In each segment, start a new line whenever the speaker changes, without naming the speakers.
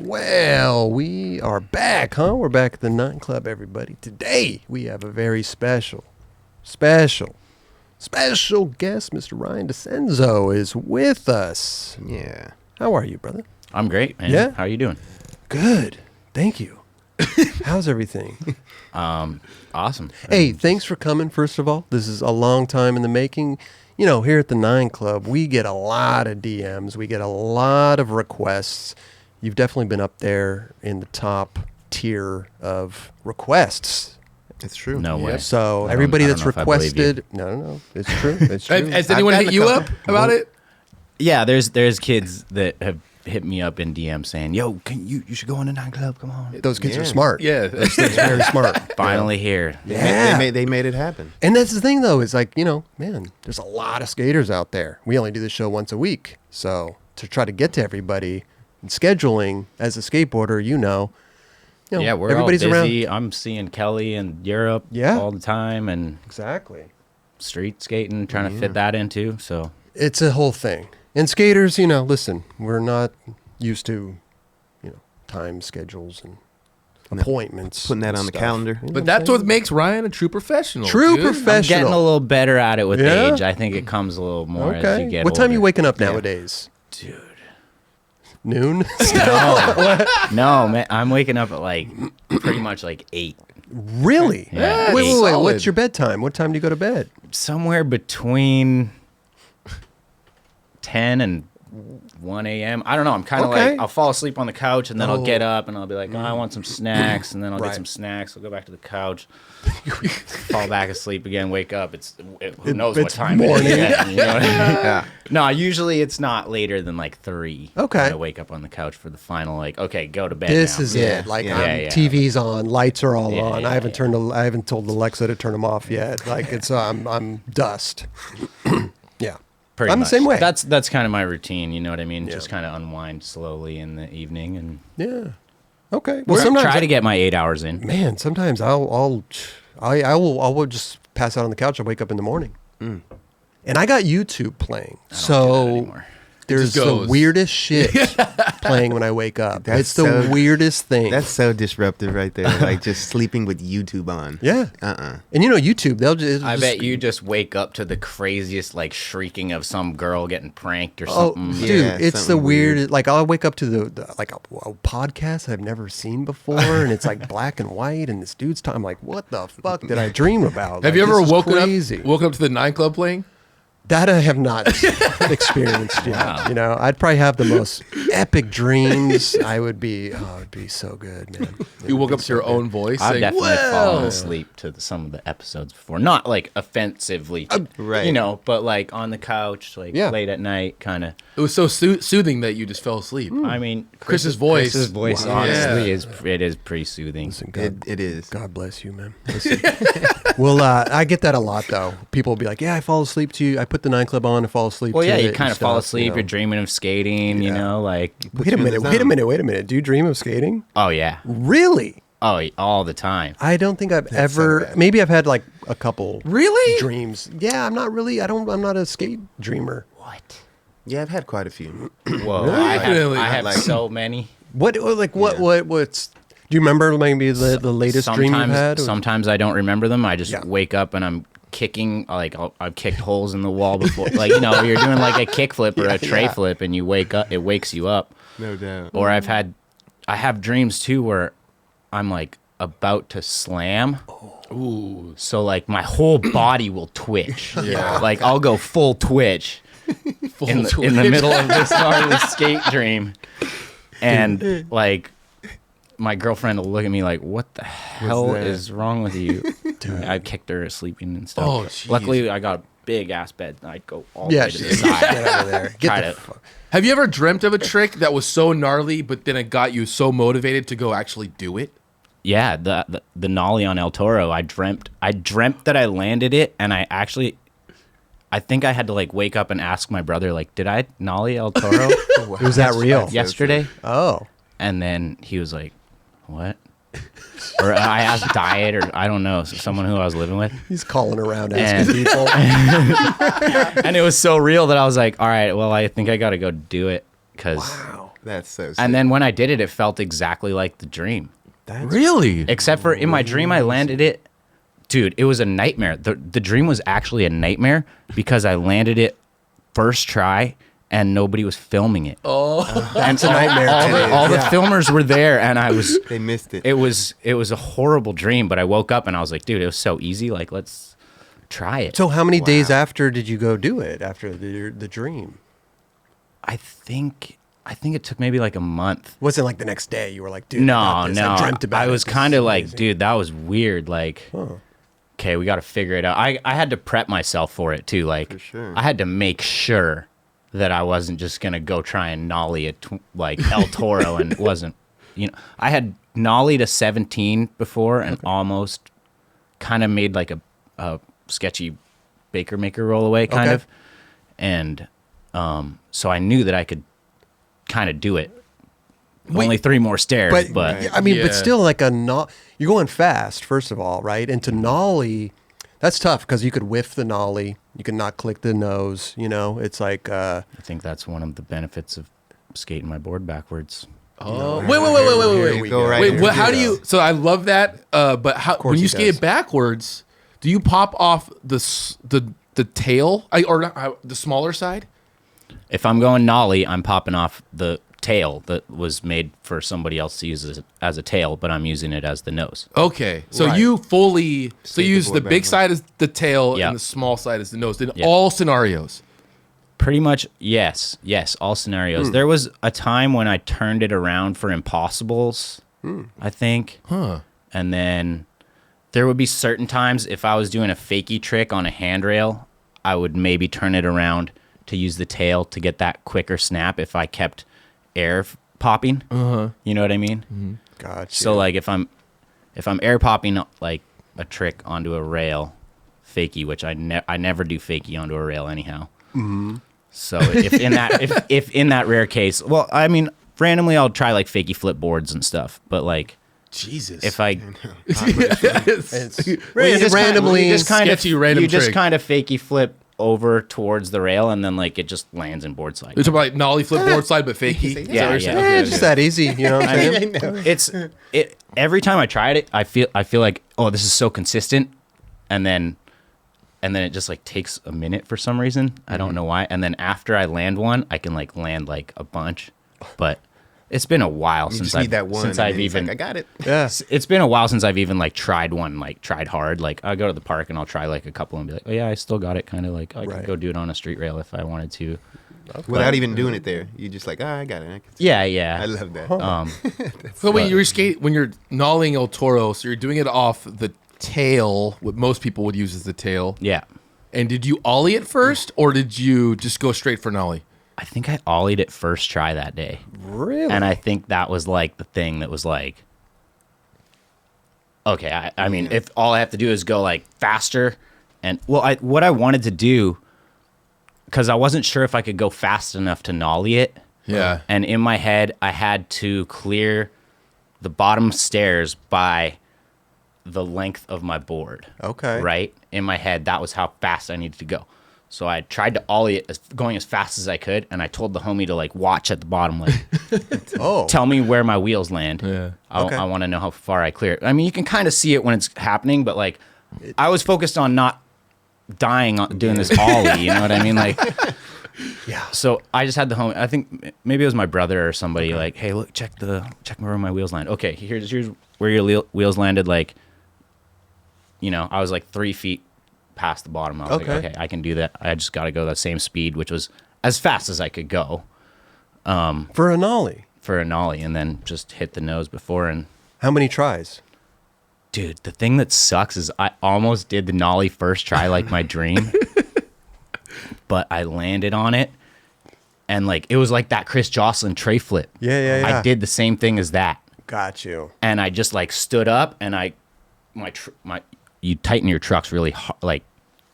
Well, we are back, huh? We're back at the nightclub, everybody. Today, we have a very special guest. Mr. Ryan Decenzo is with us.
Yeah.
How are you, brother?
I'm great, man.
Yeah?
How are you doing?
Good. Thank you. How's everything?
Awesome.
Hey, thanks for coming, first of all. This is a long time in the making. You know, here at the Nine Club, we get a lot of DMs. We get a lot of requests. You've definitely been up there in the top tier of requests.
It's true.
No way.
So
I
everybody
don't
that's
know if I believe
requested, no, it's true. It's true.
Has anyone hit you up about it?
Yeah, there's kids that have hit me up in DM saying, "Yo, you should go in the nightclub. Come on."
Those kids are smart.
Yeah.
Those kids are very smart.
Finally here.
Yeah.
They made it happen.
And that's the thing, though, is like, you know, man, there's a lot of skaters out there. We only do this show once a week. So to try to get to everybody and scheduling as a skateboarder,
Yeah, we're
everybody's
all busy.
around.
I'm seeing Kelly in Europe
Yeah.
all the time and
Exactly.
street skating, trying to fit that into. So
It's a whole thing. And skaters, listen, we're not used to, time schedules and appointments.
Putting that
and
on the
stuff.
calendar.
You know
But
I'm
that's
saying?
what makes Ryan a true professional.
True
dude.
professional.
I'm getting a little better at it with
Yeah?
age. I think it comes a little more as
Okay.
you get
What time
older.
you waking up nowadays?
Dude.
Noon?
No, man. I'm waking up at like pretty much like 8.
Really?
Yeah.
Wait.
Solid.
What's your bedtime? What time do you go to bed?
Somewhere between 10 and 1 a.m. I don't know. I'm kind of
Okay.
like, I'll fall asleep on the couch and then I'll get up and I'll be like, oh, I
Mm.
want some snacks. And then I'll
Right.
get some snacks. I'll go back to the couch, fall back asleep again, wake up. Who knows what
it's
time
morning.
it is. Yet, you know what I mean?
Yeah.
No, usually it's not later than like 3.
Okay.
when I wake up on the couch for the final, like, okay, go to bed
This
now.
is
Yeah.
it. Like,
Yeah.
TV's on, lights are all
Yeah,
on.
yeah,
I haven't I haven't told Alexa to turn them off yet. Like, it's I'm dust. Yeah.
Pretty
I'm the
much.
same way.
That's kind of my routine. You know what I mean?
Yeah.
Just kind of unwind slowly in the evening and
Yeah. Okay.
well,
Well, sometimes
try to get my 8 hours in.
man, sometimes I will just pass out on the couch and wake up in the morning. And I got YouTube playing.
I don't do that
So
anymore.
there's
just
the
goes.
weirdest shit playing when I wake up.
That's
It's the
so-
weirdest thing.
That's so disruptive right there. Like just sleeping with YouTube on.
yeah.
Uh-uh.
And YouTube, they'll just
I bet you just wake up to the craziest like shrieking of some girl getting pranked or
Oh,
something.
Yeah,
dude, it's the
something weird.
weirdest. Like, I'll wake up to the like a podcast I've never seen before, and it's like black and white, and this dude's talking. I'm like, what the fuck did I dream about?
Have
Like,
you ever
this is
woken
crazy.
up to the Nine Club playing?
That I have not experienced yet.
Wow.
You know, I'd probably have the most epic dreams. It'd be so good, man.
You woke up to your own voice
I've
saying,
definitely fallen
"Whoa."
asleep to some of the episodes before. Not like offensively,
Right.
you know, but like on the couch, like
Yeah.
late at night, kind of.
It was so soothing that you just fell asleep.
I mean,
Chris's voice.
Chris's voice,
Wow.
honestly,
Yeah.
it is pretty soothing.
Listen, God,
It is.
God bless you, man. Listen. Well, I get that a lot though. People will be like, "Yeah, I fall asleep to you. I put the Nine Club on and fall asleep."
Well,
to
yeah,
it
you
and
kind of fall
stuff,
asleep.
you know.
You're dreaming of skating, you
Yeah.
know, like.
Wait a
you in
minute.
the
Wait a
zone.
minute. Wait a minute. Do you dream of skating?
Oh yeah.
Really?
Oh, all the time.
I don't think I've
so
ever.
bad.
Maybe I've had like a couple
Really?
dreams. Yeah, I'm not really. I'm not a skate dreamer.
What?
Yeah, I've had quite a few.
Whoa!
Really?
I have
Like-
so many.
What's? Do you remember maybe the latest dream you've had?
Sometimes I don't remember them. I just
Yeah.
wake up and I'm kicking, like I've kicked holes in the wall before. Like, you know, you're doing like a kick flip or a tray flip and you wake up, it wakes you up.
No doubt.
Or I have dreams too where I'm like about to slam.
Ooh.
So like my whole body will twitch.
Yeah.
Like I'll go full twitch.
Full
in the
twitch.
middle of this gnarly skate dream, and like my girlfriend will look at me like, "What the hell
that?
is wrong with you?" Dude, I kicked her sleeping and stuff.
Oh, jeez.
Luckily, I got a big ass bed. I'd go all the
Yeah,
way to the
get
side.
out of there.
Try
Get the
to-
fuck.
Have you ever dreamt of a trick that was so gnarly, but then it got you so motivated to go actually do it?
Yeah, the Nollie on El Toro. I dreamt that I landed it, and I think I had to like wake up and ask my brother, like, did I Nollie El Toro
Was that real?
yesterday?
Oh.
And then he was like, what? Or I asked Diet, or I don't know, someone who I was living with.
He's calling around asking
And-
people.
And it was so real that I was like, all right, well, I think I got to go do it because
That's so sick.
And then when I did it, it felt exactly like the dream.
That's
Really?
Except for in my dream, I landed it. Dude, it was a nightmare. The dream was actually a nightmare because I landed it first try and nobody was filming it.
Oh,
that's a nightmare.
All the filmers were there, and I was.
They missed it.
It was a horrible dream, but I woke up and I was like, dude, it was so easy. Like, let's try it.
So how many days after did you go do it after the dream?
I think it took maybe like a month.
Wasn't like the next day you were like, dude, I
No,
got this.
no.
I dreamt about
I
it.
was
This
kind
is
of like,
amazing.
dude, that was weird. Like, okay, we got to figure it out. I had to prep myself for it too. Like,
For sure.
I had to make sure that I wasn't just gonna go try and nollie like El Toro and wasn't, I had nollied a 17 before and almost kind of made like a sketchy Baker Maker rollaway kind of, and so I knew that I could kind of do it. Only 3 more stairs, but
I mean,
Yeah.
but still, like you're going fast, first of all, right? And to nollie, that's tough because you could whiff the nollie, you could not click the nose. It's like
I think that's one of the benefits of skating my board backwards.
oh.
Here
Wait.
we
go
go.
right
Wait,
here.
what, how do you? So I love that. But how when
he
you skate
does.
backwards, do you pop off the tail or not, the smaller side?
If I'm going nollie, I'm popping off the tail that was made for somebody else to use as a tail, but I'm using it as the nose.
Okay, so
Right.
you fully
Skate the
use the
board
big
backwards.
side as the tail
Yeah.
and the small side as the nose in
Yeah.
all scenarios.
Pretty much, yes, all scenarios. There was a time when I turned it around for impossibles, I think.
Huh.
And then there would be certain times if I was doing a fakie trick on a handrail, I would maybe turn it around to use the tail to get that quicker snap if I kept air popping. You know what I mean?
Gotcha.
So like if I'm air popping like a trick onto a rail, fakie, which I never do fakie onto a rail anyhow. So if in that rare case, well, I mean, randomly I'll try like fakie flip boards and stuff, but like
Jesus.
if I
It's
just
randomly,
you just kind of
sketchy random
you just
trick.
kind of fakie flip over towards the rail and then like it just lands in board slide.
You're talking about like nollie flip board slide, but fakey.
Yeah,
Is that what you're
yeah.
saying?
it's just that easy. You know what I'm saying?
It's every time I tried it, I feel like, oh, this is so consistent, and then it just like takes a minute for some reason. I don't know why. And then after I land one, I can like land like a bunch, but it's been a while
You
since
just need that one.
since
and
I've
then it's
even
like, I got it.
Yeah.
it's been a while since I've even like tried one, like tried hard. Like I'll go to the park and I'll try like a couple and be like, oh yeah, I still got it. Kind of like I
Right.
could go do it on a street rail if I wanted to.
Without even doing it there. You just like, I got it.
Yeah, yeah.
I love that.
So when you're nollieing El Toro, so you're doing it off the tail, what most people would use as the tail.
Yeah.
And did you ollie it first, or did you just go straight for nollie?
I think I ollied it first try that day.
Really?
And I think that was like the thing that was like, okay, I mean, if all I have to do is go like faster, and well, what I wanted to do, because I wasn't sure if I could go fast enough to nollie it.
Yeah.
And in my head, I had to clear the bottom stairs by the length of my board.
Okay.
Right? In my head, that was how fast I needed to go. So I tried to ollie it going as fast as I could, and I told the homie to like watch at the bottom, like
Oh.
tell me where my wheels land.
Yeah.
Okay.
I want to know how far I clear it. I mean, you can kind of see it when it's happening, but like I was focused on not dying on doing this ollie. You know what I mean? Like,
Yeah.
so I just had the homie. I think maybe it was my brother or somebody. Like, hey, look, check where my wheels land. Okay, here's where your wheels landed. Like, I was like 3 feet past the bottom. I was like,
Okay.
okay, I can do that. I just got to go that same speed, which was as fast as I could go
For a nollie.
for a nollie, and then just hit the nose before. And
How many tries?
dude, the thing that sucks is I almost did the nollie first try like my dream, but I landed on it, and like it was like that Chris Jocelyn tray flip.
Yeah.
I did the same thing as that,
Got you.
and I just like stood up, and you tighten your trucks really hard, like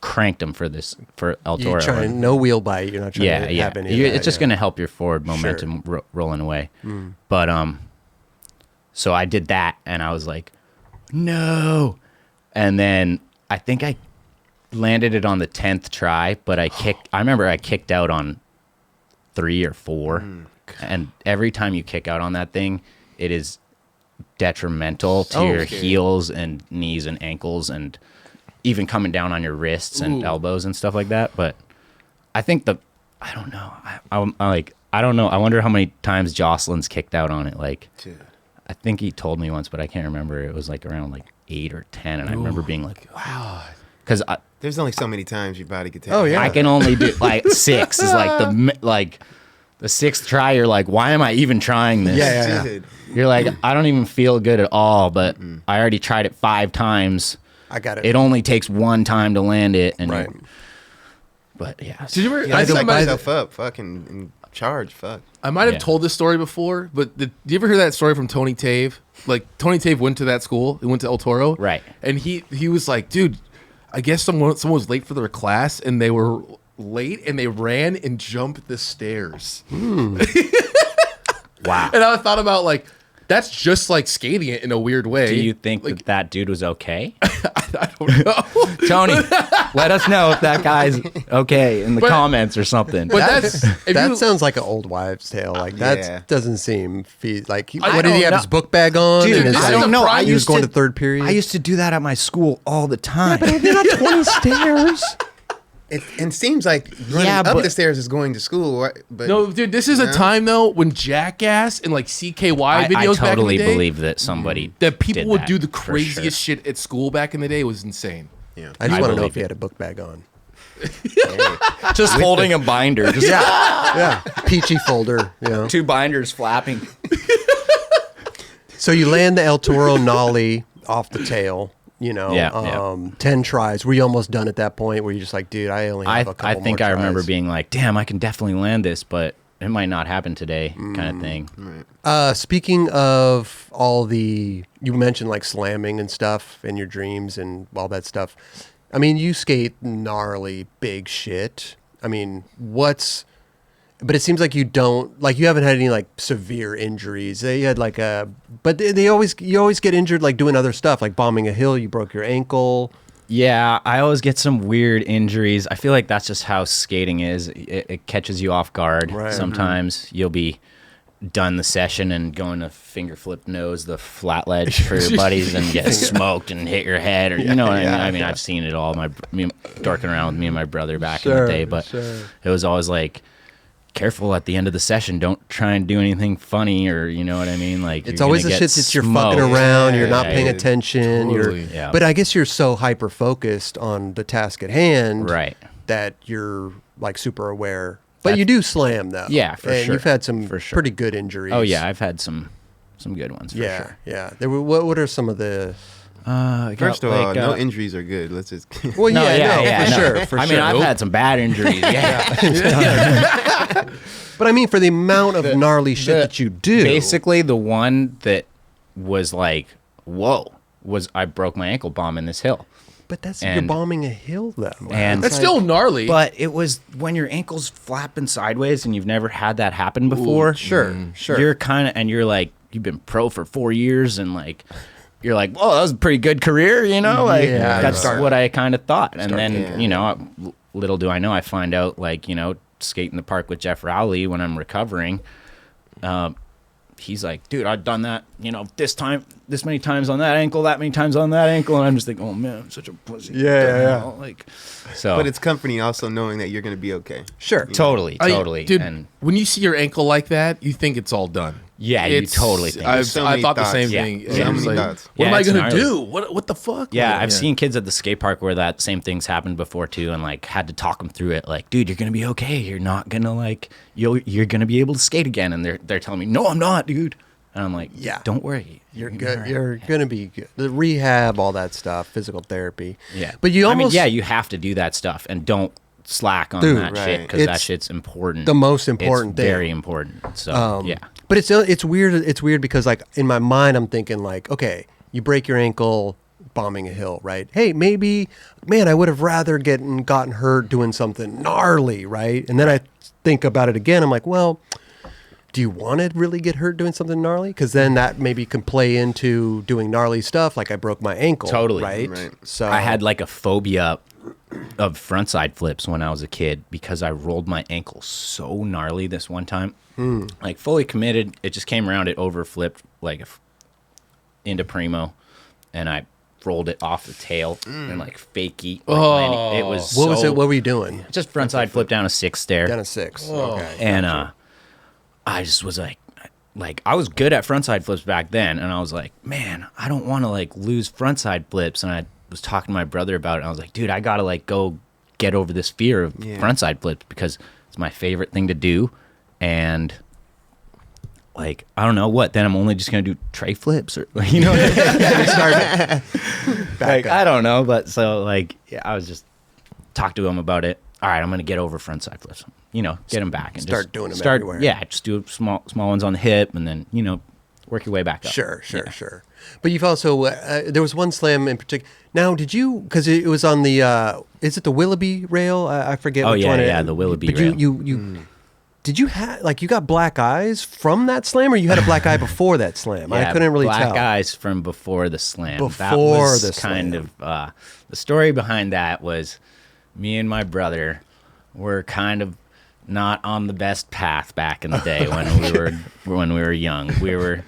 cranked them for El Toro.
You're trying no wheel bite. You're not trying
Yeah,
to
yeah.
have any of that,
It's just
yeah.
going to help your forward momentum rolling away. But so I did that, and I was like, no. And then I think I landed it on the 10th try, but I remember I kicked out on 3 or 4 And every time you kick out on that thing, it is detrimental to
Oh,
your
okay.
heels and knees and ankles and even coming down on your wrists and elbows and stuff like that. But I think I don't know. I don't know. I wonder how many times Jocelyn's kicked out on it. Like,
Dude.
I think he told me once, but I can't remember. It was like around like 8 or 10. And I remember being like, wow. Because
There's only so many times your body could take.
Oh, yeah.
I can only do like 6 is like the 6th try. You're like, why am I even trying this?
Yeah.
Dude.
You're like, I don't even feel good at all, but I already tried it 5 times.
I got it.
It only takes 1 time to land it. And
Right.
but yeah.
Did you ever?
Yeah,
I
I
think
psych
I might,
myself up, fucking in charge, fuck.
I might have
Yeah.
told this story before, but did you ever hear that story from Tony Tave? Like Tony Tave went to that school. He went to El Toro,
Right.
And he was like, dude, I guess someone was late for their class, and they were late, and they ran and jumped the stairs.
Wow.
And I thought about like, that's just like skating it in a weird way.
Do you think
like,
that dude was okay?
I don't know.
Tony, let us know if that guy's okay in the
But-
comments or something.
But that's if
That
you-
sounds like an old wives' tale. Like that
Yeah.
doesn't seem like.
I
What did he
don't
have
know.
his book bag on?
Dude,
and his,
this
I
is
like,
don't know.
prime-
he was going to third period.
I used to do that at my school all the time.
You're not 20 stairs.
It seems like running
Yeah,
up
but-
the stairs is going to school, right? But
no, dude, this is a time though when Jackass and like CKY
I
videos
totally
back in the day,
believe that somebody
that people
did
would
that,
do the
for
craziest
sure.
shit at school back in the day was insane.
yeah.
I just
I
want to know
believe
if he
it.
had a book bag on.
Just holding a binder, just
Yeah, peachy folder. You know.
2 binders flapping.
So you land the El Toro nollie off the tail. You know,
Yeah,
10 tries. Were you almost done at that point? Where you're just like, dude, I only have a couple
I think
more
I remember
tries?
being like, damn, I can definitely land this, but it might not happen today, kind of thing.
Speaking of all the, you mentioned like slamming and stuff in your dreams and all that stuff. I mean, you skate gnarly big shit. I mean, but it seems like you haven't had any like severe injuries. You had like but you always get injured like doing other stuff, like bombing a hill. You broke your ankle.
Yeah, I always get some weird injuries. I feel like that's just how skating is. It catches you off guard.
Right.
Sometimes you'll be done the session and going to finger flip nose the flat ledge for your buddies and get smoked and hit your head, or you know what I mean. I mean, I've seen it all. Dorking around with me and my brother back in the day, but it was always like, careful at the end of the session. Don't try and do anything funny, or you know what I mean. Like
It's
you're
always
gonna
the
get
shit that you're fucking
smoked.
around. You're not
Yeah,
paying
yeah.
attention.
Totally.
Yeah.
But I guess you're so hyper focused on the task at hand,
Right.
that you're like super aware. But you do slam though.
Yeah, for
and
sure.
You've had some
For sure.
pretty good injuries.
Oh yeah, I've had some good ones. For
yeah,
sure.
yeah. There were, what are some of the?
I got,
First of all,
like,
no injuries are good. Let's just.
Well,
No,
yeah, for sure, for
I
sure.
mean, I've had some bad injuries. Yeah.
But I mean, for the amount of gnarly shit that you do,
Basically, the one that was like, whoa, was I broke my ankle bombing this hill.
But you're
and-
bombing a hill though.
and-
That's
It's
still gnarly.
But it was when your ankle's flapping sideways and you've never had that happen before.
sure.
You're kind of, and you're like, you've been pro for 4 years and like, you're like, well, that was a pretty good career, you know? Like,
Yeah,
that's
start-
what I kind of thought. And then,
yeah.
you know, little do I know, I find out, like, you know, skating the park with Jeff Rowley when I'm recovering. He's like, dude, I've done that, you know, this many times on that ankle, that many times on that ankle. And I'm just thinking, oh man, I'm such a pussy.
Yeah.
Like, so.
But it's comforting also knowing that you're going to be okay.
Sure.
Totally.
Dude,
And
when you see your ankle like that, you think it's all done.
yeah, you totally think.
I
so
I
many
thought the
thoughts.
same
Yeah.
thing.
So
It
many
was like,
thoughts.
what am
Yeah,
I
it's
gonna
gnarly.
do? What the fuck?
Yeah,
Like,
I've seen kids at the skate park where that same thing's happened before too, and like had to talk them through it. Like, dude, you're gonna be okay. You're not gonna like you're gonna be able to skate again. And they're telling me, no, I'm not, dude. And I'm like,
Yeah.
don't worry,
You're
gonna be
good.
all right."
You're gonna be good. The rehab, all that stuff, physical therapy.
Yeah,
But you almost
I mean, yeah, you have to do that stuff, and don't slack on
Dude,
that shit
right.
because that
It's
shit's important.
the most important
it's
thing.
very important. So yeah,
But it's weird. It's weird because like in my mind, I'm thinking like, okay, you break your ankle bombing a hill, right? Hey, maybe, man, I would have rather gotten hurt doing something gnarly, right? And then I think about it again. I'm like, well, do you want to really get hurt doing something gnarly? Because then that maybe can play into doing gnarly stuff. Like I broke my ankle,
Totally.
right?
Right.
So
I had like a phobia of frontside flips when I was a kid because I rolled my ankle so gnarly this one time. Like fully committed. It just came around. It overflipped like into primo, and I rolled it off the tail and like fakey. Like landing. It was
What was it? What were you doing?
Just frontside flip down a 6 stair.
Down a 6. Okay.
And I just was like I was good at frontside flips back then, and I was like, man, I don't want to like lose frontside flips. And I was talking to my brother about it, and I was like, dude, I gotta like go get over this fear of frontside flips because it's my favorite thing to do. And like, I don't know what, then I'm only just gonna do tray flips or you know like I don't know, but so like I was just talk to him about it. All right, I'm gonna get over frontside flips, you know, get them back and
start
just
doing them everywhere.
Yeah, just do small ones on the hip, and then you know work your way back up.
Sure. But you've also there was one slam in particular. Now, did you? Because it was on the is it the Willoughby rail? I forget.
Oh
which
yeah,
one
yeah, the Willoughby
but
rail.
you did you have like you got black eyes from that slam, or you had a black eye before that slam? I couldn't really
black
tell.
eyes from before the slam. That
Before
was
the
kind
slam.
of the story behind that was me and my brother were kind of not on the best path back in the day when we were young. We were,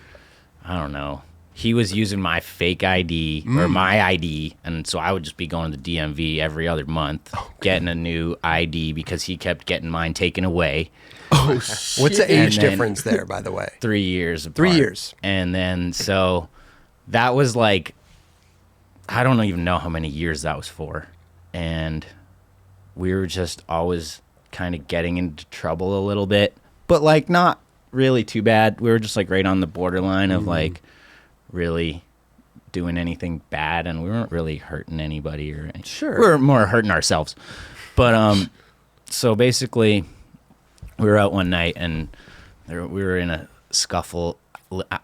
I don't know. He was using my fake ID or my ID, and so I would just be going to the DMV every other month, getting a new ID because he kept getting mine taken away.
Oh, shit. What's the age
And then-
difference there, by the way?
3 years apart.
3 years.
And then so that was like, I don't even know how many years that was for. And we were just always kind of getting into trouble a little bit, but like not really too bad. We were just like right on the borderline of like really doing anything bad, and we weren't really hurting anybody or anything.
Sure.
We were more hurting ourselves. But so basically we were out one night and we were in a scuffle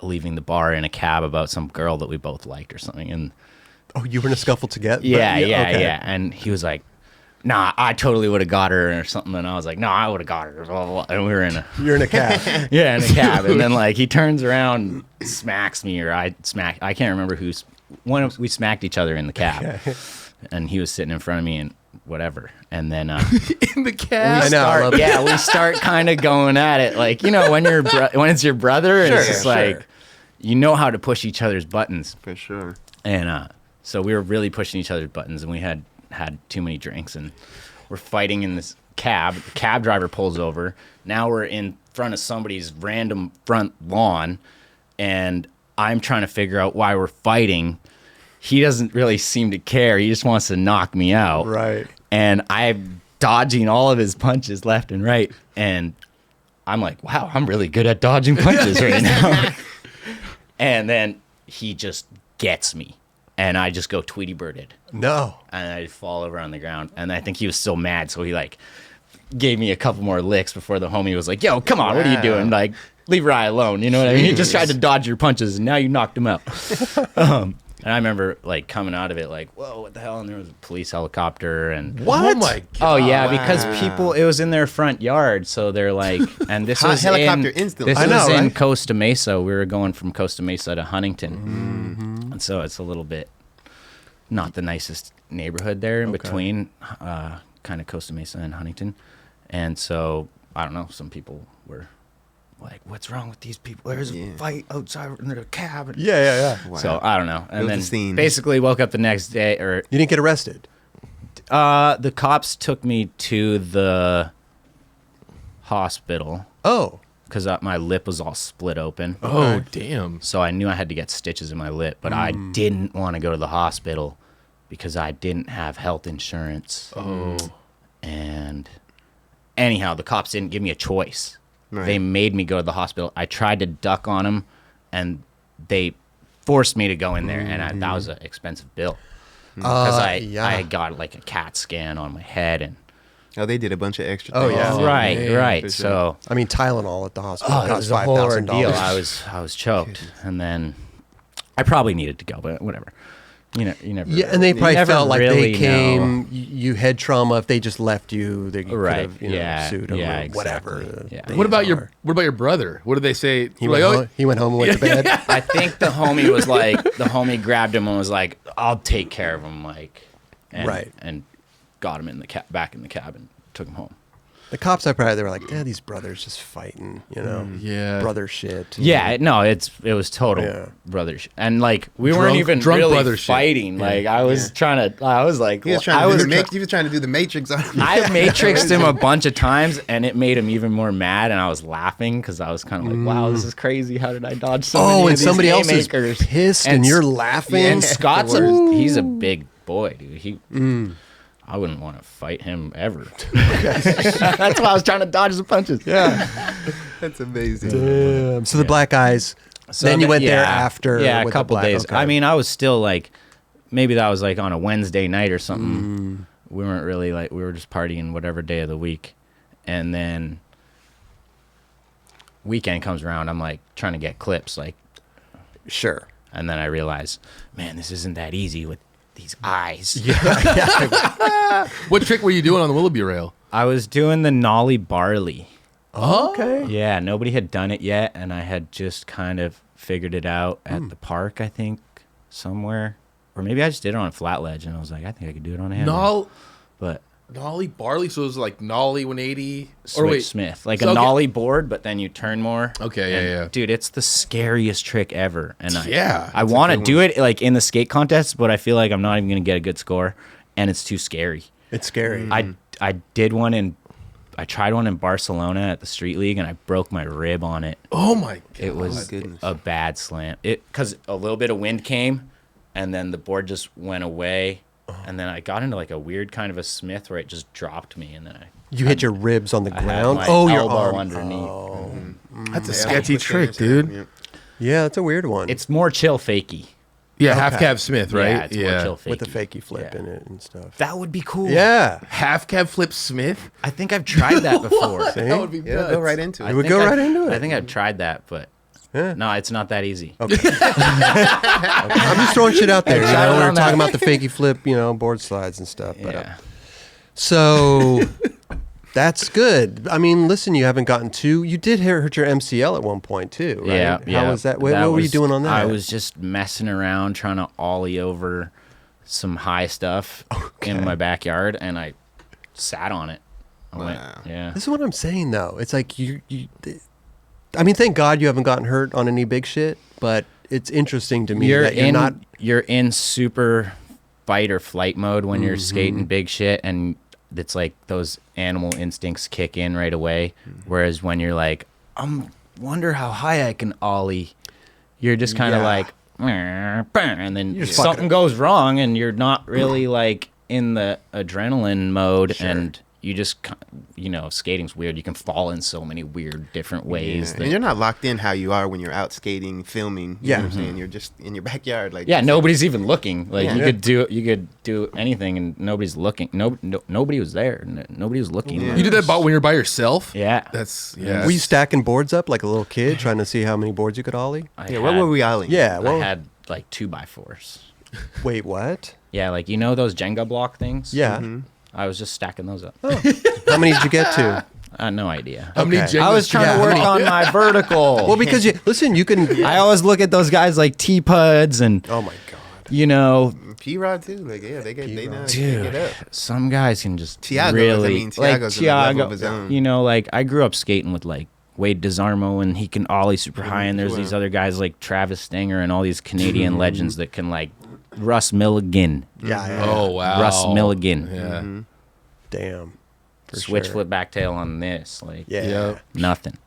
leaving the bar in a cab about some girl that we both liked or something. And
Oh, you were in a scuffle together?
yeah.
Okay.
And he was like, nah, I totally would have got her or something. And I was like, no, I would have got her. Blah, blah, blah. And we were in a
You're in a cab.
yeah, in a cab. And then like he turns around, smacks me, or I can't remember who's we smacked each other in the cab. And he was sitting in front of me and whatever. And then
In the cab.
I know, I love it.
we start kind of going at it, like, you know, when when it's your brother, and it's just like you know how to push each other's buttons.
For sure.
And so we were really pushing each other's buttons, and we had too many drinks, and we're fighting in this cab. The cab driver pulls over. Now we're in front of somebody's random front lawn, and I'm trying to figure out why we're fighting. He doesn't really seem to care. He just wants to knock me out.
Right.
And I'm dodging all of his punches left and right. And I'm like, wow, I'm really good at dodging punches right now. And then he just gets me. And I just go Tweety Birded.
No.
And I fall over on the ground. And I think he was still mad. So he like gave me a couple more licks before the homie was like, yo, come on, what are you doing? Like, leave Rye alone. You know what I mean? He just tried to dodge your punches, and now you knocked him out. And I remember like coming out of it like, whoa, what the hell? And there was a police helicopter and
What?
Oh my god.
oh yeah, because people, it was in their front yard, so they're like, and this was
Helicopter
in,
instantly.
this
I know,
was in
right?
Costa Mesa. We were going from Costa Mesa to Huntington, and so it's a little bit not the nicest neighborhood there in between, kind of Costa Mesa and Huntington, and so I don't know, some people were like, what's wrong with these people? There's a fight outside in their cab.
Yeah.
Wow.
So I don't know.
It
And
was
then
the scene.
basically woke up the next day, or
You didn't get arrested?
the cops took me to the hospital
Oh.
because my lip was all split open.
Oh damn.
So I knew I had to get stitches in my lip, but I didn't want to go to the hospital because I didn't have health insurance.
Oh.
And anyhow, the cops didn't give me a choice.
Right.
They made me go to the hospital. I tried to duck on them, and they forced me to go in there, and that was an expensive bill. Because I got like a CAT scan on my head, and
Oh, they did a bunch of extra
Oh,
things.
yeah.
right.
for sure.
So
I mean, Tylenol at the hospital
it
cost
was a whole
$5,000.
ordeal. I was choked, and then I probably needed to go, but whatever. You never.
Yeah, and they probably
never
felt like
really
they came.
know.
You had trauma. If they just left you, they could
Right.
have
Yeah.
sued them
Yeah,
or whatever.
exactly. Yeah.
the
What about
things
your
are.
What about your brother? What did they say?
He
Like,
went home and went to bed.
I think the homie was like, the homie grabbed him and was like, "I'll take care of him," like, and,
Right.
And got him in the back in the cabin, took him home.
The cops, they were like, yeah, these brothers just fighting, you know,
Yeah.
brother shit.
Yeah, no, it was total brother shit. And like we weren't even
drunk
really
brother shit.
fighting. Like I was trying to, I was like,
He was trying to do the Matrix on me.
I matrixed him a bunch of times, and it made him even more mad. And I was laughing because I was kind of like, "Wow, this is crazy! How did I dodge so many of
and
these
somebody else is
haymakers?"
pissed, and you're laughing.
And Scott's he's a big boy, dude. I wouldn't want to fight him ever. That's why I was trying to dodge the punches. Yeah.
That's amazing.
Damn. So the black eyes. Then you went there after.
Yeah, a
with the
couple
black-
days.
okay.
I mean, I was still like, maybe that was like on a Wednesday night or something. We weren't really like, we were just partying whatever day of the week. And then weekend comes around, I'm like trying to get clips, like,
Sure.
and then I realize, man, this isn't that easy with these eyes.
What trick were you doing on the Willoughby rail?
I was doing the Nollie Barley.
Oh, okay.
Yeah, nobody had done it yet, and I had just kind of figured it out at the park, I think, somewhere. Or maybe I just did it on a flat ledge, and I was like, I think I could do it on a hand. But
Nollie Barley, so it was like Nollie 180?
Switch Smith. Like
So,
a
okay.
Nollie board, but then you turn more.
Okay,
And,
yeah.
Dude, it's the scariest trick ever. And
Yeah,
I want to do it like in the skate contest, but I feel like I'm not even going to get a good score, and it's too scary.
It's scary.
I did one I tried one in Barcelona at the Street League, and I broke my rib on it.
Oh my god.
It was
goodness.
a bad slam. Because a little bit of wind came, and then the board just went away, and then I got into like a weird kind of a Smith where it just dropped me, and then
You hit your ribs on the
I had
ground.
my
Your
elbow
arm.
underneath.
That's a sketchy trick, dude.
Yeah, it's a weird one.
It's more chill fakey.
Yeah, half
Okay.
cab Smith,
Yeah,
right?
it's more chill fakey.
with the fakey flip
Yeah.
in it and stuff.
That would be cool.
Yeah.
Half cab flip Smith?
I think I've tried that before.
See?
That would be
Yeah,
nuts.
go right into
I
it.
would
think
go
I've-
right into it.
I think I've tried that, but
Yeah.
no, it's not that easy.
I'm just throwing shit out there. You
tried
know,
it
we were
on
talking
that.
about the fakey flip, board slides and stuff. But,
Yeah.
so that's good. I mean, listen, you haven't gotten too. You did hurt your MCL at one point too, right?
Yeah, yeah.
How was that? What were you
was-
doing on that?
I was just messing around trying to ollie over some high stuff in my backyard, and I sat on it. I went,
Wow.
yeah.
This is what I'm saying, though. It's like you. I mean, thank God you haven't gotten hurt on any big shit, but it's interesting to me that you're not.
You're in super fight or flight mode when you're
Mm-hmm.
skating big shit, and it's like those animal instincts kick in right away.
Mm-hmm.
Whereas when you're like, wonder how high I can ollie, you're just kind of
Yeah.
like, and then
You're just
something
fucking-
goes wrong, and you're not really like in the adrenaline mode,
Sure.
and you just, skating's weird. You can fall in so many weird different ways.
And you're not locked in how you are when you're out skating, filming. You
Yeah.
know what I'm saying? You're just in your backyard. Like,
Yeah, nobody's even looking. Like
Yeah.
you could do anything, and nobody's looking. Nobody was there. Nobody was looking.
Yeah.
You did that when you're by yourself?
Yeah.
That's,
Were you stacking boards up like a little kid, trying to see how many boards you could ollie?
Yeah, what were we olling?
Yeah.
I
Well,
had like 2x4s.
wait, what?
Yeah, like those Jenga block things.
Yeah.
I was just stacking those up.
How many did you get to?
I had no idea.
How many
Okay.
I was
Jengas
trying
Yeah.
to work on my vertical.
Well, because you can.
I always look at those guys like T-Puds and
Oh my God.
P-Rod too. Like, yeah, they know how to
Dude,
get up.
some guys can just
Thiago,
really
I mean, Thiago's in a level of his own.
like I grew up skating with like Wade DeSarmo, and he can ollie super high, and there's
Wow.
these other guys like Travis Stenger and all these Canadian legends that can like Russ Milligan.
Yeah.
Oh, wow.
Russ Milligan.
Yeah.
Damn. For
Switch
sure.
flip back tail on this. Like
Yeah.
Yep.
nothing.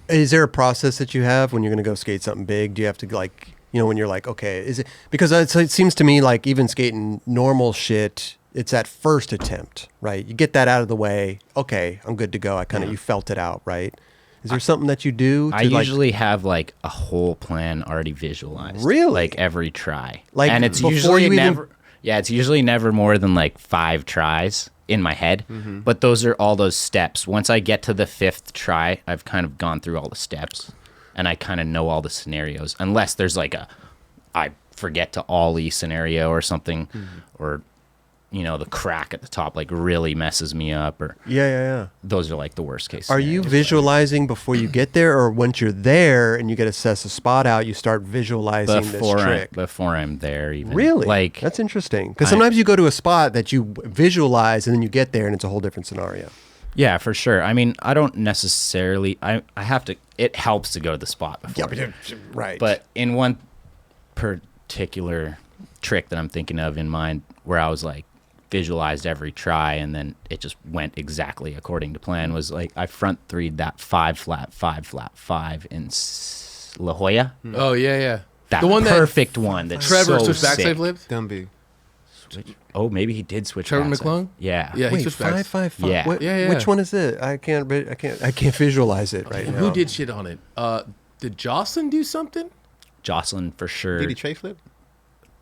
Is there a process that you have when you're going to go skate something big? Do you have to like, when you're like, okay, is it because it seems to me like even skating normal shit, it's that first attempt, right? You get that out of the way. Okay, I'm good to go. You felt it out, right? Is there something that you do?
I usually have like a whole plan already visualized.
Really?
Like every try.
Like,
and it's
before
usually
you even-
never. Yeah, it's usually never more than like 5 tries in my head. But those are all those steps. Once I get to the 5th try, I've kind of gone through all the steps, and I kind of know all the scenarios. Unless there's like I forget to ollie scenario or something, or the crack at the top like really messes me up, or
Yeah.
those are like the worst case
Are you
scenarios.
visualizing before you get there, or once you're there and you get to assess a spot out, you start visualizing this trick?
Before I'm there even.
Really?
Like,
That's interesting. Because sometimes you go to a spot that you visualize and then you get there and it's a whole different scenario.
yeah, for sure. I mean, I don't necessarily, I have to, it helps to go to the spot before.
Right.
But in one particular trick that I'm thinking of in mind, where I was like, visualized every try and then it just went exactly according to plan, was like I front three'd that 5 flat 5 flat 5 in La Jolla.
Oh yeah.
That
The one that
perfect one that
Trevor
so
switched backside
sick.
flips.
Dumby.
Oh, maybe he did switch.
Trevor
backside.
McClung?
Yeah.
Yeah, he
Wait,
switched backs.
5.
Yeah.
Yeah.
Which one is it? I can't visualize it right
And
now.
who did shit on it? Did Jocelyn do something?
Jocelyn for sure.
Did he tray flip?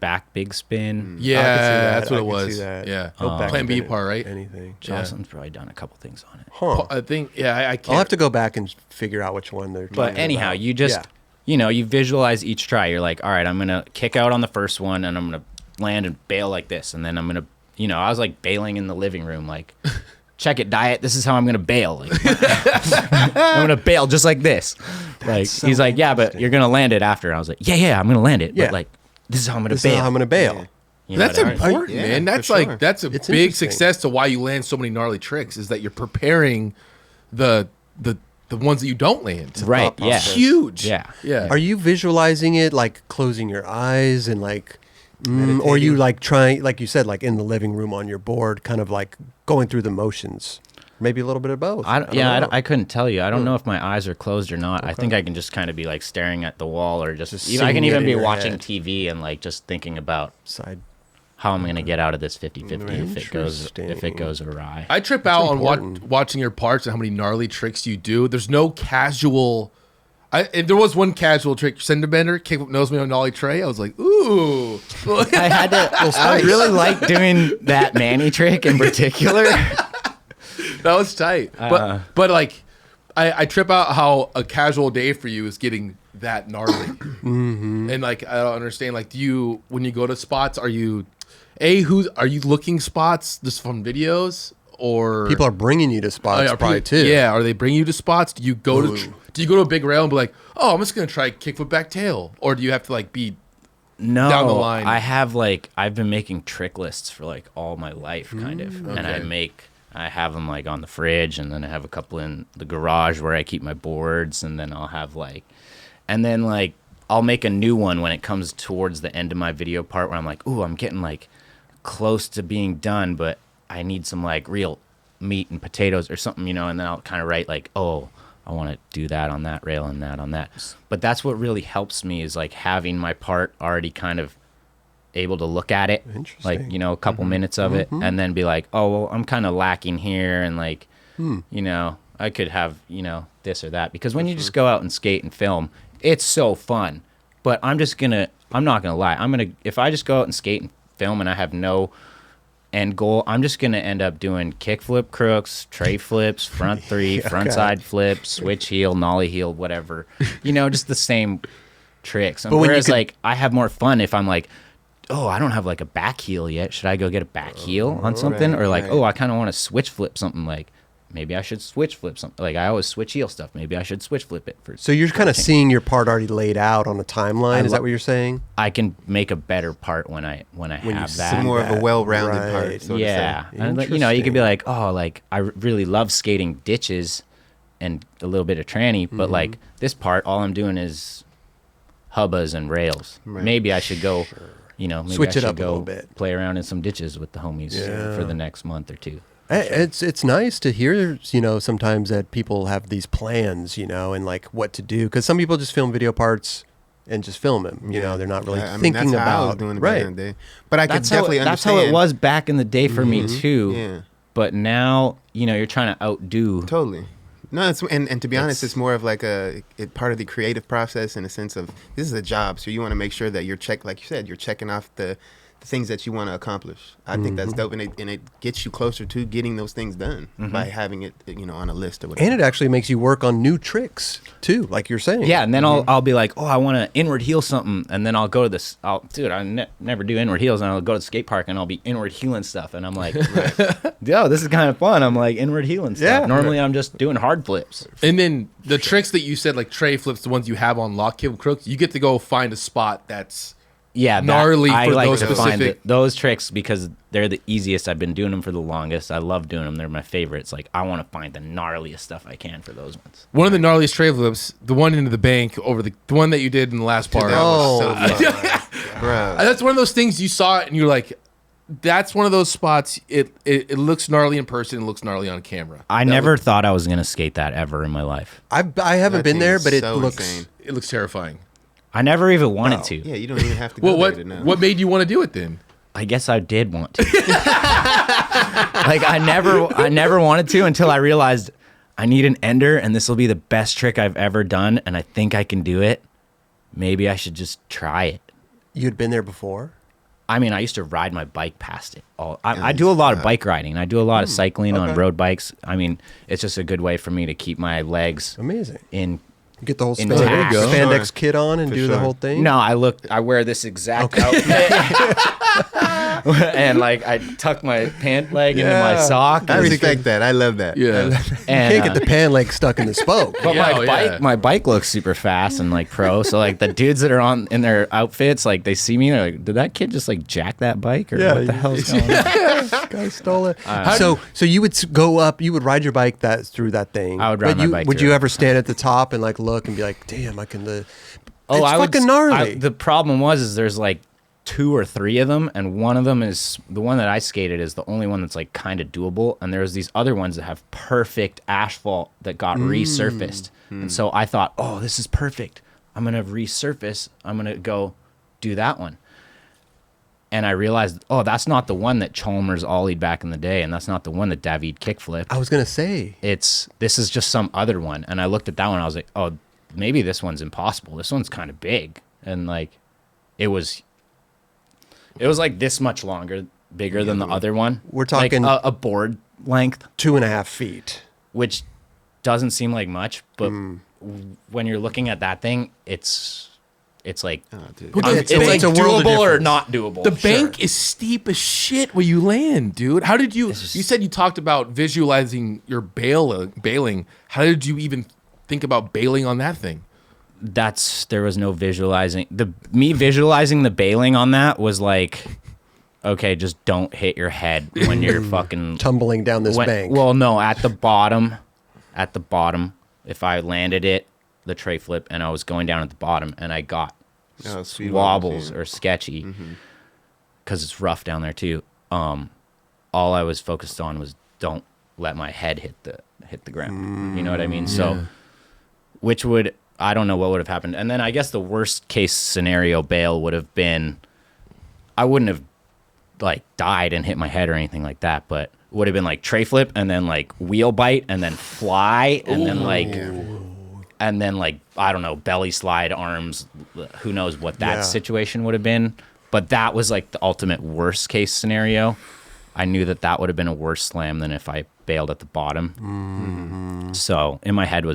Back big spin.
Yeah,
that.
that's what
I
it
can
was.
see that.
Yeah,
He'll back
Plan B
spin it,
part, right?
Anything.
Jocelyn's probably done a couple things on it.
Huh.
I think. Yeah, I can't.
I'll have to go back and figure out which one they're
But
talking
anyhow,
about.
you just,
Yeah.
you visualize each try. You're like, all right, I'm going to kick out on the first one and I'm going to land and bail like this. And then I'm going to, I was like bailing in the living room, like, check it, diet. This is how I'm going to bail. Like, I'm going to bail just like this. Like,
so
he's like, yeah, but you're going to land it after. And I was like, yeah, I'm going to land it.
Yeah.
But like, this is how I'm going
This
to
is
bail.
how I'm going to bail.
Yeah.
You know
That's
what I mean?
important,
Yeah,
man.
for
That's
sure.
like that's a
It's
big
interesting.
success to why you land so many gnarly tricks. Is that you're preparing the ones that you don't land.
Right,
thought
yeah.
process.
Huge.
Yeah.
Yeah.
Are you visualizing it like closing your eyes and like, or you
Meditating.
like trying, like you said, like in the living room on your board, kind of like going through the motions? Maybe a little bit of both.
I don't know. I
I
couldn't tell you. I don't know if my eyes are closed or not. I think I can just kind of be like staring at the wall, or just
Just
I can
seeing it
even
in
be
your
watching
head.
TV and like just thinking about
Side.
how I'm going to get out of this 50-50 if it
Interesting.
goes awry.
I trip out on
important.
watching your parts and how many gnarly tricks you do. There's no casual. If there was one casual trick, sender bender, kick nose me on nollie tray. I was like, ooh.
I had to. I really like doing that Manny trick in particular.
That was tight. But like, I trip out how a casual day for you is getting that gnarly. And like, I don't understand. Like, when you go to spots, are you looking spots just from videos, or
People are bringing you to spots
are
probably
people-
too.
Yeah, are they bringing you to spots? Do you go to a big rail and be like, oh, I'm just gonna try kickflip back tail, or do you have to like be
No,
down the line?
I've been making trick lists for like all my life, kind of, and I have them like on the fridge, and then I have a couple in the garage where I keep my boards, and then I'll have I'll make a new one when it comes towards the end of my video part where I'm like, ooh, I'm getting like close to being done, but I need some like real meat and potatoes or something, and then I'll kind of write like, oh, I want to do that on that rail and that on that. But that's what really helps me, is like having my part already kind of able to look at it, like,
Interesting.
a couple minutes of it, and then be like, oh, well, I'm kind of lacking here, and like, I could have, this or that. Because when you just go out and skate and film, it's so fun. But I'm not gonna lie, if I just go out and skate and film and I have no end goal, I'm just gonna end up doing kickflip crooks, tray flips, front three, front side flips, switch heel, nollie heel, whatever. Just the same tricks. And
But when you
whereas
could-
like I have more fun if I'm like, oh, I don't have like a back heel yet. Should I go get a back heel on something?
right,
Or like,
right.
oh, I kind of want to switch flip something. Like, maybe I should switch flip something. Like, I always switch heel stuff. Maybe I should switch flip it for.
So you're kind of seeing your part already laid out on a timeline. Is
lo-
that what you're saying?
I can make a better part when I have
see
that.
It's more of a
that,
well-rounded
right.
part. So to say.
Yeah, and like, you could be like, oh, like I really love skating ditches and a little bit of tranny, but like this part, all I'm doing is hubbas and rails.
Right.
Maybe I should go, maybe
Switch
I
it
should
up a
go
little bit.
play around in some ditches with the homies for the next month or two.
It's nice to hear, sometimes that people have these plans, and like what to do. Because some people just film video parts and just film them. They're not really
Yeah, I mean,
thinking
that's how I was
about
doing it
right.
back in the day. But I could
That's
definitely
that's
understand.
how it was back in the day for me too.
Yeah.
But now, you're trying to outdo.
Totally. No, and to be honest,
It's-
it's more of like part of the creative process in a sense of this is a job, so you want to make sure that you're like you said, you're checking off the things that you want to accomplish. I think that's dope, and it gets you closer to getting those things done by having it, on a list or whatever.
And it actually makes you work on new tricks too, like you're saying.
Yeah, and then I'll be like, oh, I want to inward heel something, and then I'll go to this. Never do inward heels, and I'll go to the skate park and I'll be inward heeling stuff, and I'm like, yo, this is kind of fun. I'm like inward heeling stuff.
Yeah.
Normally I'm just doing hard flips.
And then the tricks that you said, like tray flips, the ones you have on lock kill crooks, you get to go find a spot that's gnarly
I
for
like
those
to find
specific.
those tricks because they're the easiest. I've been doing them for the longest. I love doing them. They're my favorites. Like I want to find the gnarliest stuff I can for those ones.
One of the gnarliest tray flips, the one into the bank over the one that you did in the last part.
That was so fun. Bro.
That's one of those things you saw it and you're like, that's one of those spots. It looks gnarly in person. It looks gnarly on camera.
I never thought I was gonna skate that ever in my life.
I haven't
That
been
thing
there,
is
but it
so
looks.
insane.
It looks terrifying.
I never even wanted to.
Yeah, you don't even have to
Well,
go
what
there to know.
what made you want to do it then?
I guess I did want to. Like I never wanted to until I realized I need an ender and this will be the best trick I've ever done and I think I can do it. Maybe I should just try it.
You'd been there before.
I mean, I used to ride my bike past it. I do a lot of bike riding. I do a lot of cycling on road bikes. I mean, it's just a good way for me to keep my legs
Amazing.
in.
You get the whole
Intact.
There you go.
spandex
Sure.
kit on and
For
do the
sure.
whole thing.
No, I wear this exact outfit. And like I tuck my pant leg into my
Yeah.
sock.
I
and-
respect that. I love that.
Yeah.
and,
You can't get the pan leg stuck in the spoke.
But
Yeah,
my bike looks super fast and like pro. So like the dudes that are on in their outfits, like they see me, they're like, did that kid just like jack that bike or what the hell's going on?
Guy stole it. So you would go up, you would ride your bike through that thing.
I would ride
But
my
you,
bike
Would
through
you
it.
ever stand at the top and like look and be like, damn, I can. It's
I would
fucking gnarly.
the problem was there's like 2 or 3 of them, and one of them is the one that I skated is the only one that's like kind of doable. And there's these other ones that have perfect asphalt that got resurfaced. And so I thought, oh, this is perfect. I'm gonna resurface. I'm gonna go do that one. And I realized, oh, that's not the one that Chalmers ollied back in the day, and that's not the one that David kickflipped.
I was gonna say.
This is just some other one. And I looked at that one, I was like, oh, maybe this one's impossible. This one's kind of big. And like it was like this much bigger than the other one.
We're talking-
like a board length,
2.5 feet.
which doesn't seem like much, but when you're looking at that thing, it's like
dude.
Well,
it's
the-
like
it's a world of
doable or
difference.
not doable.
The bank is steep as shit where you land, dude. How did you?
just-
You said you talked about visualizing your bailing. How did you even think about bailing on that thing?
There was no visualizing. Me visualizing the bailing on that was like, okay, just don't hit your head when you're fucking
Tumbling down this bank.
Well, no, at the bottom, if I landed it, the tray flip, and I was going down at the bottom, and I got
speed
wobbles
wobbles,
or sketchy, because it's rough down there too. All I was focused on was don't let my head hit the ground. You know what I mean? So, which would I don't know what would have happened. And then I guess the worst case scenario bail would have been, I wouldn't have like died and hit my head or anything like that, but would have been like tray flip and then like wheel bite and then fly and then like I don't know, belly slide, arms, who knows what that
Yeah.
situation would have been. But that was like the ultimate worst case scenario. I knew that would have been a worse slam than if I bailed at the bottom. So in my head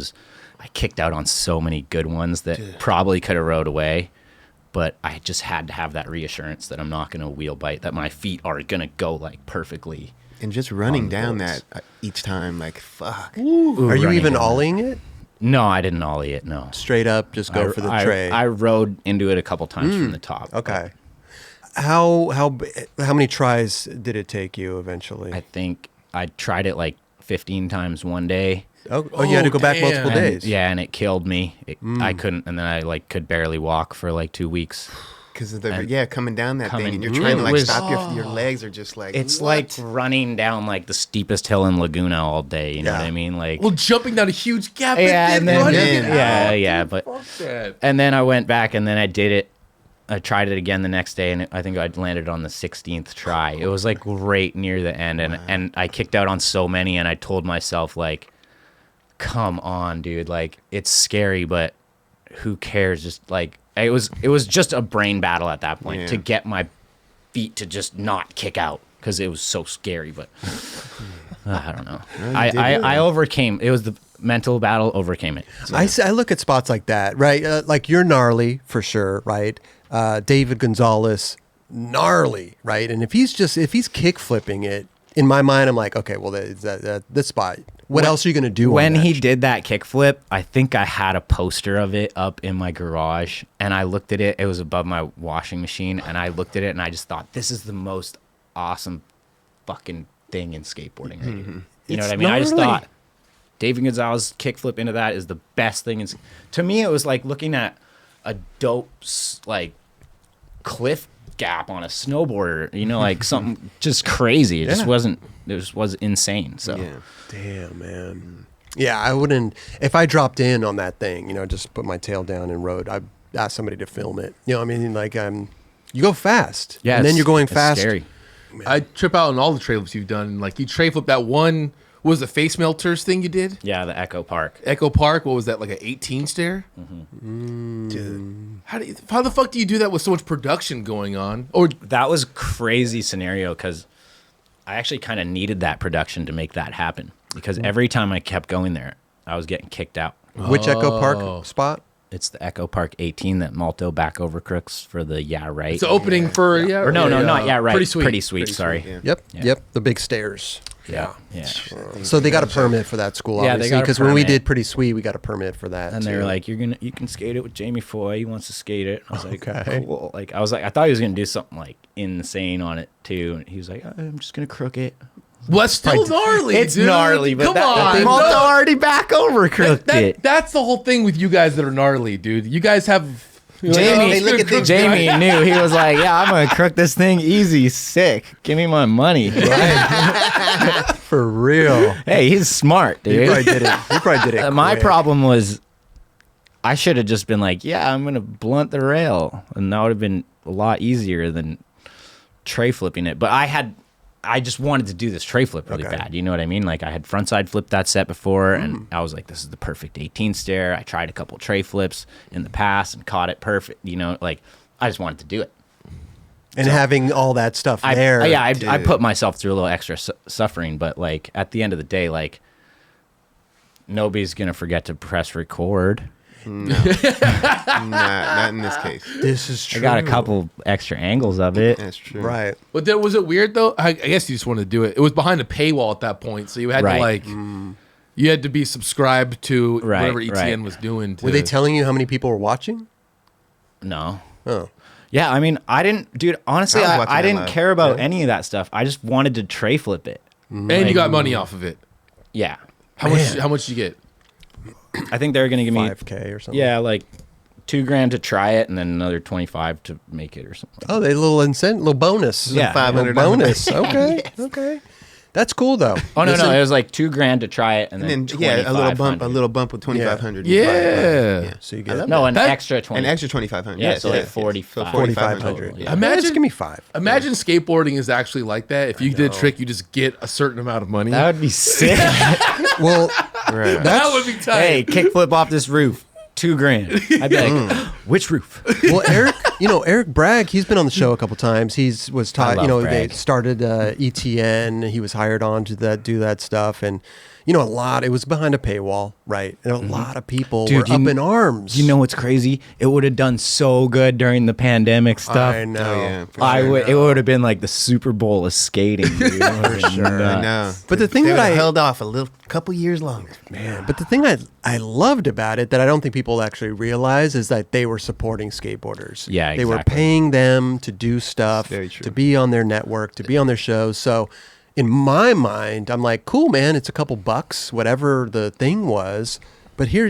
I kicked out on so many good ones that probably could have rode away, but I just had to have that reassurance that I'm not going to wheel bite, that my feet are going to go like perfectly.
And just running
on the
down
boards.
that each time, like, fuck.
Are you
running
even
down
olling it?
No, I didn't ollie it. No,
Straight up, just go for the tray.
I rode into it a couple times from the top.
Okay. How many tries did it take you eventually?
I think I tried it like 15 times one day.
Oh, you had to go back
damn.
multiple
And,
days.
yeah, and it killed me. I couldn't, and then I like could barely walk for like 2 weeks.
Because of the,
And
coming down that
coming-
thing, and you're trying to,
it
like,
was-
stop your legs are just like,
It's
what?
like running down like the steepest hill in Laguna all day. You know
Yeah.
what I mean? Like,
Well, jumping down a huge gap
yeah,
and
and
then
then
running
yeah,
it
yeah,
out.
yeah,
Dude,
but
fuck that.
and then I went back and then I did it. I tried it again the next day, and I think I landed on the 16th try. It was like right near the end, and I kicked out on so many, and I told myself like, "Come on, dude! Like it's scary, but who cares? Just like it was just a brain battle at that point
Yeah.
to get my feet to just not kick out because it was so scary. But I don't know.
Well,
I overcame. It was the mental battle. Overcame it. So.
I look at spots like that, right? Like you're gnarly for sure, right? David Gonzalez, gnarly, right? And if he's kick flipping it, in my mind, I'm like, okay, well, this spot. What else are you gonna do?
When he did that kickflip, I think I had a poster of it up in my garage, and I looked at it. It was above my washing machine, and I looked at it, and I just thought, this is the most awesome fucking thing in skateboarding. Right here. You know what I mean? I just thought David Gonzalez kickflip into that is the best thing. To me, it was like looking at a dope like cliff gap on a snowboarder. You know, like something just crazy. It just wasn't. It just was insane. So.
Yeah.
Damn, man. Yeah, I wouldn't. If I dropped in on that thing, you know, just put my tail down and rode, I'd ask somebody to film it. You know what I mean? Like, you go fast.
Yeah,
and then you're going
it's
fast.
Scary.
I trip out on all the tray flips you've done. Like you tray flip that one. What was the face melters thing you did?
Yeah, the Echo Park.
Echo Park. What was that? Like an 18 stair?
Dude.
How the fuck do you do that with so much production going on? Or
That was a crazy scenario because I actually kind of needed that production to make that happen. Because every time I kept going there, I was getting kicked out.
Which Echo Park spot?
It's the Echo Park 18 that Malto back over crooks for the Yeah Right.
it's the opening for
or no, not Yeah Right.
Pretty Sweet.
Pretty Sweet, sorry.
Yeah.
Yep. The big stairs.
Yeah.
So they got a permit for that school,
Yeah, they
obviously,
got a
because when we
permit.
did Pretty Sweet, we got a permit for that.
And they
too.
were like, you can skate it with Jamie Foy. He wants to skate it. And I was like,
Okay.
cool. Like I thought he was gonna do something like insane on it too. And he was like, I'm just gonna crook it.
Well, that's still gnarly.
It's
dude.
gnarly, but
come
that
on,
Malto
no.
already back over crooked it.
That's the whole thing with you guys that are gnarly, dude. You guys have.
Jamie,
look at things
Jamie knew. He was like, yeah, I'm going to crook this thing easy, sick. Give me my money.
for real.
Hey, he's smart, dude.
You probably did it.
My
quick.
problem was I should have just been like, yeah, I'm going to blunt the rail. And that would have been a lot easier than tray flipping it. But I just wanted to do this tray flip really
Okay.
bad. You know what I mean? Like I had frontside flipped that set before, and I was like, this is the perfect 18 stair. I tried a couple tray flips in the past and caught it perfect. You know, like I just wanted to do it.
And having all that stuff
I
there.
put myself through a little extra suffering, but like at the end of the day, like nobody's gonna forget to press record.
No. Not in this case.
This is true.
I got a couple extra angles of it.
That's true.
Right.
But then, was it weird though? I guess you just wanted to do it. It was behind a paywall at that point, so you had
Right.
to like, you had to be subscribed to
Right,
whatever ETN
right.
was doing. To,
Were they telling you how many people were watching?
No.
Oh.
Yeah, I mean, I didn't, dude. Honestly,
I was watching
I
that
didn't
live.
care about any of that stuff. I just wanted to tray flip it.
and you got money off of it.
Yeah,
How much? How much did you get?
I think they're gonna give me
5K or something.
yeah, like $2,000 to try it, and then another 25 to make it or something.
Oh, they little little bonus.
Yeah.
Little bonus. Okay. Okay. That's cool though.
Oh no,
Listen-
no, it was like $2,000 to try it, and then
And then a little bump with 2,500.
Yeah.
So you
I
get
love
no, an
That-
extra 20.
an extra 2,500.
Yeah,
Yes,
so like
yes, yes.
45.
So
4,500.
Yeah.
Man, just
Imagine-
give me 5.
Imagine skateboarding is actually like that. If you did a trick, you just get a certain amount of money.
That would be sick.
Well,
Right.
That would be tight.
Hey, kickflip off this roof, $2,000. I'd be like, which roof?
well, Eric Bragg, he's been on the show a couple times. Was taught,
love
they
Bragg.
started ETN. He was hired on to do that stuff, and it was behind a paywall, right? And a lot of people
Dude,
were up in arms.
You know what's crazy? It would have done so good during the pandemic stuff.
I know.
Oh, yeah, for
I
sure.
would. It would have been like the Super Bowl of skating. Dude. For sure.
I know.
But the thing
They
that
would've
I
held off a couple years longer.
Man, but the thing I loved about it that I don't think people actually realize is that they were supporting skateboarders.
Yeah,
They were
exactly.
paying them to do stuff,
Very true.
to be on their network, to be on their shows. So in my mind, I'm like, cool, man, it's a couple bucks, whatever the thing was. But here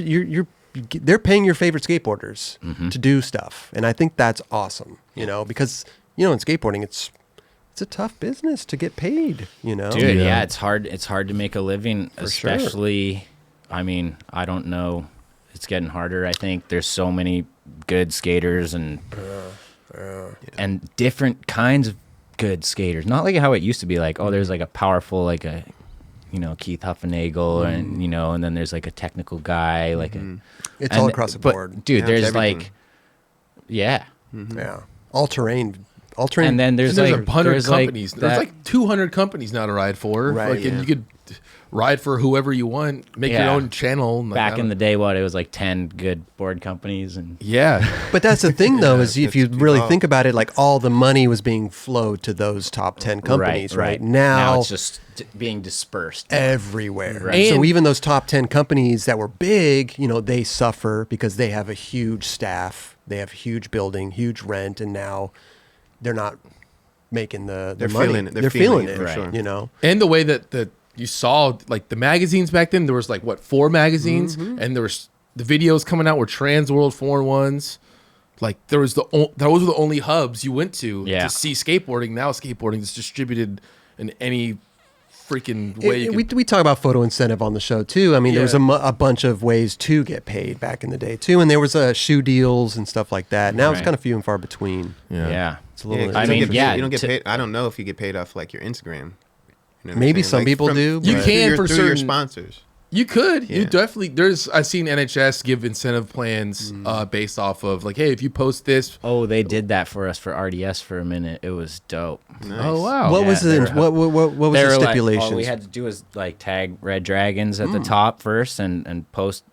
they're paying your favorite skateboarders to do stuff. And I think that's awesome, because, in skateboarding, it's a tough business to get paid,
Dude, yeah, it's hard. It's hard to make a living,
sure.
especially. I mean, I don't know. It's getting harder. I think there's so many good skaters and different kinds of good skaters. Not like how it used to be. Like, oh, there's like a powerful, like a, Keith Huffenagel, and then there's like a technical guy, like
It's
and-
all across the
but,
board.
dude.
Yeah,
there's
it's everything.
like, yeah.
Yeah. All terrain I'll train.
And then there's
And
like
100
there's
companies.
Like
There's
that,
like 200 companies now to ride for.
Right,
Like, and
yeah.
you could ride for whoever you want. Make your
Yeah.
own channel. and, like, I
back in
don't-
the day, what it was like 10 good board companies, and
Yeah.
But that's the thing, though, is if you
it's
really
evolved.
think about it, like all the money was being flowed to those top 10 companies, right?
Now it's just being dispersed.
Everywhere.
Right.
So
And-
even those top 10 companies that were big, they suffer because they have a huge staff, they have huge building, huge rent, and now they're not making the
They're
money.
feeling it.
They're feeling it,
for
right.
sure.
And the way that you saw, like, the magazines back then, there was like, what, 4 magazines? And there was the videos coming out were Transworld 4-in-1s. Like, those were the only hubs you went to see skateboarding. Now skateboarding is distributed in any freaking way.
We talk about photo incentive on the show too. I mean, there was
Yeah.
a bunch of ways to get paid back in the day too, and there was shoe deals and stuff like that. Now it's
Right.
kind of few and far between.
Yeah.
It's a little.
Yeah,
I
you don't
mean,
get paid-
yeah,
you don't get
to-
paid. I don't know if you get paid off like your Instagram. You know what I'm
Maybe
saying?
some
Like,
people do,
You
but-
can for
through your
certain-
sponsors.
You could. You
Yeah.
definitely. I've seen NHS give incentive plans based off of, like, hey, if you post this.
Oh, they did that for us for RDS for a minute. It was dope.
Nice.
Oh, wow.
What
Yeah,
was
they
the
were-
what was
They
the
were like,
stipulations?
all we had to do was like tag Red Dragons at the top first and post,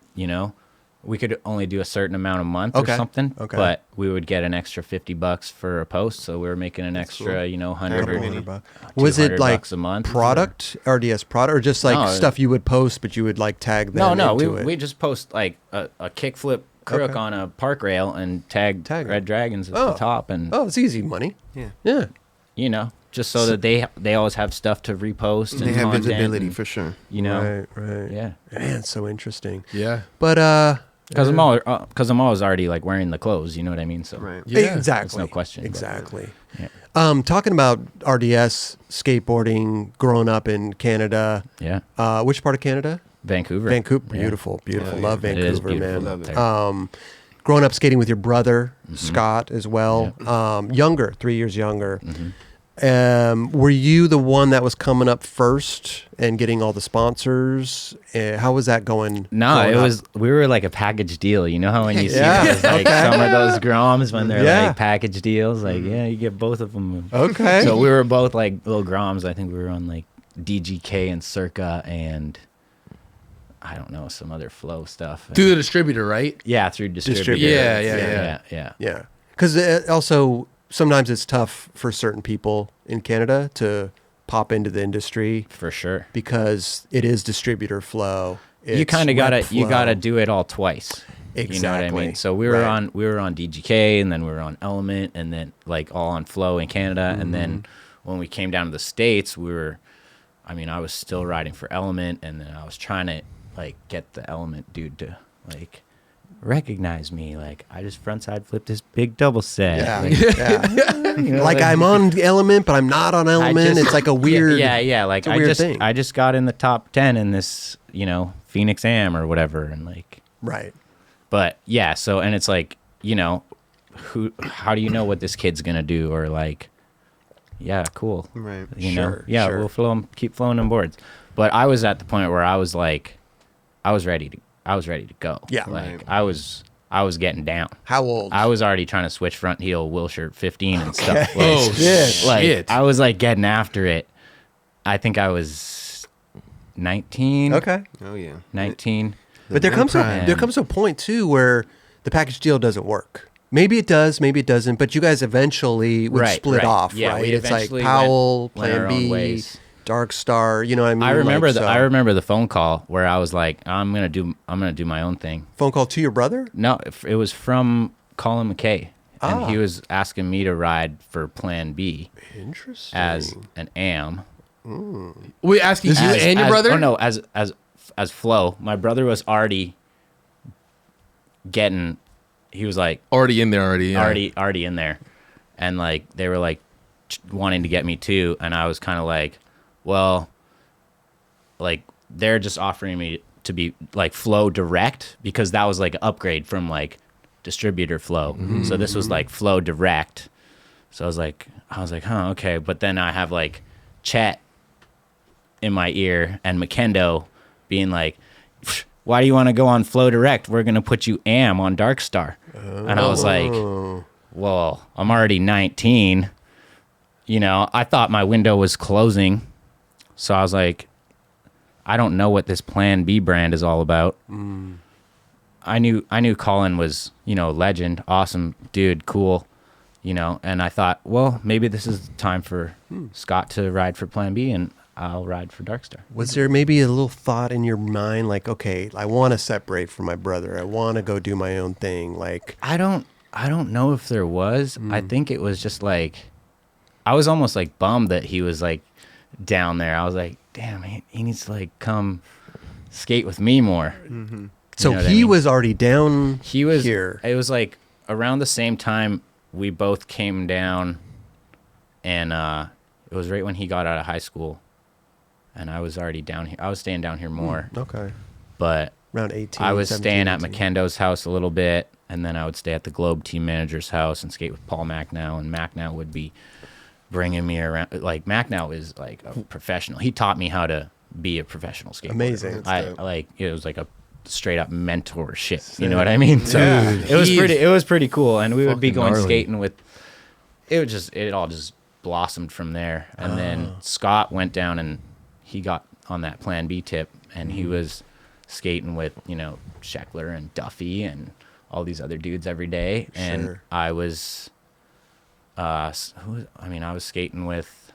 we could only do a certain amount a month
Okay.
or something.
Okay.
But we would get an extra $50 for a post, so we were making an extra,
cool.
100 or
$100.
Was it
200
like
bucks a month
product, RDS product, or just like
No,
stuff you would post, but you would like tag them
No,
into it?
we just post like a kickflip crook
Okay.
on a park rail and tag
Tag
Red
it.
Dragons at
Oh.
the top, and
Oh, it's easy money.
Yeah.
Yeah.
just so that they always have stuff to repost and
They have
content
visibility
and,
for sure.
Right, right.
yeah.
Man, it's so interesting.
Yeah.
But
Because I'm always already like wearing the clothes, you know what I mean? So
Right.
Yeah.
exactly.
That's no question, but-
Exactly.
Yeah.
Talking about RDS skateboarding, growing up in Canada.
yeah,
Which part of Canada?
Vancouver.
Beautiful,
Yeah.
beautiful.
Yeah,
Love
It is
Vancouver,
beautiful
man.
Love it.
there.
Growing up skating with your brother Scott as well. Younger, 3 years younger. Were you the one that was coming up first and getting all the sponsors? How was that going?
No,
growing
it
up?
was we were like a package deal. You know how when you see
Yeah,
those, like
okay.
some of those groms when they're
Yeah.
like package deals, like you get both of them.
Okay.
So we were both like little groms. I think we were on like DGK and Circa and I don't know, some other flow stuff.
Through the distributor, right?
Yeah, through distributor.
Yeah.
Yeah. Because also sometimes it's tough for certain people in Canada to pop into the industry
For sure.
because it is distributor flow.
You
It's
kind of
rep
gotta
flow.
do it all twice. You know what I
Exactly.
mean? So we were
Right.
on DGK and then we were on Element and then like all on Flow in Canada. And then when we came down to the States, I was still riding for Element and then I was trying to like get the Element dude to like recognize me. Like I just frontside flipped this big double set.
Yeah.
Like,
yeah.
you know,
Like I'm on Element, but I'm not on
I
Element.
just-
It's like a weird.
yeah. Like
it's a weird thing.
I just got in the top 10 in this, Phoenix Am or whatever. And like,
Right.
but yeah, so, and it's like, how do you know what this kid's going to do? Or like, yeah, cool.
Right.
Sure,
Yeah,
sure.
we'll keep flowing them boards. But I was at the point where I was like, I was ready to go.
Yeah.
Like
Right.
I was getting down.
How old?
I was already trying to switch front heel Wilshire 15 and stuff. Like,
Oh,
Shit.
like
shit.
I was like getting after it. I think I was 19.
Okay.
Oh yeah.
19.
But there comes
prime.
a point too where the package deal doesn't work. Maybe it does, maybe it doesn't. But you guys eventually would
Right,
split
right.
off,
Yeah,
right?
we
It's like
eventually
Powell,
went
Plan
our own
B,
ways.
Darkstar. You know what I mean?
I remember
Like, so-
I remember the phone call where I was like, I'm gonna do my own thing.
phone call to your brother.
No, it was from Colin McKay, and
Ah.
he was asking me to ride for Plan B
Interesting.
as an AM.
We asking you and your brother?
Oh no, as Flo. My brother was already getting. He was like
Already in there already. Yeah.
already in there, and like they were like wanting to get me too, and I was kind of like, well, like they're just offering me to be like Flow Direct because that was like an upgrade from like distributor Flow. So this was like Flow Direct. So I was like, huh, okay. But then I have like Chet in my ear and McKendo being like, why do you want to go on Flow Direct? We're going to put you Am on Darkstar. And I was like, well, I'm already 19. I thought my window was closing. So I was like, I don't know what this Plan B brand is all about. I knew Colin was, legend, awesome dude, cool, and I thought, well, maybe this is time for Scott to ride for Plan B and I'll ride for Darkstar.
Was there maybe a little thought in your mind like, okay, I want to separate from my brother. I want to go do my own thing. Like,
I don't know if there was. I think it was just like, I was almost like bummed that he was like down there. I was like, damn, he needs to like come skate with me more.
Mm-hmm.
So he was already down
here.
here.
It was like around the same time we both came down, and it was right when he got out of high school, and I was already down here. I was staying down here more.
Okay.
But
around 18.
I was
17,
staying at
18.
McKendo's house a little bit, and then I would stay at the Globe team manager's house and skate with Paul Macnow, and Macnow would be bringing me around. Like, Macnow is like a professional. He taught me how to be a professional skateboarder.
Amazing.
It was like a straight up mentorship. You know what I mean? So it was pretty cool, and we would be going skating with. It all just blossomed from there, and then Scott went down and he got on that Plan B tip, and he was skating with Scheckler and Duffy and all these other dudes every day, and I was I was skating with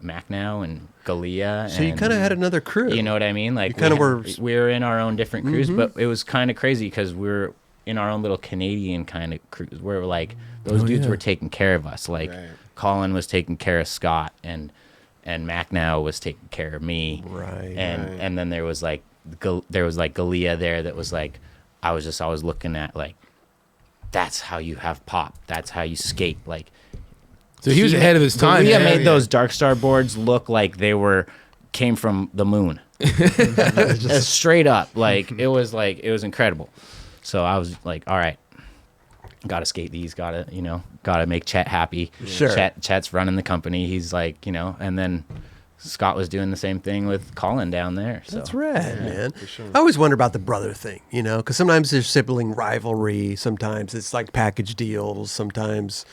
Macnow and Galea.
So you kind of had another crew.
You know what I mean? Like,
we
were in our own different crews, but it was kind of crazy because we were in our own little Canadian kind of crews where like those dudes were taking care of us. Like Colin was taking care of Scott, and Macnow was taking care of me.
Right.
And then there was like Galea there that was like, I was always looking at like, that's how you have pop. That's how you skate. Like,
so he was ahead of his time.
Galea made those Darkstar boards look like they came from the moon. Straight up. Like, it was incredible. So I was like, all right, gotta skate these, gotta make Chet happy.
Sure.
Chet's running the company. He's like, and then Scott was doing the same thing with Colin down there. So.
That's rad, man. Sure. I always wonder about the brother thing, because sometimes there's sibling rivalry. Sometimes it's like package deals. Sometimes,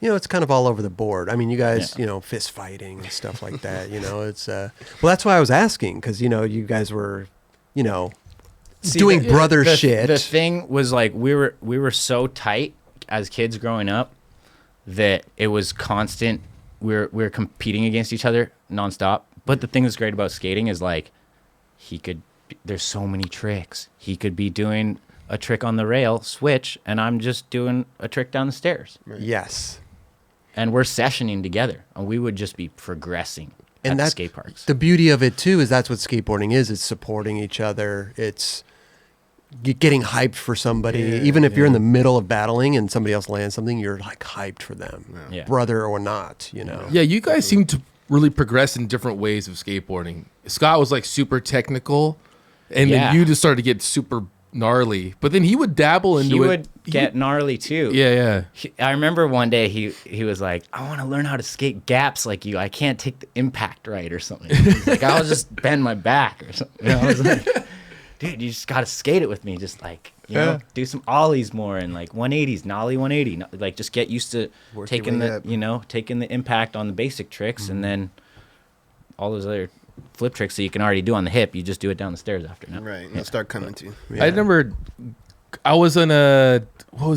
it's kind of all over the board. I mean, you guys, fist fighting and stuff like that. It's well, that's why I was asking, because you guys were, doing brother shit.
The thing was like we were so tight as kids growing up that it was constant. We're competing against each other nonstop. But the thing that's great about skating is like there's so many tricks. He could be doing a trick on the rail, switch, and I'm just doing a trick down the stairs.
Right. Yes.
And we're sessioning together, and we would just be progressing at the skate parks.
The beauty of it too is that's what skateboarding is. It's supporting each other. It's getting hyped for somebody. Even if you're in the middle of battling and somebody else lands something, you're like hyped for them, brother or not.
Yeah, you guys seem to really progress in different ways of skateboarding. Scott was like super technical, and then you just started to get super gnarly. But then he would dabble into it.
He would get gnarly too.
Yeah.
I remember one day he was like, I want to learn how to skate gaps like you. I can't take the impact right or something. He's like, I'll just bend my back or something. I was like, dude, you just got to skate it with me. Just like, do some ollies more and like 180s, nollie 180. Like, just get used to taking the impact on the basic tricks, and then all those other flip tricks that you can already do on the hip, you just do it down the stairs after now.
Right. It'll start coming to you.
I remember I was on a Go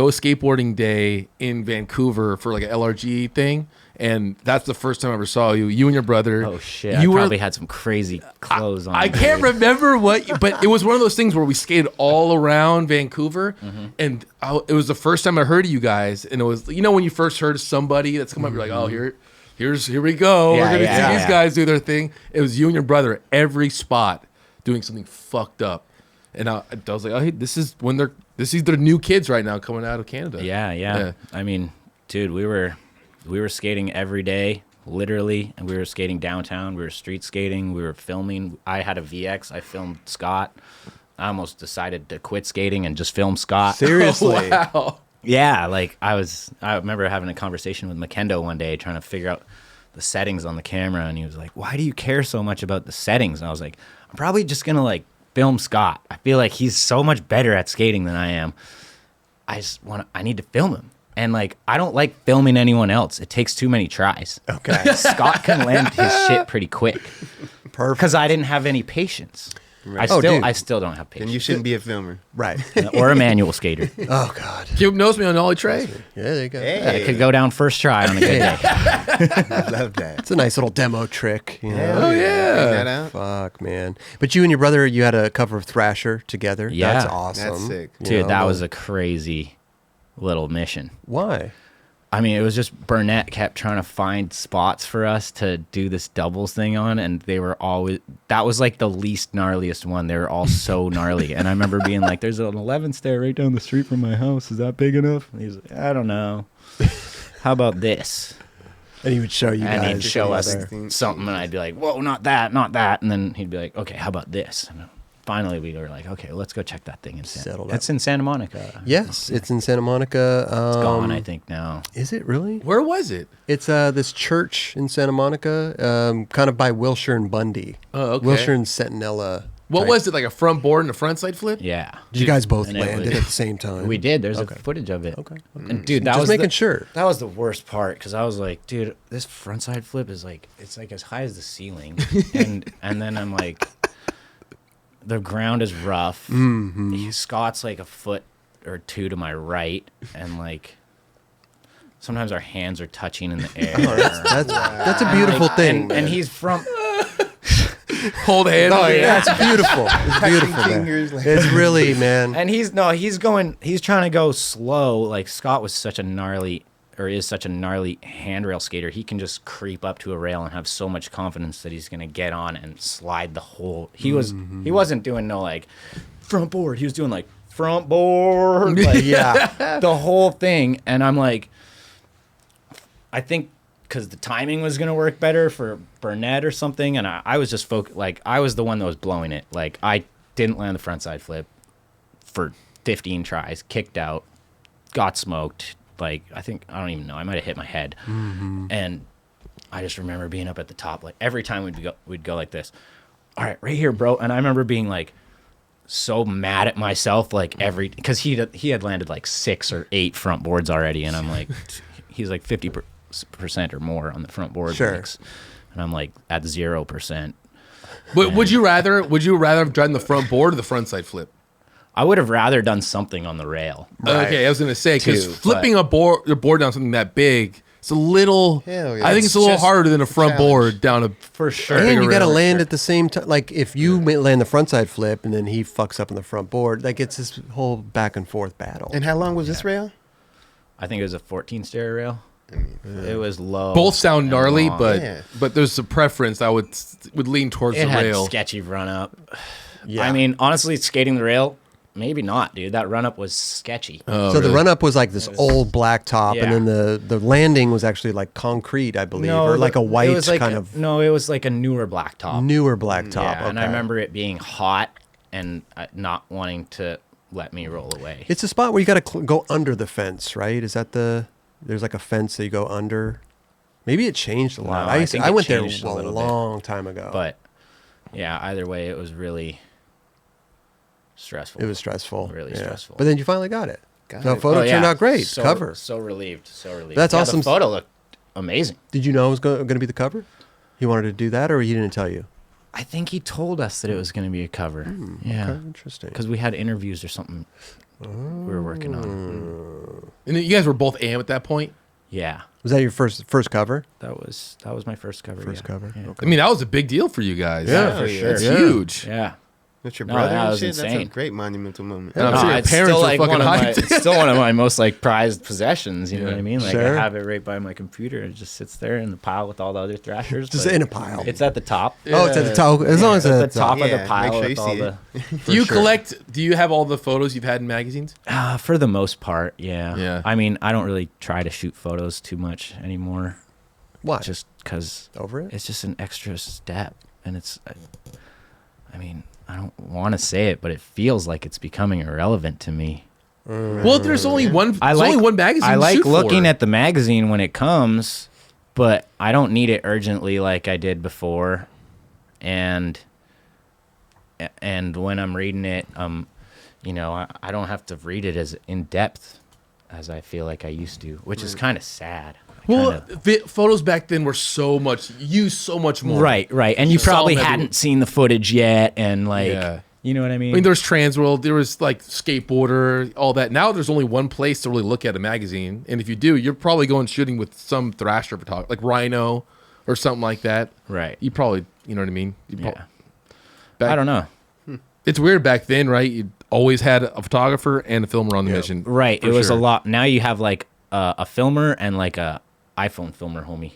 Skateboarding Day in Vancouver for like an LRG thing. And that's the first time I ever saw you. You and your brother.
Oh shit! You probably had some crazy clothes on.
I can't remember but it was one of those things where we skated all around Vancouver, and it was the first time I heard of you guys. And it was, when you first heard of somebody that's come up, you're like, oh, here we go. We're gonna see these guys do their thing. It was you and your brother at every spot doing something fucked up, and I was like, oh, hey, this is the new kids right now coming out of Canada.
Yeah. I mean, dude, we were skating every day, literally, and we were skating downtown. We were street skating. We were filming. I had a VX. I filmed Scott. I almost decided to quit skating and just film Scott.
Seriously?
Wow.
Yeah, like I remember having a conversation with McKendo one day trying to figure out the settings on the camera, and he was like, why do you care so much about the settings? And I was like, I'm probably just going to like film Scott. I feel like he's so much better at skating than I am. I need to film him. And like, I don't like filming anyone else. It takes too many tries.
Okay.
Scott can land his shit pretty quick
Perfect.
because I didn't have any patience.
Right.
I still don't have
Then
patience.
you shouldn't be a filmer.
Right.
Or a manual skater.
Oh God.
Cube knows me on Nollie Trey.
Yeah, there you go.
Hey.
I could go down first try on a good day.
I love that.
It's a nice little demo trick. You know?
Oh, yeah.
Bring that out.
Fuck, man. But you and your brother, you had a cover of Thrasher together.
Yeah.
That's awesome.
That's sick.
You
Dude,
know,
that
the-
was a crazy little mission.
Why?
I mean, it was just Burnett kept trying to find spots for us to do this doubles thing on, and they were always, that was like the least gnarliest one. They were all so gnarly. And I remember being like, there's an 11 stair right down the street from my house. Is that big enough? And he's like, I don't know. How about this?
And he would show you
And
guys.
he'd show us
together.
something, and I'd be like, whoa, not that, not that. And then he'd be like, okay, how about this? And finally, we were like, okay, let's go check that thing in
Settled
It's in Santa Monica.
Yes, it's in Santa Monica.
It's gone, I think, now.
Is it really?
Where was it?
It's this church in Santa Monica, kind of by Wilshire and Bundy.
Oh, okay.
Wilshire and Centinela.
What
type.
was it, like a front board and a front side flip?
Yeah.
Did you guys both
And it
landed
was-
at the same time?
We did. There's
Okay.
a footage of it.
Okay.
And dude, that
Just
was
making sure.
That was the worst part because I was like, dude, this frontside flip is like, it's like as high as the ceiling, and then I'm like, the ground is rough.
Mm-hmm.
Scott's like a foot or two to my right, and like sometimes our hands are touching in the air.
That's a beautiful thing.
and he's from.
Hold hands.
Oh yeah, it's beautiful. It's beautiful, man.
fingers, like-
It's really, man.
And he's trying to go slow. Like Scott was such a gnarly, or is such a gnarly handrail skater. He can just creep up to a rail and have so much confidence that he's gonna get on and slide the whole. He wasn't doing no like front board. He was doing like front board, like
Yeah.
the whole thing. And I'm like, I think because the timing was gonna work better for Burnett or something, and I was just like I was the one that was blowing it. Like I didn't land the frontside flip for 15 tries, kicked out, got smoked. Like I don't even know. I might have hit my head, and I just remember being up at the top. Like every time we'd go like this. All right, right here, bro. And I remember being like so mad at myself, like because he had landed like 6 or 8 front boards already, and I'm like, he's like 50% or more on the front board.
Sure.
Mix, and I'm like at 0%.
But would you rather have done the front board or the front side flip?
I would have rather done something on the rail.
Right.
Okay, I was gonna say because
Too,
flipping the board down something that big, it's a little.
Hell yeah.
I think it's a little
It's
harder than a front
challenge.
board down a
For sure.
And you got to
rail.
land at the same time. Like if you land the frontside flip and then he fucks up on the front board, like it's this whole back and forth battle.
And how long was this rail?
I think it was a 14 stair rail. It was low.
Both sound
and
gnarly,
long.
but there's a preference I would lean towards
it
the
had
rail.
sketchy run up.
Yeah.
I mean, honestly, skating the rail, maybe not, dude. That run up was sketchy.
Oh,
So the
really?
run up was like this old black top, and
Yeah.
then the landing was actually like concrete, I believe, or like a white
it was like
kind of
No, it was like a newer black top.
newer black top.
Yeah, and I
okay.
remember it being hot and not wanting to let me roll away.
It's a spot where you got to go under the fence, right? Is that there's like a fence that you go under? Maybe it changed a lot.
No,
I
I think it
went there
changed a
a
little bit.
long time ago.
But yeah, either way, it was really stressful.
it was stressful.
Really
yeah.
stressful.
But then you finally got it.
Got
The
it.
photo
Oh, yeah.
turned out great.
So,
Cover.
So relieved. So relieved.
That's
Yeah,
awesome.
The photo looked amazing.
Did you know it was going to be the cover? He wanted to do that, or he didn't tell you?
I think he told us that it was going to be a cover. Yeah.
Okay, interesting.
Because we had interviews or something we were working
Oh.
on.
And you guys were both AM at that point.
Yeah.
Was that your first cover?
That was my first cover.
First
yeah.
cover.
Yeah.
I mean, that was a big deal for you guys.
Yeah,
for sure.
It's
Yeah.
huge.
Yeah.
With your
No,
brother
that
and
was
shit? That's a
insane.
great monumental moment.
And I'm sure your
it's
parents
still
were
like
fucking
one of my,
hyped.
it's still one of my most like prized possessions. You know what I mean? Like
Sure.
I have it right by my computer. It just sits there in the pile with all the other thrashers.
Just
but
in a pile.
It's at the top.
Oh, it's at the top. As long as
It's at
it's
the top of
Yeah,
the
make
pile
sure you
with all
see
the.
Do you
sure.
collect? Do you have all the photos you've had in magazines?
For the most part, yeah.
Yeah.
I mean, I don't really try to shoot photos too much anymore,
Why?
just because
Over it?
it's just an extra step, and it's. I mean, I don't want to say it, but it feels like it's becoming irrelevant to me.
Well, there's only one.
I
There's
like
only one magazine.
I
to
like
shoot
looking
for.
at the magazine when it comes, but I don't need it urgently like I did before. And when I'm reading it, I don't have to read it as in depth as I feel like I used to, which is kind of sad.
Well, photos back then were so much more.
Right. And you
saw
probably
them
hadn't seen the footage yet, and like, you know what I mean?
I mean, there was Transworld, there was like Skateboarder, all that. Now there's only one place to really look at a magazine, and if you do, you're probably going shooting with some Thrasher photographer, like Rhino or something like that.
Right.
You probably, you know what I mean?
I don't know.
It's weird back then, right? You always had a photographer and a filmer on the mission.
Right. It was
sure.
a lot. Now you have like a filmer and like a iPhone filmer, homie.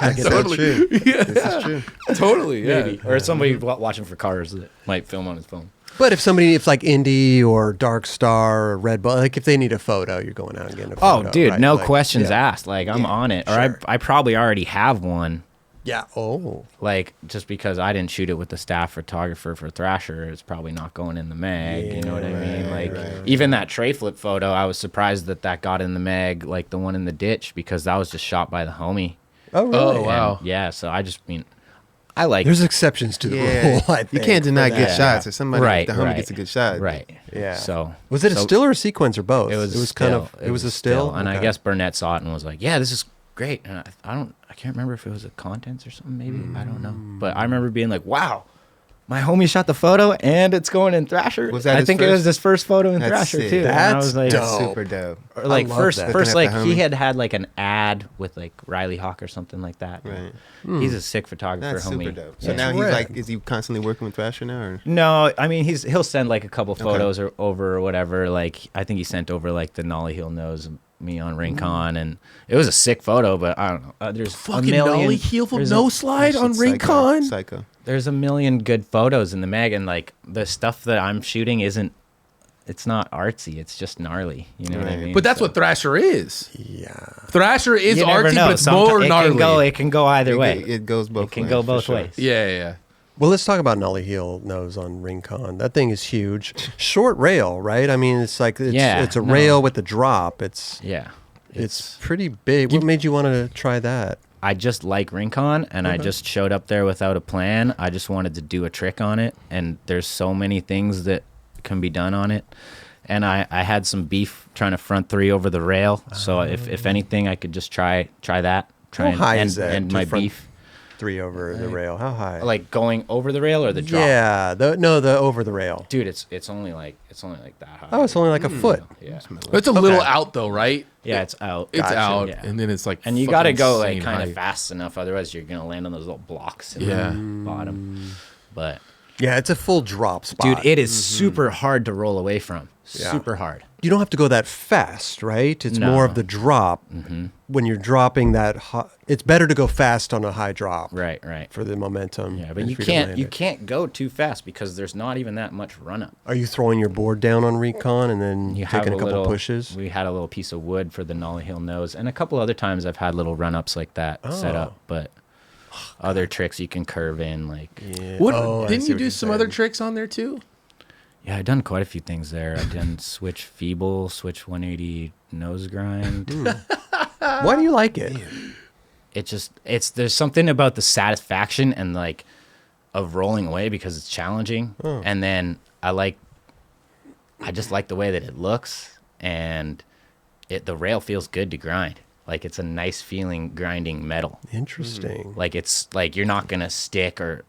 I guess that's true.
This is true.
Totally, yeah.
Maybe. Or somebody watching for cars that might film on his phone.
But if like Indie or Darkstar or Red Bull, like if they need a photo, you're going out and getting a photo.
Oh, dude,
right?
no
Like,
questions
yeah.
asked. Like, I'm on it. Or
sure.
I probably already have one.
Yeah. Oh.
Like, just because I didn't shoot it with the staff photographer for Thrasher, it's probably not going in the mag. You know what I mean? Like, even that tray flip photo, I was surprised that got in the mag, like the one in the ditch, because that was just shot by the homie.
Oh, really?
Oh, wow.
And, yeah, so I just mean, I like
There's exceptions to the
Yeah,
rule. I
you
think,
can't deny
for
good
that.
shots. If somebody,
Right,
the homie
right.
gets a good shot,
right.
Yeah.
So
Was it a
so
still or a sequence or both?
It was.
It was kind of. It was a still.
and I
Okay.
guess Burnett saw it and was like, "Yeah, this is great." And I can't remember if it was a contents or something. Maybe I don't know. But I remember being like, "Wow, my homie shot the photo and it's going in Thrasher."
Was that
I
his
think it
first?
was his first photo in
That's
Thrasher
sick.
too. And I
That's
was like,
dope.
super dope.
Or like
love
first,
that.
first
Looking at
like
the
he
homie.
had like an ad with like Riley Hawk or something like that.
Right.
He's a sick photographer,
That's
homie.
super dope. So
Yeah.
now he's
rad.
like, is he constantly working with Thrasher now? Or?
No, I mean he'll send like a couple photos over or whatever. Like I think he sent over like the Nollie Hill knows me on Rincon, and it was a sick photo. But I don't know. There's
Fucking
a million.
Nollie Heel from
there's
No
a-
Slide on
Shit's
Rincon.
Psycho.
There's a million good photos in the mag, and like the stuff that I'm shooting isn't. It's not artsy. It's just gnarly. You know what I
Right.
mean?
But that's
So-
what Thrasher is.
Yeah.
Thrasher is
you never
artsy,
know.
but it's
Somet-
more gnarly.
It can go either way.
It goes both
It can
ways.
go
for
both
sure.
ways.
Yeah.
Well, let's talk about Nollie Heel nose on Rincon. That thing is huge. Short rail, right? I mean, it's like it's a rail with a drop. It's pretty big. What made you want to try that?
I just like Rincon, and I just showed up there without a plan. I just wanted to do a trick on it, and there's so many things that can be done on it. And I had some beef trying to front three over the rail. So if anything, I could just try that.
How high is that
And
to
my
front
beef,
three over the rail. How high?
like going over the rail or the drop.
Yeah, the over the rail.
Dude, it's only like that high.
Oh, it's only like a foot.
Yeah,
It's a little out though, right?
yeah, it's out.
It's
Gotcha.
out,
Yeah.
and then it's like,
And you got to
fucking
go like
insane
kind of
height.
fast enough, otherwise you're gonna land on those little blocks in
Yeah.
the bottom. But
Yeah, it's a full drop spot.
dude, it is super hard to roll away from.
Yeah.
Super hard.
You don't have to go that fast, right? It's
No.
more of the drop. When you're dropping that, it's better to go fast on a high drop,
Right.
for the momentum.
Yeah, but
and
you
for to land it.
can't go too fast because there's not even that much run up.
Are you throwing your board down on Recon and then
You have
taking a couple
little
pushes?
We had a little piece of wood for the Nollie Hill nose, and a couple other times I've had little run ups like that set up. But other tricks you can curve in, like
Yeah.
What
Oh, I
didn't
see
you
what
do
you're
some other
saying.
tricks on there too?
yeah, I've done quite a few things there. I've done switch feeble, switch 180 nose grind.
Why do you like it?
There's something about the satisfaction and like of rolling away because it's challenging, and then I just like the way that it looks, and the rail feels good to grind. Like it's a nice feeling grinding metal.
Interesting.
Like it's like you're not gonna stick or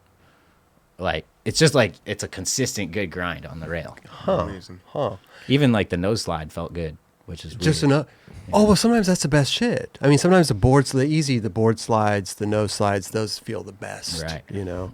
like it's just like it's a consistent good grind on the rail.
Amazing.
Huh.
Even like the nose slide felt good, which is
Just
weird.
enough. Oh, well, sometimes that's the best shit. I mean, sometimes the board slides, the nose slides, those feel the best.
Right.
You know?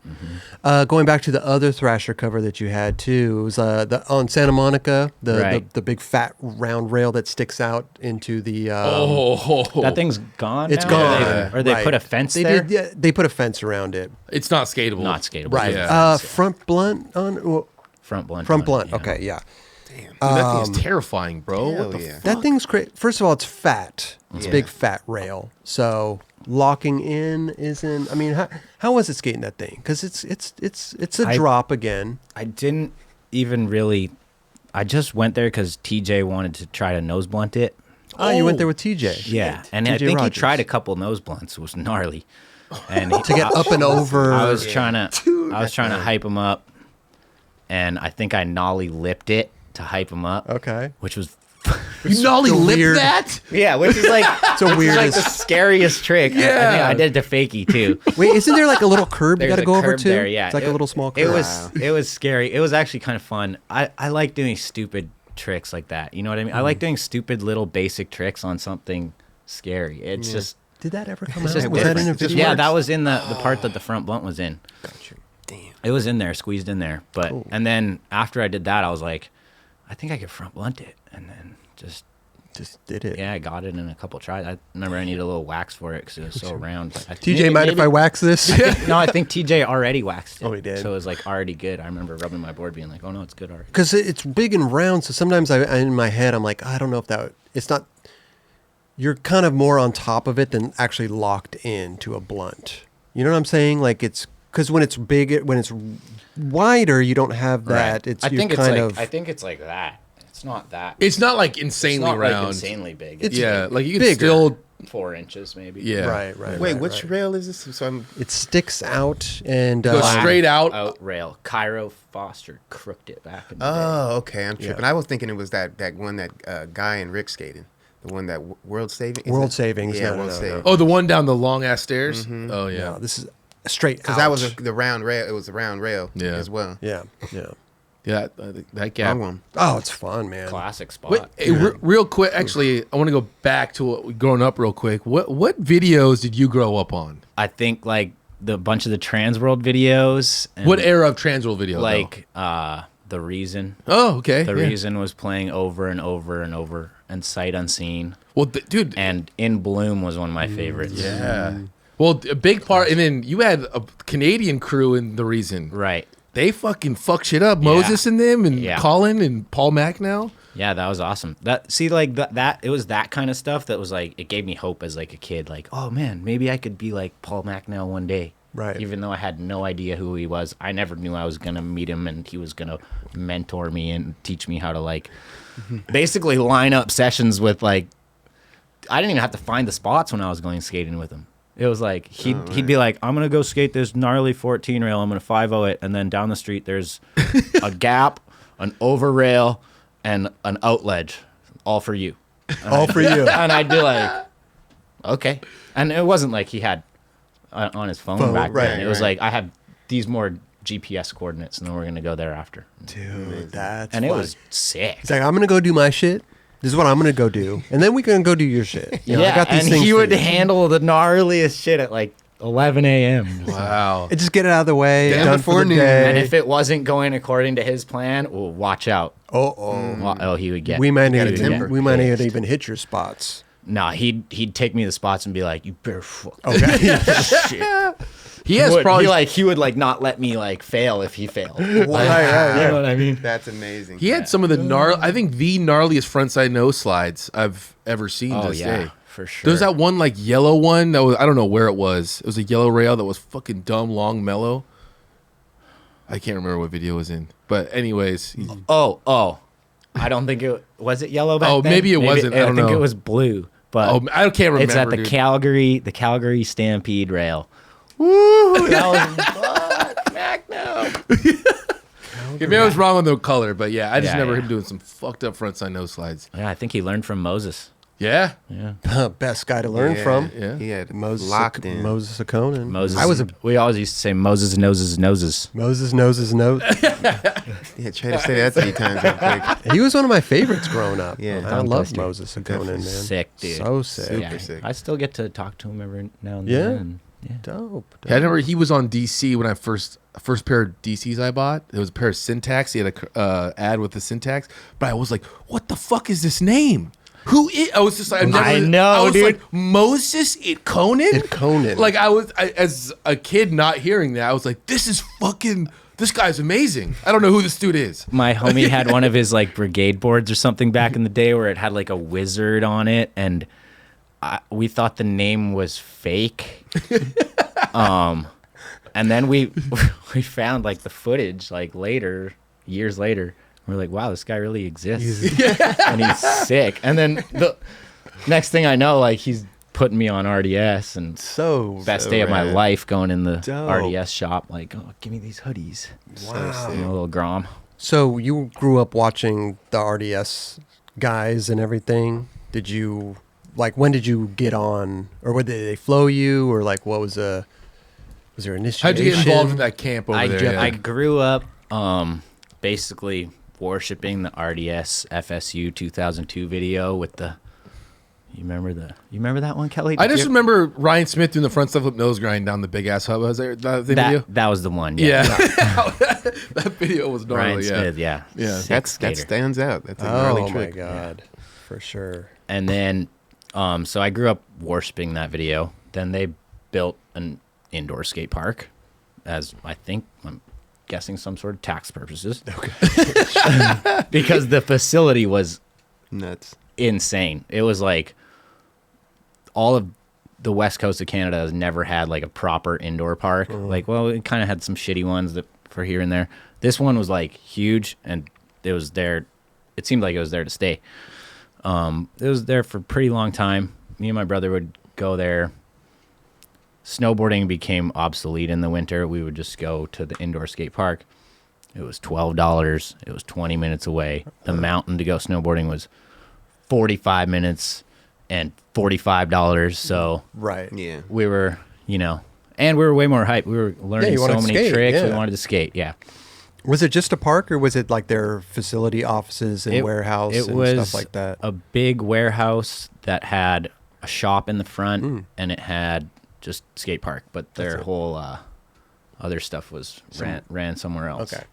Going back to the other Thrasher cover that you had, too, it was on Santa Monica,
Right.
the big fat round rail that sticks out into the...
That thing's gone.
It's
now?
gone.
Or they
Right.
put a fence
They
there.
did, yeah, they put a fence around it.
It's not skatable.
Not skatable.
Right.
Yeah.
Front blunt on... Well,
Front blunt.
front blunt.
yeah.
Okay, yeah.
Dude, that thing's terrifying, bro.
hell
What the
yeah.
fuck?
That thing's great. First of all, it's fat. It's a
Yeah.
big fat rail. So locking in isn't. I mean, how was it skating that thing? Because it's a drop again.
I didn't even really. I just went there because TJ wanted to try to nose blunt it.
Oh, you went there with TJ.
Yeah, and I
TJ
think
Rogers.
he tried a couple nose blunts. It was gnarly. And
to get up and over.
I was trying to hype him up, and I think I nollie lipped it to hype him up.
Okay.
Which was
You nollie
so
lip
weird.
that?
Yeah, which is like
So
which is
weird.
like the scariest trick. I think
Yeah.
I did it to fakie too.
Wait, isn't there like a little curb you
There's
got to
a
go over
curb
too?
there, yeah.
It's like a little small curb.
It was scary. It was actually kind of fun. I like doing stupid tricks like that. You know what I mean? I like doing stupid little basic tricks on something scary. It's just
Did that ever come
it's
out?
just
Was that in a
different.
video?
Yeah, that was in the part that the front blunt was in.
Gotcha. Damn.
It was in there, squeezed in there. But
Cool.
and then after I did that, I was like, I think I could front blunt it, and then just
did it.
I got it in a couple tries. I remember I needed a little wax for it because it was so round.
TJ, mind if I wax this?
No, I think TJ already waxed it.
Oh, he did?
So it was like already good. I remember rubbing my board, being like, "Oh no, it's good already."
Because it's big and round, so sometimes in my head I'm like, I don't know if that. It's not. You're kind of more on top of it than actually locked into a blunt. You know what I'm saying? Like it's because when it's big, when it's wider, you don't have that.
Right.
It's
I
you
think it's
kind
like
of.
I think it's like that. It's not that.
It's not like
It's
insanely
not like
round.
insanely big.
It's
Yeah, like you can
bigger.
still.
4 inches maybe.
Yeah.
Right.
Wait,
right,
which
right.
rail is this? So I'm.
It sticks out and
Go straight out.
Out rail. Cairo Foster crooked it back in the day.
Oh, okay. I'm tripping.
Yeah.
I was thinking it was that one that guy and Rick skated. The one that World Saving. is
World
it?
Savings,
Yeah,
no,
World
no, no.
Savings.
Oh, the one down the long ass stairs. Oh yeah.
No, this is straight out.
Because that was the round rail. It was a round rail
Yeah.
as well.
Yeah.
Yeah, that gap.
Long one.
Oh, it's fun, man.
Classic spot.
Wait, hey, real quick. Actually, I want to go back to what, growing up real quick. What videos did you grow up on?
I think like the bunch of the Transworld videos. And
What era of Transworld video?
like The Reason.
Oh, okay.
The
yeah.
Reason was playing over and over and over, and Sight Unseen.
Well, dude.
And In Bloom was one of my favorites.
Yeah. Well, a big part, and then you had a Canadian crew in The Reason.
Right.
They fucking fuck shit up. Moses and them, and
Yeah.
Colin and Paul Mack now.
Yeah, that was awesome. That it was that kind of stuff that was like it gave me hope as like a kid. Like, oh man, maybe I could be like Paul Mack now one day.
Right.
Even though I had no idea who he was, I never knew I was gonna meet him and he was gonna mentor me and teach me how to like basically line up sessions with like. I didn't even have to find the spots when I was going skating with him. It was like he'd be like, I'm gonna go skate this gnarly 14 rail. I'm gonna 5-0 it, and then down the street there's a gap, an over rail, and an out ledge, all for you.
All for you.
And I'd be like, okay. And it wasn't like he had on his phone back
right,
then. It was
right.
like I have these more GPS coordinates, and then we're gonna go there after.
Dude, that's
And it
fun.
was sick.
It's like, I'm going to go do my shit. This is what I'm going to go do. And then we can go do your shit. You know,
Yeah,
I got these
and
things
he
for
would
you.
handle the gnarliest shit at like 11 a.m.
Wow.
And just get it out of the way.
Damn
Done
before
for the
noon.
day.
And if it wasn't going according to his plan, well, watch out.
Oh,
He would get.
we might
gotta
not
temper.
even hit your spots.
Nah, he'd take me to the spots and be like, "You better fuck."
Okay.
Shit.
He has probably
He would like not let me like fail if he failed.
right.
You know what I mean?
That's amazing.
he had some of the I think the gnarliest frontside nose slides I've ever seen.
Oh
this
yeah,
day.
for sure.
There's that one like yellow one that was I don't know where it was. It was a yellow rail that was fucking dumb, long, mellow. I can't remember what video it was in, but anyways,
Oh, I don't think it was it yellow back
Oh,
then?
maybe it wasn't. I don't
think
know.
it was blue. But
I can't remember.
it's at the
dude.
Calgary Stampede rail. Woo! That was Mac now.
Maybe I was wrong on the color, but yeah, I just
Yeah,
remember
yeah.
him doing some fucked up frontside nose slides.
Yeah, I think he learned from Moses.
Yeah,
Yeah.
Best guy to learn
Yeah,
from.
yeah.
He had
Moses
locked in.
Moses Aconin.
Moses.
I was a
We always used to say Moses noses noses.
Moses knows his nose.
Yeah, try to say that 3 times real quick.
He was one of my favorites growing up.
Yeah.
I
Tongue
love
twister.
Moses Aconin, man.
Sick, dude.
So sick.
Super
Yeah,
sick.
I still get to talk to him every now and
Yeah?
then. Yeah.
Dope.
Yeah, I remember he was on DC when I first pair of DCs I bought. It was a pair of Syntax. He had a ad with the Syntax, but I was like, "What the fuck is this name? Who is?" I was just like,
I know,
I was
dude.
like, Moses Conan.
Conan.
Like I as a kid not hearing that, I was like, "This is fucking. This guy's amazing." I don't know who this dude is.
My homie had one of his like brigade boards or something back in the day where it had like a wizard on it, and we thought the name was fake. And then we found like the footage like later, years later. We're like, wow, this guy really exists, and he's sick. And then the next thing I know, like he's putting me on RDS, and
So
best day of my
rad.
life going in the
Dope.
RDS shop. Like, oh, give me these hoodies.
Wow.
You know, a little Grom.
So you grew up watching the RDS guys and everything? Did you when did you get on, or did they flow you, or like what was there initiation?
How'd you get involved in that camp over there?
I grew up basically worshiping the RDS FSU 2002 video with the. You remember that one, Kelly?
I just remember Ryan Smith doing the front flip nose grind down the big ass hub. Was there that video?
That was the one.
Yeah. That video was gnarly.
Ryan Smith, yeah.
That stands out. That's a gnarly trick.
Oh my god, for sure.
And then, so I grew up worshiping that video. Then they built an indoor skate park, as I'm guessing some sort of tax purposes. Okay. Because the facility was
Nuts.
Insane. It was like all of the west coast of Canada has never had like a proper indoor park. Like, well, it kind of had some shitty ones that for here and there. This one was like huge, and it was there. It seemed like it was there to stay. It was there for a pretty long time. Me and my brother would go there. Snowboarding became obsolete in the winter. We would just go to the indoor skate park. It was $12. It was 20 minutes away. The mountain to go snowboarding was 45 minutes and $45. So
right,
yeah,
we were, and we were way more hyped. We were learning so many tricks. We wanted to skate. Yeah.
Was it just a park, or was it like their facility offices and warehouse and stuff like that?
A big warehouse that had a shop in the front, and it had just skate park, but their whole other stuff was ran somewhere else.
Okay.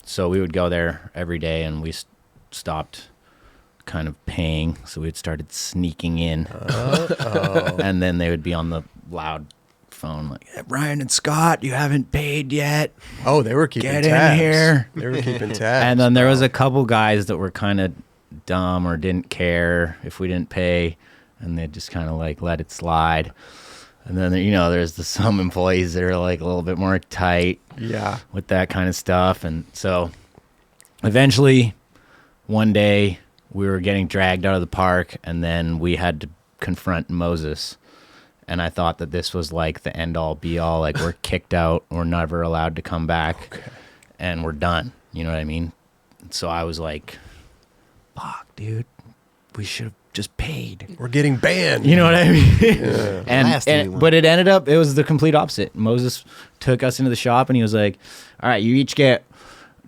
So we would go there every day, and we stopped kind of paying, so we started sneaking in. And then they would be on the loud phone like, hey, Ryan and Scott, you haven't paid yet.
Oh, they were keeping
Get
tabs.
in here.
They were keeping tabs.
And then there was a couple guys that were kind of dumb or didn't care if we didn't pay, and they'd just kind of like let it slide. And then there's some employees that are like a little bit more tight with that kind of stuff. And so eventually one day we were getting dragged out of the park, and then we had to confront Moses. And I thought that this was like the end all be all, like we're kicked out, we're never allowed to come back, and we're done. You know what I mean? So I was like, fuck, dude, we should have just paid.
We're getting banned.
You know what I mean?
Yeah.
But it ended up, it was the complete opposite. Moses took us into the shop, and he was like, all right, you each get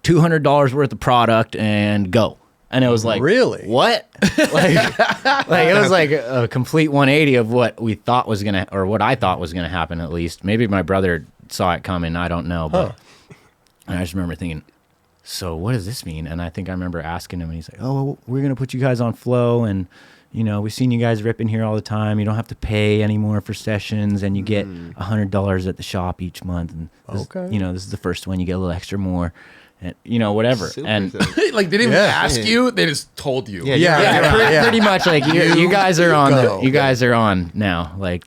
$200 worth of product and go. And it was like,
really?
What? like it was like a complete 180 of what we thought was going to, or what I thought was going to happen at least. Maybe my brother saw it coming. I don't know. But and I just remember thinking, so what does this mean? And I think I remember asking him, and he's like, oh, well, we're going to put you guys on flow. And, we've seen you guys ripping here all the time. You don't have to pay anymore for sessions. And you get $100 at the shop each month. And this, this is the first one. You get a little extra more. And, whatever.
Super
and
like they didn't even ask you, they just told you.
Pretty much like you guys are on you guys are on now, like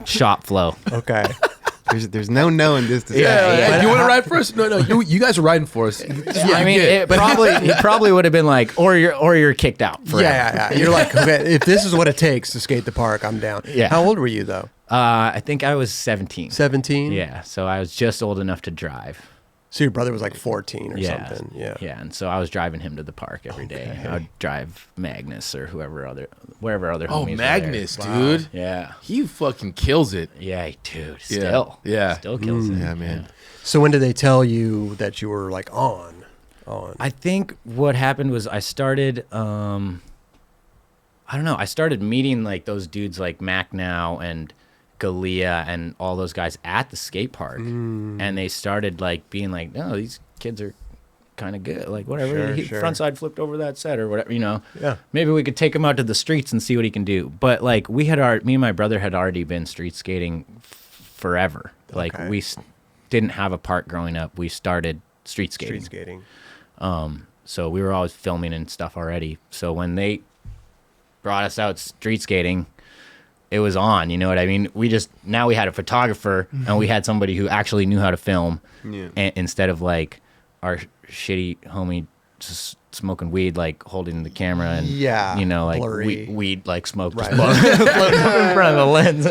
shop flow.
Okay.
There's no knowing this.
Yeah. You want to ride for us? No. You guys are riding for us.
I mean, it probably would have been like, or you're kicked out. Forever.
Yeah. You're like, okay, if this is what it takes to skate the park, I'm down.
Yeah.
How old were you though?
I think I was 17.
17.
Yeah. So I was just old enough to drive.
So your brother was like 14 or something. Yeah.
Yeah. And so I was driving him to the park every day. I would drive Magnus or wherever other homies were
Magnus,
there.
dude.
Wow. Yeah.
He fucking kills it.
Yeah, dude. Still.
Yeah.
Still kills it.
Yeah, man.
So when did they tell you that you were like on?
I think what happened was I started, I don't know. I started meeting like those dudes like Mac Now and Galea and all those guys at the skate park, and they started like being like, no, these kids are kind of good, like whatever.
Sure.
Frontside flipped over that set or whatever,
Yeah.
Maybe we could take him out to the streets and see what he can do. But like me and my brother had already been street skating forever. Like we didn't have a park growing up. We started street skating. So we were always filming and stuff already. So when they brought us out street skating, it was on, you know what I mean? Now we had a photographer and we had somebody who actually knew how to film instead of like our shitty homie just smoking weed, like holding the camera and, like
blurry.
weed like smoke just floating up in front of the lens.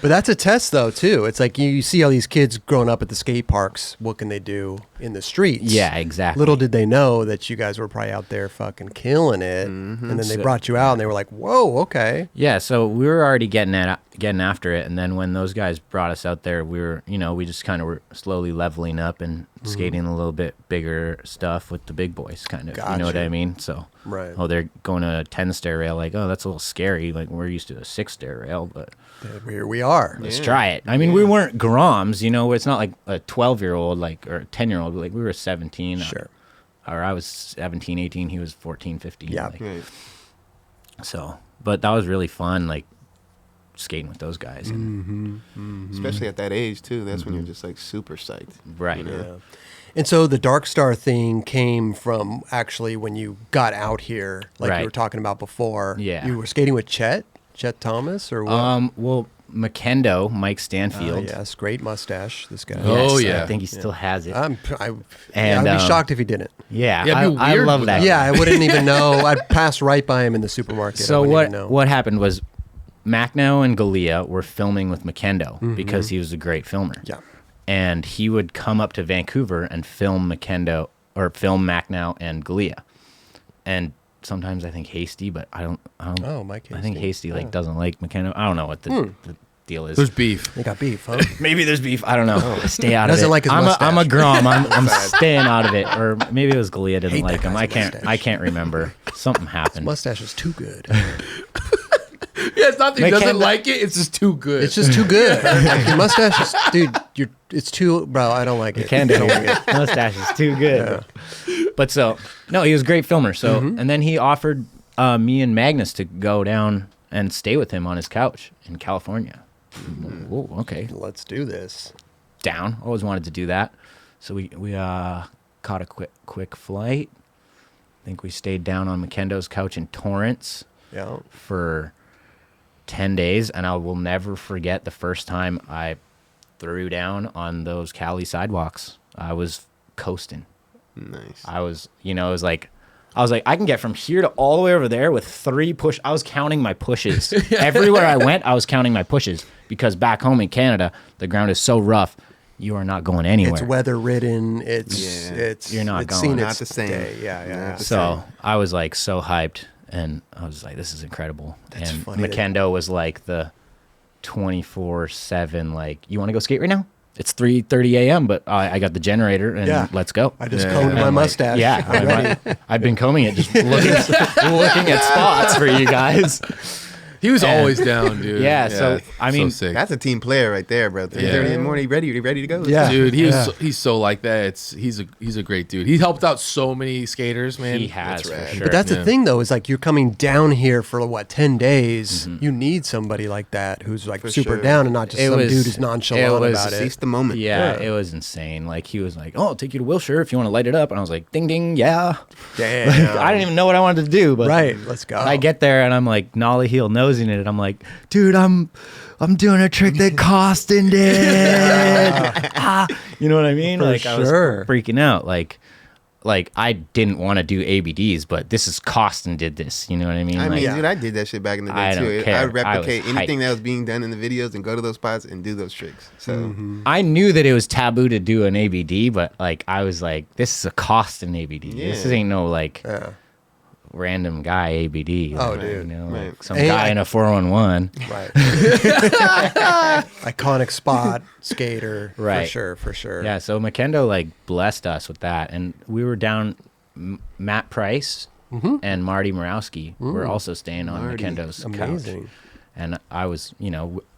But that's a test, though, too. It's like you see all these kids growing up at the skate parks. What can they do in the streets?
Yeah, exactly.
Little did they know that you guys were probably out there fucking killing it. And then they brought you out, and they were like, whoa, okay.
Yeah, so we were already getting after it, and then when those guys brought us out there, we were, we just kind of were slowly leveling up and skating a little bit bigger stuff with the big boys, kind of.
Gotcha.
You know what I mean? So,
Right.
they're going to a 10-stair rail, like, oh, that's a little scary. Like, we're used to a 6-stair rail, but
Here we are.
let's try it. I mean, we weren't Groms, it's not like a 12-year-old, like, or a 10-year-old. Like, we were 17.
Sure.
Or I was 17, 18. He was 14, 15.
Yeah.
Like,
Right.
so, but that was really fun, like, skating with those guys. And,
Especially at that age too. That's when you're just like super psyched.
right.
Yeah. And so the Darkstar thing came from actually when you got out here, like
Right.
you were talking about before.
Yeah.
You were skating with Chet Thomas, or what?
Well, McKendo, Mike Stanfield.
Yes, great mustache, this guy.
Oh,
Yes,
yeah.
I think he still has it.
I'd
And,
be shocked if he didn't.
yeah,
Yeah, it'd be
I
weird
love
with
that.
that.
Yeah, I wouldn't even know. I'd pass right by him in the supermarket. I
So
wouldn't even know.
what happened was Macno and Galea were filming with McKendo because he was a great filmer.
Yeah.
And he would come up to Vancouver and film McKendo or film Macno and Galea. And sometimes I think Hasty, but I don't.
Oh, Mike
I think
Hasty.
Hasty doesn't like McKendo. I don't know what the deal is.
There's beef.
They got beef, huh?
Maybe there's beef. I don't know. Stay out of
Doesn't
it.
like his
I'm a
mustache.
Grom. I'm staying out of it. Or maybe it was Galea didn't
Hate that
like him.
guy's mustache.
I can't remember. Something happened.
Mustache is too good.
Yeah, it's not that he doesn't
McKendo-
like it. It's just too good.
It's just too good. Like, your mustache is, dude. It's too, bro. I don't like it.
McKendo,
I don't like it.
mustache is too good. But so no, he was a great filmer. So and then he offered me and Magnus to go down and stay with him on his couch in California. Oh, okay.
Let's do this.
Down. Always wanted to do that. So we caught a quick flight. I think we stayed down on McKendo's couch in Torrance
Yeah.
for 10 days, and I will never forget the first time I threw down on those Cali sidewalks. I was coasting.
Nice.
I was like, I can get from here to all the way over there with 3 push. I was counting my pushes. Everywhere I went, I was counting my pushes because back home in Canada, the ground is so rough. You are not going anywhere.
It's weather ridden. It's
You're not
it's
going.
seen
Not
its
the same.
day. Yeah, yeah.
Not
yeah.
the
So I was like so hyped, and I was like, "This is incredible."
That's
and
funny that-
McKendo was like the 24/7. Like, you want to go skate right now? It's 3:30 a.m., but I got the generator, and
Yeah.
let's go.
I just
Yeah.
combed
And
my
I'm like,
mustache.
Yeah,
I'm ready.
I've been combing it, just looking at spots for you guys.
he was always down, dude.
Yeah, so, I mean,
sick.
That's a team player right there, bro. 3:30 in the morning, ready to go.
Yeah.
Dude,
Yeah.
he's so like that. He's a great dude. He helped out so many skaters, man.
he has
That's
for
rad.
sure.
But that's
Yeah.
the thing, though, is like you're coming down here for what 10 days. You need somebody like that who's like
For
super
sure.
down and not just
It
some
was-
dude who's nonchalant
it was-
about it.
Seize the moment.
Yeah,
Yeah.
it was insane. Like, he was like, "Oh, I'll take you to Wilshire if you want to light it up," and I was like, "Ding, ding, yeah."
Damn.
I didn't even know what I wanted to do, but
Right, let's go.
I get there and I'm like nollie heel nosing it, and I'm like, "Dude, I'm doing a trick that Costin did." You know what I mean?
For
like, I was
sure.
freaking out. Like I didn't want to do ABDs, but this is Costin did this. You know what I mean?
I mean,
Like,
dude, I did that shit back in the day
I
too.
don't care.
I would replicate
I was
anything
hyped.
that was being done in the videos and go to those spots and do those tricks. So
I knew that it was taboo to do an ABD, but like I was like, this is a Costin ABD. This
Yeah.
ain't no like
Yeah.
random guy ABD.
Oh,
like,
dude.
you know,
Right.
like some
And
guy
I-
in a 411.
Right. Iconic spot, skater.
Right.
For sure.
Yeah, so McKendo like blessed us with that, and we were down. Matt Price and Marty Morawski were also staying on
Marty.
McKendo's couch,
Amazing.
and I was,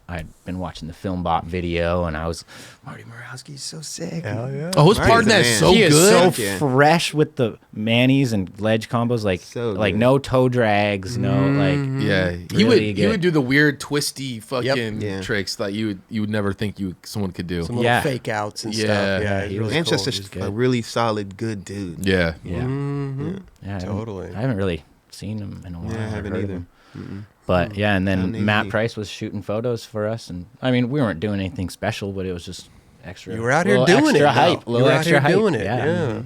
I'd been watching the Film Bot video, and I was, Marty Morawski's so sick.
Hell yeah.
Oh, his
Marty's
part in
the
that is
man.
so
He is
good.
so
Yeah.
fresh with the manis and ledge combos, like
So
like
good.
no toe drags, no like.
Yeah, he
Really
he
good.
would do the weird twisty fucking
Yeah.
tricks that you would never think someone could do.
Some little
Yeah.
fake outs and
Yeah.
stuff. Yeah,
He
he's
was
really
and
cool.
just
He's
a
good.
really solid, good dude.
Yeah,
Yeah,
Mhm.
yeah,
Totally.
I haven't really seen him in a while.
Yeah, I
or
haven't
heard of
either.
him.
Mm-mm.
But yeah, and
Down
then Matt
AZ.
Price was shooting photos for us, and I mean, we weren't doing anything special, but it was just extra.
You were out here
little
doing
extra
it.
Hype,
though.
little
You were out
extra
here
hype.
doing it.
Yeah.
Yeah.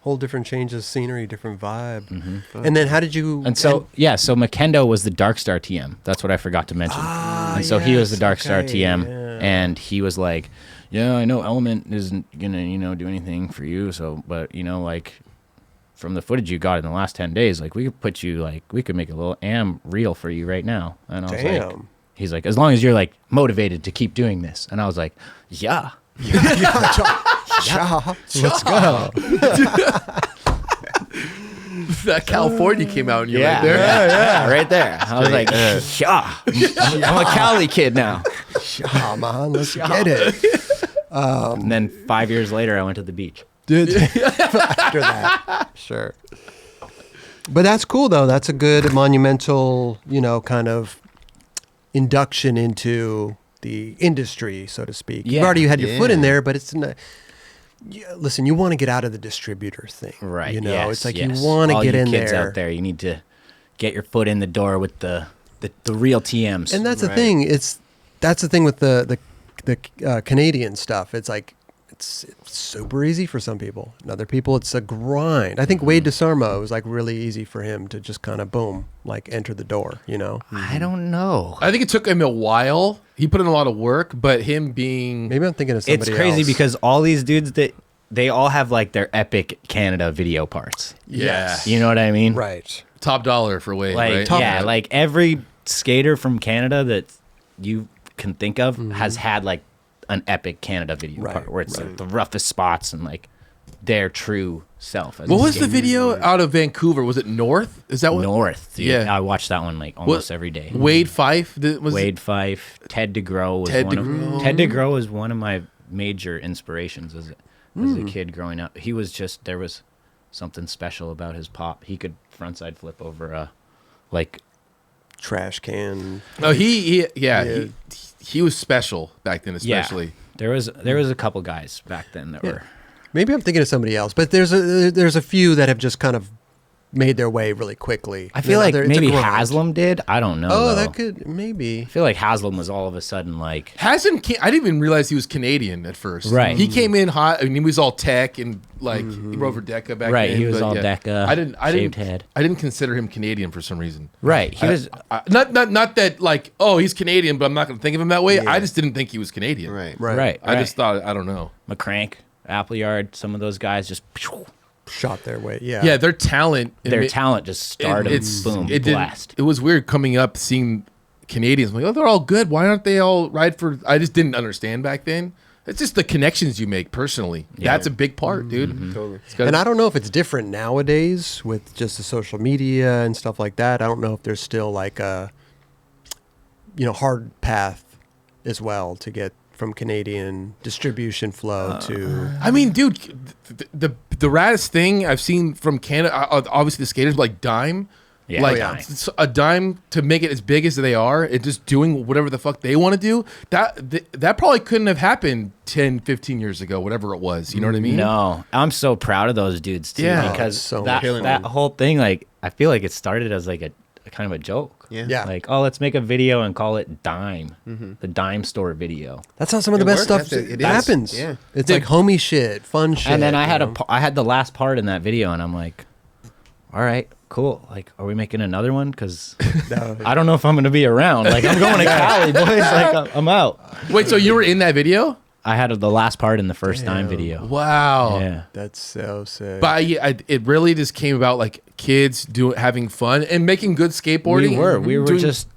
Whole different change of scenery, different vibe. And then how did you?
And so so Makendo was the Darkstar TM. That's what I forgot to mention. And so he was the Darkstar TM, and he was like, "Yeah, I know Element isn't gonna do anything for you. So, but like from the footage you got in the last 10 days, like we could put you we could make a little Am reel for you right now." And I was like, he's like, "As long as you're like motivated to keep doing this," and I was like, "Yeah."
Let's go.
That California came out and you're right there.
Yeah, right there. I was like, yeah. I'm a Cali kid now.
Yeah, man, let's get it.
And then 5 years later, I went to the beach.
Dude, after that, sure. But that's cool, though. That's a good monumental, kind of induction into the industry, so to speak.
Yeah.
You've already had your foot in there, but it's not. Listen, you want to get out of the distributor thing,
Right.
It's like you want to get in
kids
there.
out there, you need to get your foot in the door with the real TMs.
And that's the thing. That's the thing with the Canadian stuff. It's like it's super easy for some people. And other people, it's a grind. I think Wade DeSarmo was like really easy for him to just kind of boom, like enter the door.
I don't know.
I think it took him a while. He put in a lot of work, but him being
Maybe I'm thinking of somebody
It's crazy
else.
because all these dudes they all have like their epic Canada video parts.
Yes.
You know what I mean?
Right.
top dollar for Wade,
Like
right?
like every skater from Canada that you can think of has had like an epic Canada video
Right,
part where it's
right.
like the roughest spots and like their true self. As
What
a
was the
skater.
video out of Vancouver? Was it North? Is that what?
North? Dude.
Yeah.
I watch that one like almost every day.
Wade Fife was
Wade Fife, Ted DeGrow was
Ted
one
DeGrow.
of Ted DeGrow was one of my major inspirations as a kid growing up. He was just there was something special about his pop. He could frontside flip over a like
Trash can.
No, he was special back then, especially.
There was a couple guys back then that were
Maybe I'm thinking of somebody else, but there's a few that have just kind of made their way really quickly.
I feel like
It's a
maybe
grind.
Haslam did. I don't know.
Oh,
though.
that could maybe.
I feel like Haslam was all of a sudden like
I didn't even realize he was Canadian at first.
Right.
He came in hot. I mean, he was all tech and like he rode for Deca back
Right,
then.
he was
but
all Deca, shaved head.
I didn't consider him Canadian for some reason.
right. He was
Not that like, oh, he's Canadian, but I'm not going to think of him that way. I just didn't think he was Canadian.
Right.
right.
I just thought, I don't know.
McCrank, Appleyard, some of those guys just
Shot their way. Yeah.
Yeah, their talent.
their talent just started boom blast.
It was weird coming up seeing Canadians. I'm like, oh, they're all good. Why aren't they all ride for? I just didn't understand back then. It's just the connections you make personally.
Yeah.
That's a big part, dude.
Totally.
It's gotta-
And I don't know if it's different nowadays with just the social media and stuff like that. I don't know if there's still like a, hard path as well to get from Canadian distribution flow to.
I mean, dude, the raddest thing I've seen from Canada, obviously the skaters like Dime.
Yeah.
Like
Oh, yeah.
it's a Dime to make it as big as they are and just doing whatever the fuck they want to do. That probably couldn't have happened 10, 15 years ago, whatever it was. You know what I mean?
No, I'm so proud of those dudes too
Yeah.
because
So
that
killing
that
them.
whole thing, like I feel like it started as like a kind of a joke.
Yeah.
Yeah.
Like, oh, let's make a video and call it Dime, the Dime Store video.
That's how some of the
It
best
worked.
stuff
It is.
happens.
Yeah.
It's like homie shit, fun shit.
And then I had
you know?
I had the last part in that video, and I'm like, all right, cool. Like, are we making another one? Because I don't know if I'm gonna be around. Like, I'm going to Cali, boys. Like, I'm out.
Wait, so you were in that video?
I had the last part in the first Dime video.
Wow.
Yeah.
That's so sick.
But it really just came about like kids having fun and making good skateboarding.
We were
doing,
just,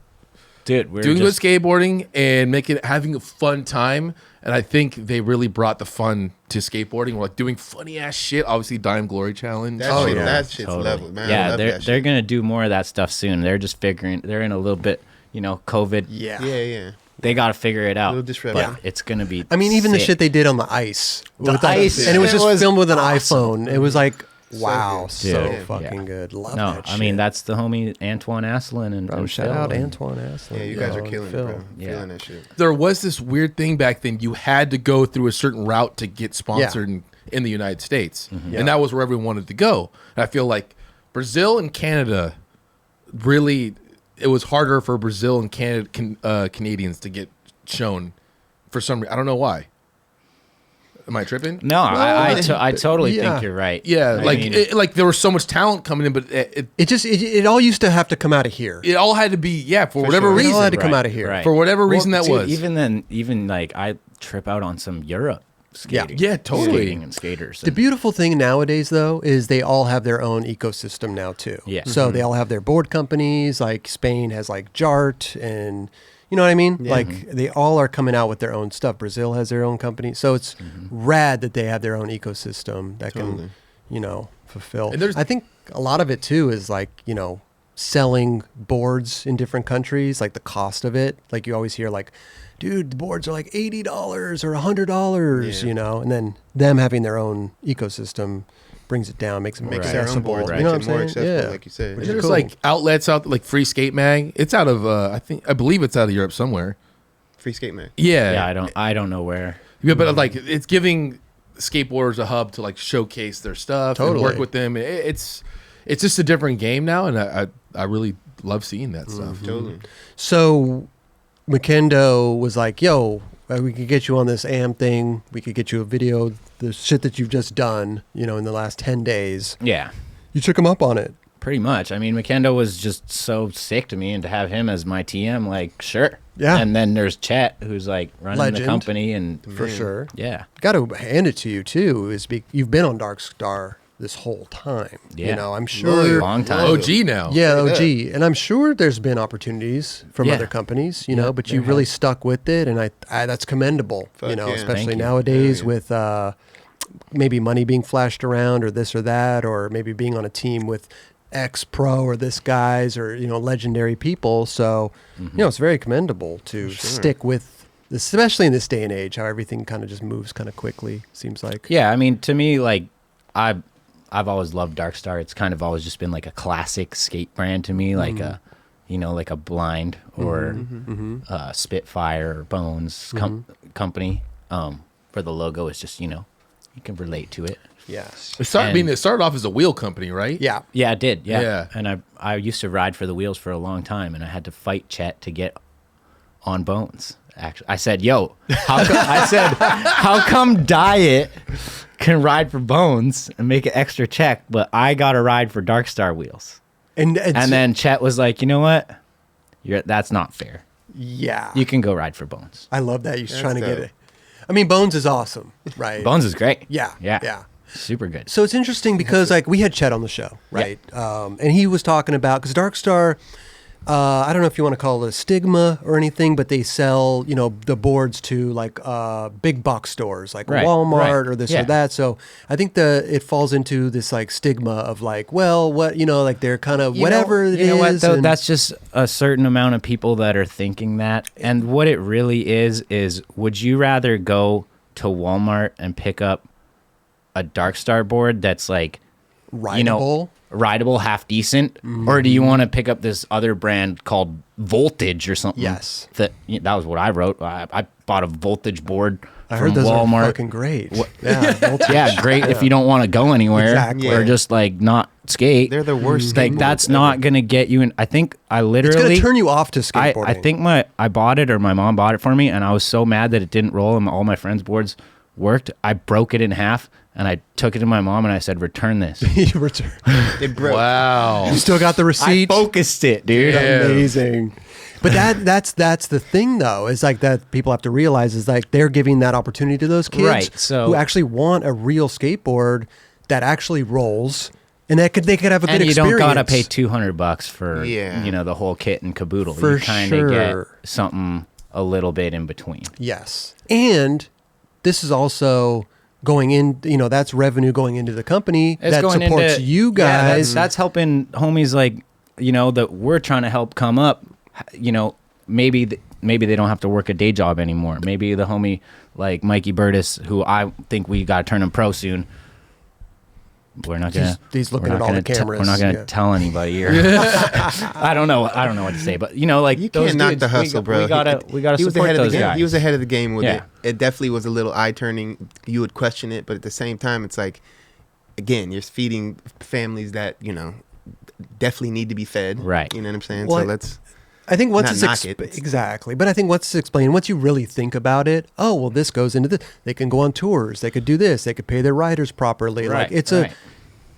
dude, we were
doing
just,
good skateboarding and having a fun time. And I think they really brought the fun to skateboarding. We're like doing funny ass shit. Obviously, Dime Glory Challenge.
That shit's
totally.
level, man. I
Yeah,
love
they're
that
they're
shit.
gonna do more of that stuff soon. They're just figuring. They're in a little bit, COVID.
yeah.
Yeah.
They got to figure it out.
Little disruptive.
But it's gonna be.
I mean, even the
sick.
shit they did on the ice.
The
With, like,
ice.
and it was
It
just
was
filmed with an
awesome.
iPhone. It was like, wow,
good.
so
Dude.
fucking
Yeah.
good. Love
No,
that
I
shit.
mean that's the homie Antoine Asselin and
Bro,
and
shout
Phil.
out Antoine Aslan.
Yeah, you guys are
and
killing it,
Phil.
bro.
Yeah.
Feeling that shit.
There was this weird thing back then. You had to go through a certain route to get sponsored in the United States.
Yeah.
And that was where everyone wanted to go. And I feel like Brazil and Canada really, it was harder for Brazil and Canadians to get shown for some reason. I don't know why. Am I tripping?
No, I totally
yeah.
think you're right.
Yeah,
I
like
mean,
like there was so much talent coming in, but
It all used to have to come out of here.
it all had to be for whatever
sure.
It all
reason.
had to come out of here.
Right.
For whatever reason that
dude,
was.
even like I trip out on some Europe skating.
Yeah, totally.
Skating and skaters.
The beautiful thing nowadays, though, is they all have their own ecosystem now too.
Yeah.
So they all have their board companies. Like Spain has like Jart, and you know what I mean.
Yeah.
Like they all are coming out with their own stuff. Brazil has their own company. So it's rad that they have their own ecosystem that
Totally.
can, fulfill.
And there's-
I think a lot of it too is like selling boards in different countries, like the cost of it. Like you always hear like, dude, the boards are like $80 or $100,
Yeah.
and then them having their own ecosystem brings it down, makes it more
Making their own
accessible.
boards,
You know what
makes
I'm
it more
saying?
accessible,
Yeah.
like you said.
Which is
There's
cool.
like outlets out like Free Skate Mag. It's out of I believe it's out of Europe somewhere.
Free skate man.
Yeah.
Yeah, I don't know where.
Yeah, but like it's giving skateboarders a hub to like showcase their stuff and
Totally.
work with them. It's just a different game now, and I really love seeing that stuff.
Totally.
So McKendo was like, yo, we could get you on this AM thing. We could get you a video, the shit that you've just done, in the last 10 days.
Yeah,
You took him up on it.
pretty much. I mean, McKendo was just so sick to me, and to have him as my TM, like, sure.
Yeah.
And then there's Chet, who's like running
Legend.
the company, and
For sure.
yeah,
Got to hand it to you, too, you've been on Darkstar this whole time.
Yeah.
I'm sure.
long time.
OG now.
Yeah,
Straight
OG. And I'm sure there's been opportunities from
Yeah.
other companies,
Yeah,
but you
there
really
has.
stuck with it. And I that's commendable,
Fuck yeah.
especially
Thank you.
nowadays
Yeah.
with maybe money being flashed around or this or that, or maybe being on a team with X Pro or this guys or, legendary people. So, it's very commendable to
sure.
stick with, especially in this day and age, how everything kind of just moves kind of quickly, seems like.
yeah. I mean, to me, like, I've always loved Darkstar. It's kind of always just been like a classic skate brand to me, like a, like a Blind or Spitfire or Bones company. For the logo, it's just you can relate to it.
Yes.
It started off as a wheel company, right?
Yeah.
Yeah, it did. Yeah.
Yeah.
And I used to ride for the wheels for a long time, and I had to fight Chet to get on Bones. Actually, I said, "Yo, how come Diet can ride for Bones and make an extra check, but I got to ride for Darkstar wheels?"
And
then Chet was like, "You know what? That's not fair.
yeah.
You can go ride for Bones.
I love that. You're
That's
trying to get
dope.
it. I mean, Bones is awesome, right?
Bones is great.
Yeah.
Yeah.
Yeah.
Super good.
So it's interesting because like we had Chet on the show, right? And he was talking about, because Darkstar, I don't know if you want to call it a stigma or anything, but they sell, the boards to like big box stores like
Right,
Walmart
right.
or this
Yeah.
or that. So I think it falls into this like stigma of like, well, what, like they're kind of whatever it is.
You know what, though?
and-
That's just a certain amount of people that are thinking that. And what it really is would you rather go to Walmart and pick up a Darkstar board that's like,
rideable.
rideable, half decent, or do you want to pick up this other brand called Voltage or something?
Yes.
That was what I wrote. I bought a Voltage board
I
from
heard those
Walmart.
are fucking great. Yeah, Voltage.
Yeah, great if you don't want to go anywhere
Exactly.
or just like not skate.
They're the worst.
Like
skateboards
that's
ever.
not gonna get you in. I think I
It's
literally
going to turn you off to skateboarding.
I think I bought it, or my mom bought it for me, and I was so mad that it didn't roll and all my friends' boards worked. I broke it in half and I took it to my mom and I said, "Return this."
you return.
It broke.
Wow.
You still got the
I
receipt?
focused it, dude.
Yeah.
Amazing. But that's the thing though, is like that people have to realize is like they're giving that opportunity to those kids
Right, so-
who actually want a real skateboard that actually rolls, and they could have a good
And you
experience.
don't gotta pay $200 for
Yeah.
the whole kit and caboodle.
For
you kind of
sure.
get something a little bit in between.
Yes, and this is also going in. That's revenue going into the company
It's
that
going
supports
into-
you
Yeah,
guys.
that's helping homies like that we're trying to help come up. Maybe they don't have to work a day job anymore. Maybe the homie like Mikey Burtis, who I think we got to turn him pro soon. We're not gonna.
He's looking
we're
at
not
all the
gonna
cameras.
we're not gonna
Yeah.
tell anybody here. I don't know what to say, but like
You
those
can't knock
dudes,
the hustle, bro.
We gotta
He was
support
ahead of
those
the game.
guys.
He was ahead of the game with
Yeah.
it. It definitely was a little eye turning. You would question it, but at the same time, it's like, again, you're feeding families that definitely need to be fed.
Right.
You know what I'm saying?
Well,
So let's.
I think once
Not
it's
knock it.
exactly, but I think once it's explained, once you really think about it, oh well, this goes into this. They can go on tours. They could do this. They could pay their riders properly.
Right,
Like it's
right.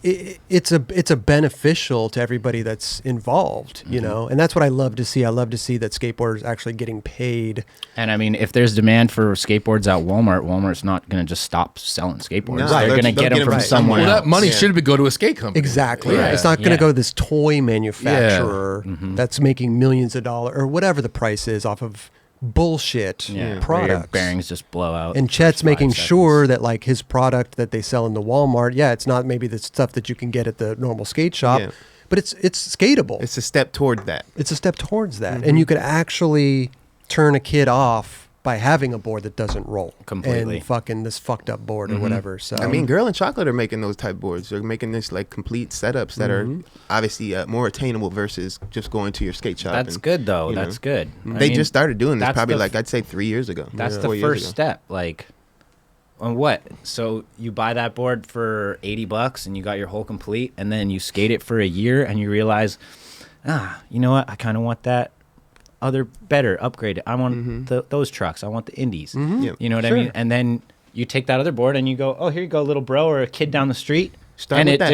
it's a beneficial to everybody that's involved, you know, and that's what I love to see. I love to see that skateboarders actually getting paid.
And I mean, if there's demand for skateboards at Walmart, Walmart's not going to just stop selling skateboards.
No,
They're going to
they'll
get them from
from
somewhere
somewhere.
Well,
else.
that money
Yeah.
should go to a skate company.
Exactly.
Yeah.
It's not going to
Yeah.
go to this toy manufacturer that's making millions of dollars or whatever the price is off of bullshit
Yeah, where your
products.
bearings just blow out.
And
the
Chet's
first 5
making
seconds.
sure that like his product that they sell in the Walmart, it's not maybe the stuff that you can get at the normal skate shop,
Yeah.
but it's skatable.
It's a step toward that.
It's a step towards that. And you could actually turn a kid off by having a board that doesn't roll
Completely.
and fucking this fucked up board or whatever. So
I mean, Girl and Chocolate are making those type boards. They're making this like complete setups that are obviously more attainable versus just going to your skate shop.
That's
and,
good, though.
you know.
That's good. I
They
mean,
just started doing this
that's
probably
the
like I'd say 3 years ago.
That's
4
the
years
first
ago.
step. Like, on what? So you buy that board for $80 and you got your whole complete, and then you skate it for a year and you realize, you know what? I kind of want that other better upgraded. I want those trucks. I want the indies.
Yep.
You know what I mean? And then you take that other board and you go, oh, here you go, little bro or a kid down the street.
Start
and
with
it
that.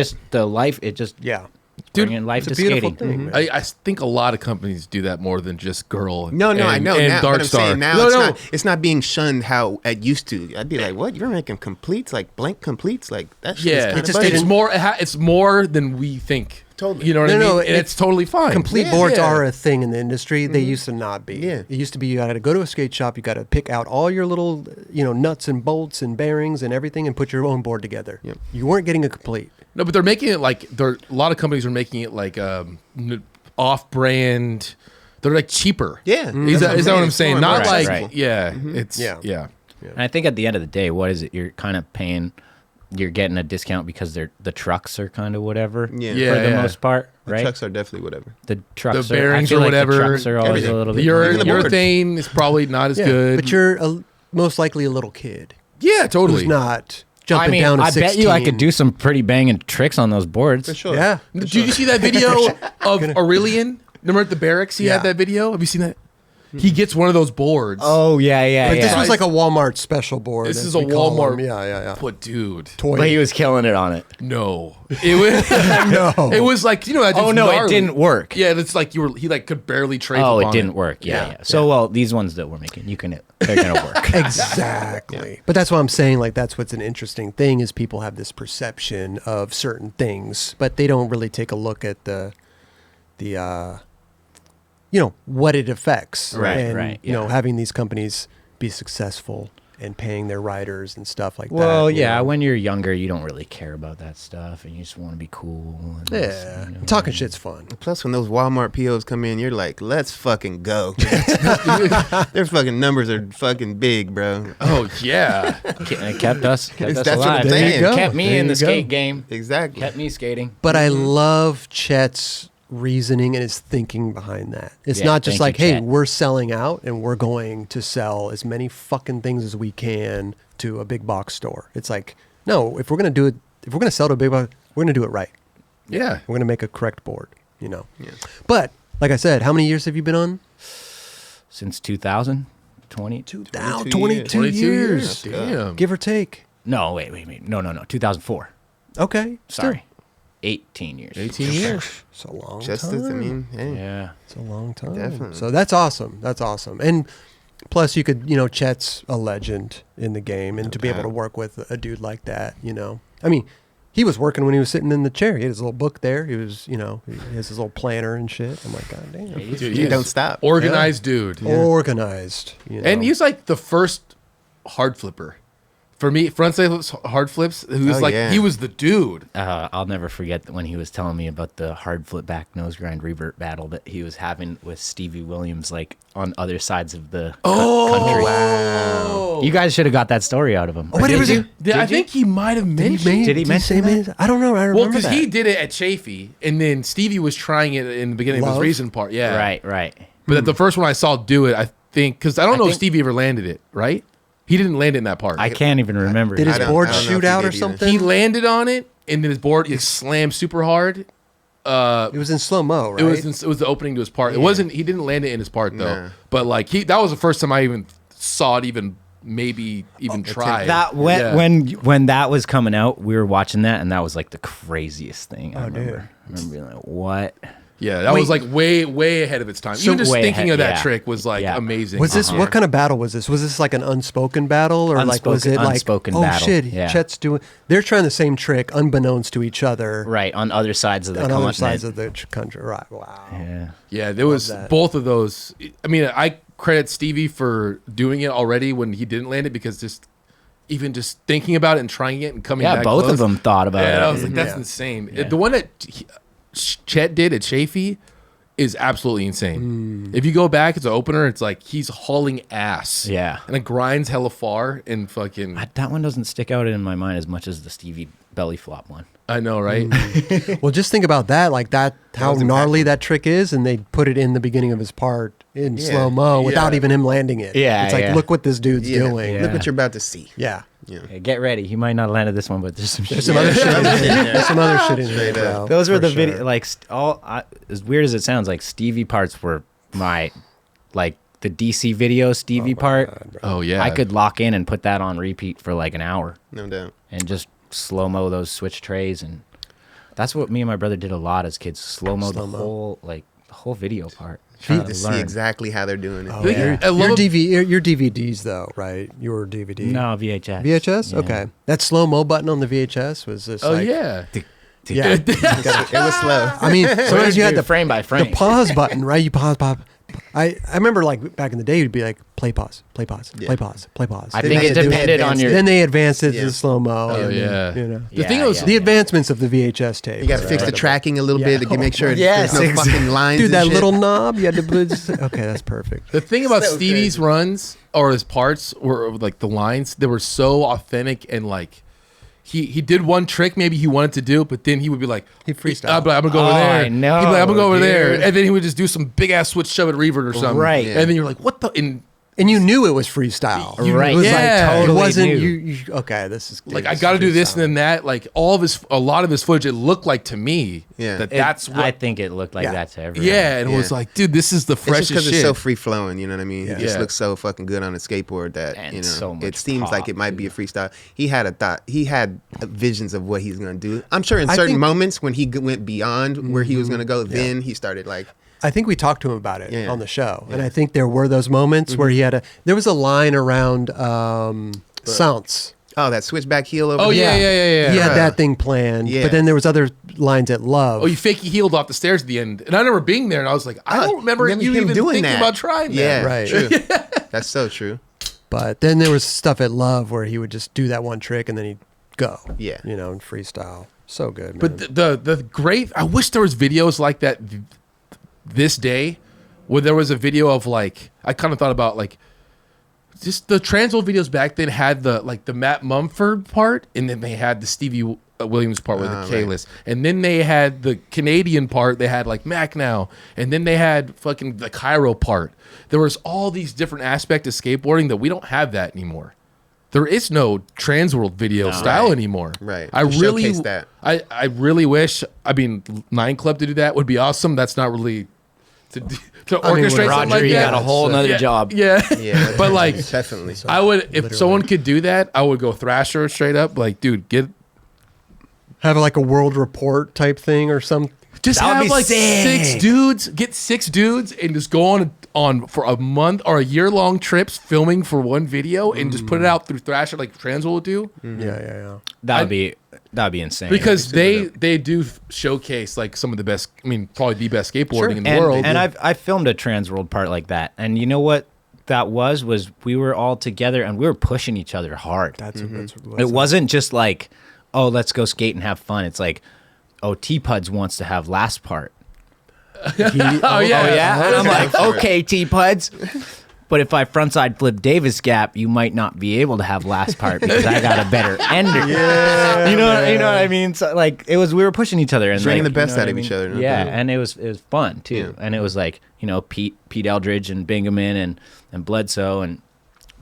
just
yeah.
Dude,
bringing life
it's
to
a beautiful
skating.
thing. man.
I think a lot of companies do that more than just Girl.
No, I know.
And
Now, but I'm saying
Darkstar.
now
No,
it's not being shunned how it used to. I'd be like, what? You're making completes, like blank completes, like that shit.
Yeah,
Is
it's more. It's more than we think.
Totally.
You know what I
No,
mean? And it's totally fine.
Complete
Yeah.
boards
Yeah.
are a thing in the industry. They used to not be.
Yeah.
It used to be you got to go to a skate shop. You got to pick out all your little, nuts and bolts and bearings and everything and put your own board together.
Yep.
You weren't getting a complete.
No, but they're making it like a lot of companies are making it like off-brand. They're like cheaper.
Yeah.
Is that what I'm
It's
saying?
more
Not
right,
like
right.
It's
Yeah.
And I think at the end of the day, what is it? You're kind of paying, you're getting a discount because the trucks are kind of whatever
Yeah.
Yeah.
for the most part,
The
right?
trucks are definitely whatever.
The trucks
The
are,
bearings
I feel
or
like
whatever,
The trucks are always
everything.
a little bit
Your
Even the board.
urethane is probably not as
Yeah.
good.
But you're most likely a little kid
yeah, totally.
who's not
I
jumping
mean,
down to
I
16.
bet you I could do some pretty banging tricks on those boards.
For sure.
Yeah.
Did you see that video of Aurelian? Remember at the barracks? He
Yeah.
had that video. Have you seen that? He gets one of those boards.
Oh yeah,
But
yeah.
this was like a Walmart special board.
This
as
is a
we call
Walmart-
them. Yeah.
But dude,
Toy.
But he was killing it on it.
no, it was
No.
It was like that
Oh
just
no, it
gnarly.
didn't work.
Yeah, it's like he like could barely trade.
Oh, it didn't work. Yeah,
Yeah.
yeah. So well, these ones that we're making, they're gonna work.
Exactly. But that's what I'm saying. Like, that's what's an interesting thing is people have this perception of certain things, but they don't really take a look at the what it affects.
Right,
and,
right,
having these companies be successful and paying their riders and stuff like that.
Well,
you
yeah.
know.
When you're younger, you don't really care about that stuff, and you just want to be cool. And
Yeah.
you know,
Talking shit's fun.
Plus, when those Walmart POs come in, you're like, let's fucking go. Their fucking numbers are fucking big, bro.
Oh yeah,
It kept us
That's what I'm
alive.
saying.
There you go.
Kept me
There
in the
you go.
skate game.
Exactly.
Kept me skating.
But I love Chet's reasoning and his thinking behind that. It's
Yeah,
not just
thank
like,
you,
hey,
Chet.
we're selling out and we're going to sell as many fucking things as we can to a big box store. It's like, no, if we're going to do it, if we're going to sell to a big box, we're going to do it right.
yeah.
We're going to make a correct board,
Yeah.
But like I said, how many years have you been on?
Since 2020.
22
22
years.
Damn.
Give or take.
No, wait. No. 2004.
Okay. still.
Sorry. 18 years.
18 years.
It's a long
Just
time.
as, I mean, hey.
Yeah.
It's a long time.
Definitely.
So that's awesome. That's awesome. And plus, you could, Chet's a legend in the game, and to be able to work with a dude like that, I mean, he was working when he was sitting in the chair. He had his little book there. He was, he has his little planner and shit. I'm like, God damn.
Dude,
You
he's
don't stop.
Organized dude.
Organized.
And he's like the first hard flipper. For me, frontside flips, hard flips, he was he was the dude.
I'll never forget when he was telling me about the hard flip back nose grind revert battle that he was having with Stevie Williams, like on other sides of the country.
Wow.
You guys should have got that story out of him. Or
what
did
was
you?
it?
Yeah, I think he might have mentioned.
Did he mention that?
I don't know. I remember
Well, because
that.
he did it at Chafee, and then Stevie was trying it in the beginning of
Love?
his recent part. Yeah,
Right.
But the first one I saw do it, I think, because I don't know if
think-
Stevie ever landed it. Right? He didn't land it in that part.
I can't even remember.
Did his
I don't-
board
I don't know
shoot
if he
out or
did either.
something?
He landed on it, and then his board slammed super hard,
It was in slow mo, right?
It was the opening to his part. It wasn't. He didn't land it in his part though.
Nah.
But like that was the first time I even saw it. Even tried.
That when that was coming out, we were watching that, and that was like the craziest thing. I remember being like, "What?"
Yeah, that was like way ahead of its time. Even just thinking of that trick was like amazing.
Was this what kind of battle was this? Was this like an unspoken battle, or like was it like
unspoken
oh
battle.
shit,
Yeah.
Chet's doing? They're trying the same trick unbeknownst to each other,
Right on other sides of the
on
continent.
other sides of the country. Right? Wow.
Yeah.
There was
that.
both of those. I mean, I credit Stevie for doing it already when he didn't land it because just thinking about it and trying it and coming back.
Yeah, both
close,
of them thought about it.
I was like, that's insane. The one that Chet did at Chafee is absolutely insane. If you go back, it's an opener. It's like he's hauling ass.
Yeah.
And it grinds hella far and fucking.
That one doesn't stick out in my mind as much as the Stevie belly flop one.
I know, right?
Well, just think about that, like that, how gnarly that trick is, and they put it in the beginning of his part in slow mo without even him landing it.
Yeah,
it's like look what this dude's doing.
Look what you're about to see.
Yeah.
Okay, get ready. He might not have landed this one, but there's some shit.
There's some other shit in there. There's some other shit in there, bro.
Those were
for
the
sure.
video, like as weird as it sounds, like Stevie parts were my, like the DC video Stevie part.
God,
Oh yeah.
I could lock in and put that on repeat for like an hour
No doubt.
and just slow mo those switch trays, and that's what me and my brother did a lot as kids. Slow mo the whole video part.
To see exactly how they're doing it.
Oh,
Yeah.
yeah.
I love
your DVDs though, right? Your DVD.
No, VHS.
VHS.
Yeah.
Okay. That slow mo button on the VHS was this.
Oh
like,
yeah.
Yeah.
It was slow.
I mean, sometimes you had the
frame by frame.
the pause button, right? You pause. I remember like back in the day, you'd be like play pause, play pause, play pause, play pause.
I
Then
think
they
it
had to do
depended on your.
Then they advanced it
Yeah.
to slow mo.
Oh yeah.
You know.
The thing was,
The advancements of the VHS tape.
You got to fix the tracking a little bit to make sure
Yes,
there's no fucking lines.
Dude,
and
that
shit.
little knob, you had to put. Okay, that's perfect.
the thing about
So
Stevie's
crazy.
runs or his parts were like the lines. They were so authentic and like. He did one trick maybe he wanted to do, but then he would be like,
He freestyled.
I'm gonna go over
Oh,
there.
I know,
He'd be like, I'm gonna go over there.
dude.
And then he would just do some big ass switch shove it revert or something.
Right.
And then you're like, what the?
And you knew it was freestyle.
Right.
It was
Yeah.
like,
Totally
it wasn't
knew.
you okay, this is
Like I got to do this and then that. Like a lot of his footage, it looked like to me
Yeah.
that's what.
I think it looked like
Yeah.
that to everyone.
yeah, and it was
Yeah.
like, dude, this is the
It's just
freshest
because
shit.
it's so free flowing, you know what I mean?
Yeah.
He just
Yeah.
looks so fucking good on a skateboard that
And
you know
so much
it seems like
pop,
it might be a freestyle. He had a thought. He had visions of what he's gonna do. I'm sure in
I
certain
think-
moments when he went beyond where he was gonna go, then he started like
I think we talked to him about it
Yeah.
on the show, and I think there were those moments where he had there was a line around Sounds.
oh that switchback heel over.
Oh,
there.
yeah.
He had
Yeah.
that thing planned,
Yeah.
but then there was other lines at Love.
Oh, you fakey heeled off the stairs at the end, and I remember being there, and I was like, I don't remember you
him
even
doing
thinking
that.
about trying that.
Yeah,
Right.
True. That's so true.
But then there was stuff at Love where he would just do that one trick and then he'd go.
Yeah.
You know, and freestyle. So good, man.
But the great, I wish there was videos like that this day, where there was a video of like, I kind of thought about like, just the Transworld videos back then had the Matt Mumford part, and then they had the Stevie Williams part with the K-list, and then they had the Canadian part. They had like Mac now, and then they had fucking the Cairo part. There was all these different aspects of skateboarding that we don't have that anymore. There is no Transworld video style anymore.
Right.
I
To
really,
showcase that.
I really wish. I mean, Nine Club to do that would be awesome. That's not really to
I mean,
orchestrate something
Roger,
like
you
that.
got a whole nother job.
Yeah,
Yeah,
but like,
definitely.
I would if someone could do that. I would go Thrasher straight up. Like, dude,
have like a world report type thing or some.
just
That would
have
be
like
sick.
6 dudes. Get 6 dudes and just go on for a month or a year-long trips filming for one video and just put it out through Thrasher like Transworld will do.
Yeah.
That'd be insane.
Because they do showcase like some of the best. I mean, probably the best skateboarding in the world.
And I filmed a Transworld part like that. And you know what that was we were all together and we were pushing each other hard.
That's
It wasn't just like, oh, let's go skate and have fun. It's like, oh, T-Puds wants to have last part.
Oh yeah.
And I'm like, okay, T-Puds. But if I frontside flip Davis Gap, you might not be able to have last part because I got a better ender. Yeah, you know what I mean. So like we were pushing each other and
Bringing
like,
the best
you know
out
what
of
I
each
mean?
other, no
Yeah,
doubt.
and it was fun too.
Yeah.
And it was like Pete Eldridge and Bingaman and Bledsoe and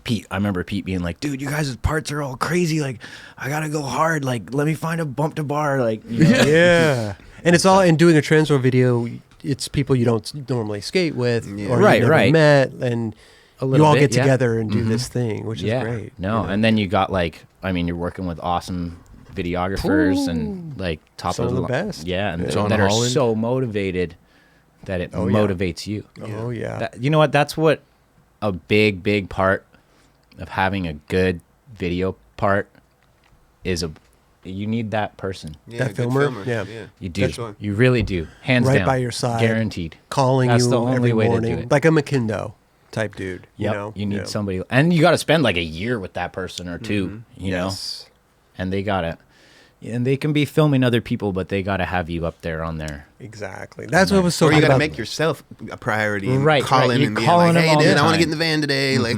Pete, I remember Pete being like, dude, you guys' parts are all crazy. Like, I gotta go hard. Like, let me find a bump to bar. Like, you know?
Yeah. And it's all in doing a Transworld video. It's people you don't normally skate with, or
Right,
you've never
right.
met, and
A
you
little
all
bit,
get
yeah.
together and do this thing, which is great.
No,
you know?
and then you got like, I mean, you're working with awesome videographers and like top
Some
of
of the
li-
best.
Yeah, and
John
that are
Holland.
so motivated that it
yeah.
motivates you.
Oh yeah.
You know what? That's what a big part of having a good video part is. You need that person.
Yeah,
That
good
filmer? Yeah.
You do.
Sure.
You really do. Hands
Right
down.
by your side.
Guaranteed.
Calling
That's
you
the only
every
way to do
morning,
it.
like a McKindo type dude.
Yep.
You know,
You need
Yeah.
somebody, and you got to spend like a year with that person or two. You know,
Yes.
and they gotta, and they can be filming other people, but they gotta have you up there on there.
Exactly. That's what was so
Or you
good
got to
about
make yourself a priority. And
Right,
Calling
right. You're
and being
calling
like,
them
hey,
all the
dude, I want to get in
time.
the van today. Like,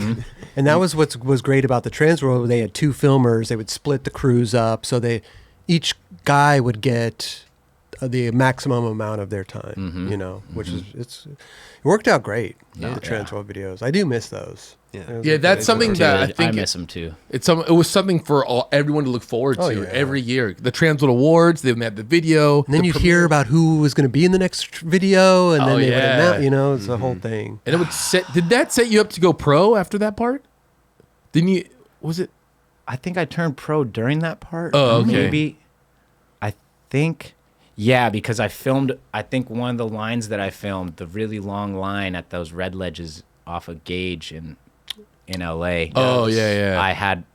And that was what was great about the Transworld. They had two filmers. They would split the crews up, so each guy would get the maximum amount of their time. You know, which is it worked out great.
Yeah.
The Transworld videos, I do miss those.
Yeah.
It was
Yeah,
a
that's
great
something
work.
that I
Dude,
think
miss them too.
it was something for everyone to look forward to
Oh, yeah.
every year. The Transworld Awards, they had the video.
And then
the
you'd
premiere.
hear about who was going to be in the next video, and
Oh,
then they would
yeah.
announce. You know, it's the whole thing.
And it would did that set you up to go pro after that part? Didn't you? Was it?
I think I turned pro during that part.
Oh, okay.
Maybe. I think. Yeah, because I filmed. I think one of the lines that I filmed, the really long line at those red ledges off of Gage in LA.
Oh, yeah.
I had.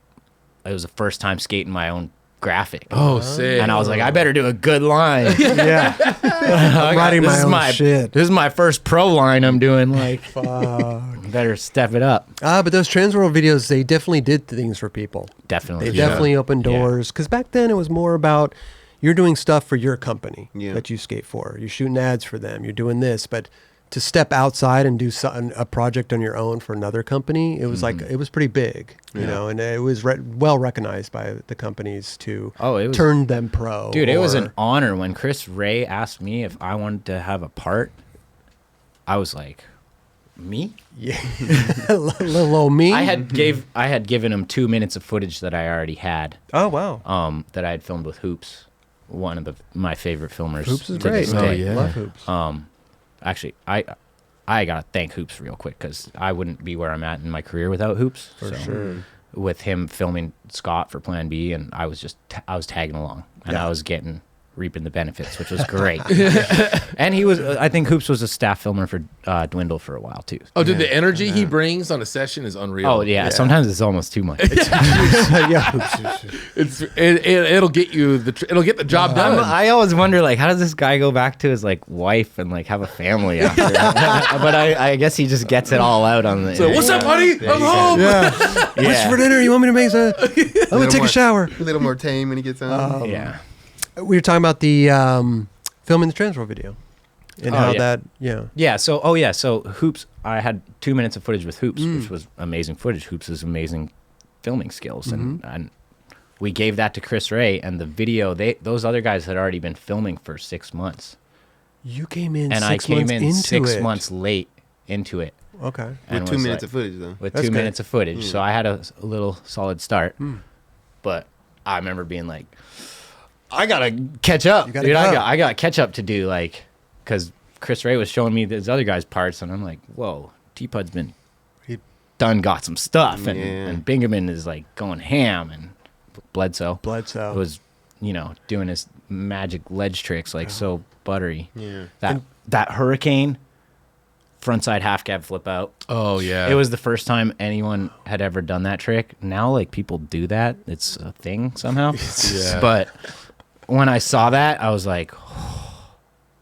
It was the first time skating my own graphic.
Oh, sick.
And I was like, I better do a good line.
Yeah, I'm writing
This
my
is
own shit.
This is my first pro line I'm doing. Like,
Fuck.
better step it up.
But those Transworld videos, they definitely did things for people.
Definitely.
They definitely opened
Yeah.
doors. Because back then it was more about you're doing stuff for your company
Yeah.
that you skate for. You're shooting ads for them. You're doing this. But to step outside and do a project on your own for another company, it was like it was pretty big, you know, and it was well recognized by the companies to turn them pro.
Dude, it was an honor when Chris Ray asked me if I wanted to have a part. I was like, me?
Yeah, little old me.
I had given him 2 minutes of footage that I already had.
Oh wow,
That I had filmed with Hoops, one of my favorite filmers.
Hoops is
to
great.
this day.
yeah.
Love Hoops.
Actually, I gotta thank Hoops real quick because I wouldn't be where I'm at in my career without Hoops. For
sure.
With him filming Scott for Plan B, and I was just I was tagging along, and I was reaping the benefits, which was great. And he was, I think Hoops was a staff filmer for Dwindle for a while too.
Oh, dude, the energy he brings on a session is unreal.
Oh yeah, sometimes it's almost too much.
Yeah,
It'll get you it'll get the job done.
I always wonder, like, how does this guy go back to his like wife and like have a family after? But I guess he just gets it all out on the.
So, what's up, buddy? I'm home.
What's for dinner? You want me to make some? I'm gonna take a shower.
A little more tame when he gets home.
Yeah.
We were talking about the filming the Transworld video and how
yeah.
that
So Hoops, I had 2 minutes of footage with Hoops, which was amazing footage. Hoops has amazing filming skills, and we gave that to Chris Ray, and the video those other guys had already been filming for 6 months,
you came in
and
6
I came
months
in
into
6
it.
months late into it.
Okay.
And
With 2
was
minutes
like-
of footage, though.
with
That's
2
good.
minutes of footage. So I had a little solid start. But I remember being like, I gotta catch up.
You gotta
Dude,
go.
I got catch up to do, like, because Chris Ray was showing me these other guys' parts, and I'm like, whoa, T-Pud's been got some stuff, and,
Yeah.
and Bingaman is like going ham, and Bledsoe was, doing his magic ledge tricks, like so buttery.
Yeah.
That hurricane frontside half cab flip out.
Oh yeah.
It was the first time anyone had ever done that trick. Now, like, people do that. It's a thing somehow.
Yeah.
But when I saw that, I was like,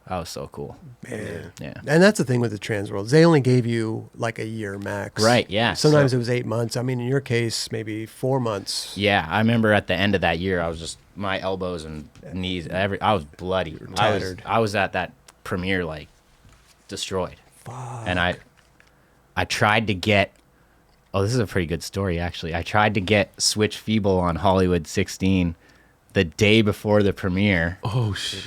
that was so cool.
Man.
Yeah.
And that's the thing with the Transworlds. They only gave you like a year max.
Right, yeah.
Sometimes
So-
it was 8 months. I mean, in your case, maybe 4 months.
Yeah, I remember at the end of that year, I was just, my elbows and knees, I was bloody.
tattered.
I was at that premiere, like, destroyed.
Fuck.
And I tried to get, this is a pretty good story, actually. I tried to get Switch Feeble on Hollywood 16 the day before the premiere.
Oh shit.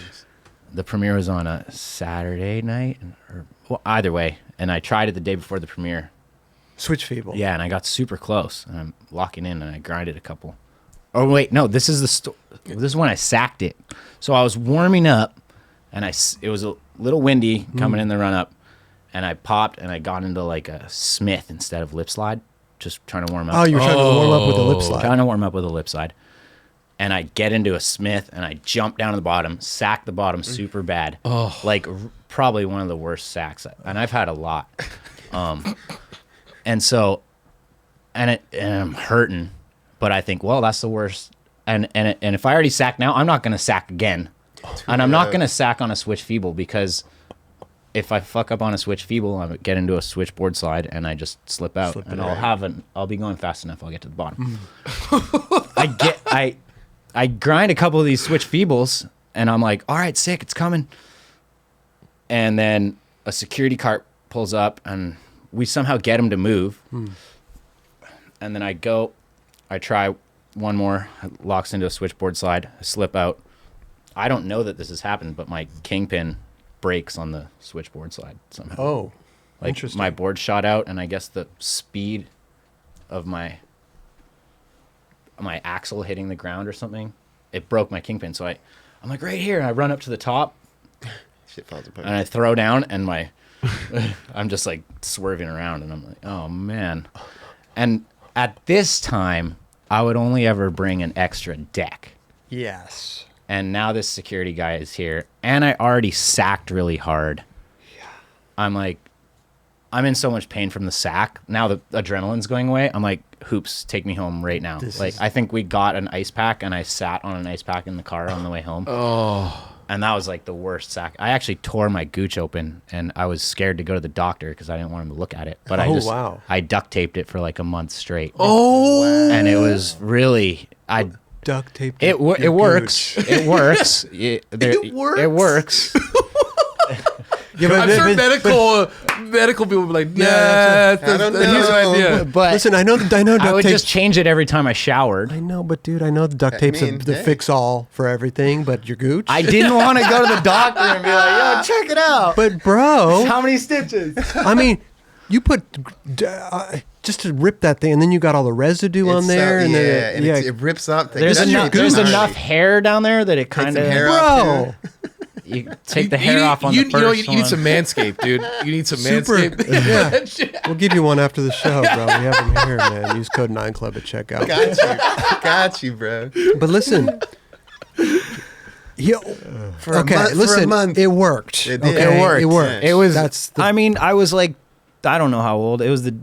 The premiere was on a Saturday night, or well, either way. And I tried it the day before the premiere.
Switch feeble.
Yeah, and I got super close, and I'm locking in, and I grinded a couple. Oh wait, no, this is this is when I sacked it. So I was warming up, and it was a little windy coming in the run up, and I popped, and I got into like a Smith instead of lip slide, just trying to warm up.
Oh, you were trying to warm up with the lip
Trying
slide.
to warm up with a lip slide. And I get into a Smith, and I jump down to the bottom, sack the bottom super bad.
Oh.
Like probably one of the worst sacks. And I've had a lot. And so, and I'm hurting, but I think, well, that's the worst. And if I already sack now, I'm not going to sack again. And I'm not going to sack on a switch feeble, because if I fuck up on a switch feeble, I get into a switchboard slide and I just slip out, and I'll be going fast enough. I'll get to the bottom. I grind a couple of these switch feebles, and I'm like, all right, sick, it's coming. And then a security cart pulls up, and we somehow get him to move. And then I try one more, it locks into a switchboard slide, I slip out. I don't know that this has happened, but my kingpin breaks on the switchboard slide somehow.
Oh,
like
interesting.
my board shot out, and I guess the speed of my axle hitting the ground or something, it broke my kingpin. So I'm like, right here, and I run up to the top,
Shit falls apart.
and I throw down, and I'm just like swerving around, and I'm like, oh man. And at this time, I would only ever bring an extra deck.
Yes.
And now this security guy is here, and I already sacked really hard. Yeah. I'm like, I'm in so much pain from the sack. Now the adrenaline's going away. I'm like, hoops, take me home right now. I think we got an ice pack, and I sat on an ice pack in the car on the way home.
Oh.
And that was like the worst sack. I actually tore my gooch open, and I was scared to go to the doctor because I didn't want him to look at it. But I duct taped it for like a month straight.
Oh.
And it was really,
Duct tape.
it works. It works. It works.
Yeah, but,
I'm sure medical people will be like, nah, that's
I don't
a good
know.
idea.
But
listen, I know duct
I would
tape.
just change it every time I showered.
I know, but dude, I know the duct tape's the fix all for everything, but your gooch.
I didn't want to go to the doctor and be like, yo, check it out.
But bro,
How many stitches?
I mean, you put just to rip that thing, and then you got all the residue on there, and then
it rips up.
There's enough hair down there that it kind of,
bro.
You take the hair off on the first one.
You need some Manscaped, dude. You need some
Super.
Manscaped.
Yeah. We'll give you one after the show, bro. We have them here, man. Use code 9club at checkout.
Got you, bro.
But listen.
For a month.
It worked.
It did.
Okay,
It worked.
It worked.
It was.
That's the,
I mean, I was like, I don't know how old. It was the,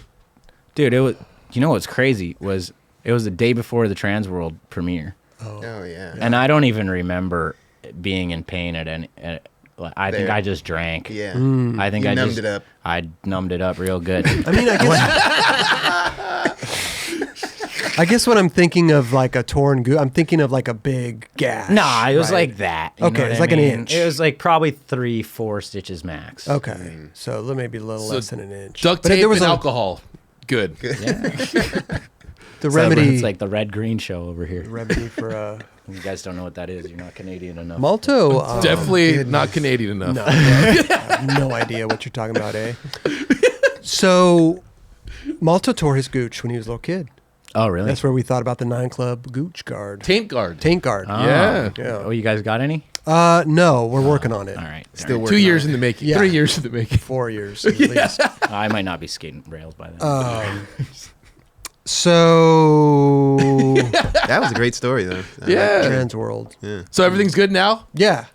dude. It was. You know what's crazy was it was the day before the Transworld premiere.
Oh yeah.
And I don't even remember being in pain at any. I think I just drank.
Yeah.
I think
You
I
numbed
just
it up.
I numbed it up real good.
I mean, I guess when I'm thinking of like a torn goose, I'm thinking of like a big gash.
Nah, it was
right?
like that. You
Okay,
know
it's
what
like
I
an
mean?
inch.
It was like probably 3-4 stitches max.
Okay, so maybe a little less than an inch.
Duct
But
tape
there was
and
a-
alcohol. Good.
The remedy.
It's like the Red Green show over here.
remedy for
You guys don't know what that is. You're not Canadian enough.
Malto.
Definitely not Canadian enough.
No, I have no idea what you're talking about, eh? So, Malto tore his gooch when he was a little kid.
Oh, really?
That's where we thought about the 9 Club gooch guard.
Taint guard.
Taint guard.
Oh.
Yeah.
Yeah.
Oh, you guys got any?
No, we're working on it.
All right.
Still
All right.
working
2 years
on
in the making.
Yeah.
3 years in the making.
4 years at least.
I might not be skating rails by then.
So,
That was a great story, though.
Yeah.
Transworld.
Yeah.
So everything's good now?
Yeah.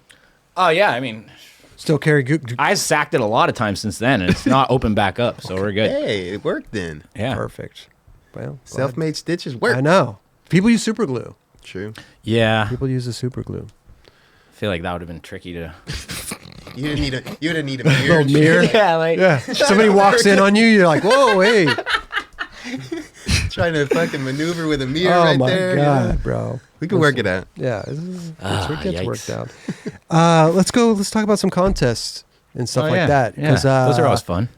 Oh, yeah. I mean,
Still carry gooch.
I sacked it a lot of times since then, and it's not open back up, so we're good.
Hey, it worked then.
Yeah.
Perfect. Well,
Self-made stitches
I
work.
know. People use super glue.
True.
Yeah.
People use the super glue.
I feel like that would have been tricky to.
You didn't need a mirror.
Little mirror.
Yeah, like.
Yeah. Somebody walks in on you, you're like, whoa, hey.
Trying to fucking maneuver with a mirror
Oh
right
my
there.
God,
Yeah.
bro.
We can work it out.
Yeah. It gets
yikes.
worked out. Let's talk about some contests and stuff like that.
Yeah.
'Cause,
Those are always fun.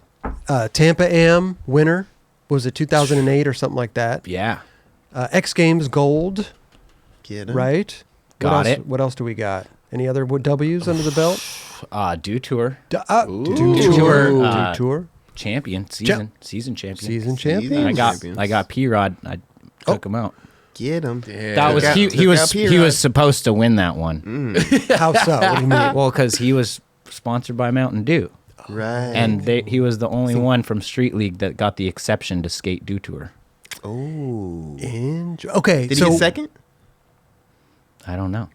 Tampa Am winner. Was it 2008 or something like that?
Yeah.
X Games gold,
Get 'em.
right?
Got
what else,
it.
What else do we got? Any other W's under the belt?
Do tour.
Do tour.
Tour.
Do tour.
champion, season champion.
Season champion.
I got
Champions.
I got P-Rod. I took him out.
Get him.
That was
Took
he
out
was he
P-Rod.
was supposed to win that one.
How so? What do you mean?
Well, because he was sponsored by Mountain Dew,
Right.
and he was the only one from Street League that got the exception to skate Dew Tour.
Oh.
Okay,
Did
so
he get second?
I don't know.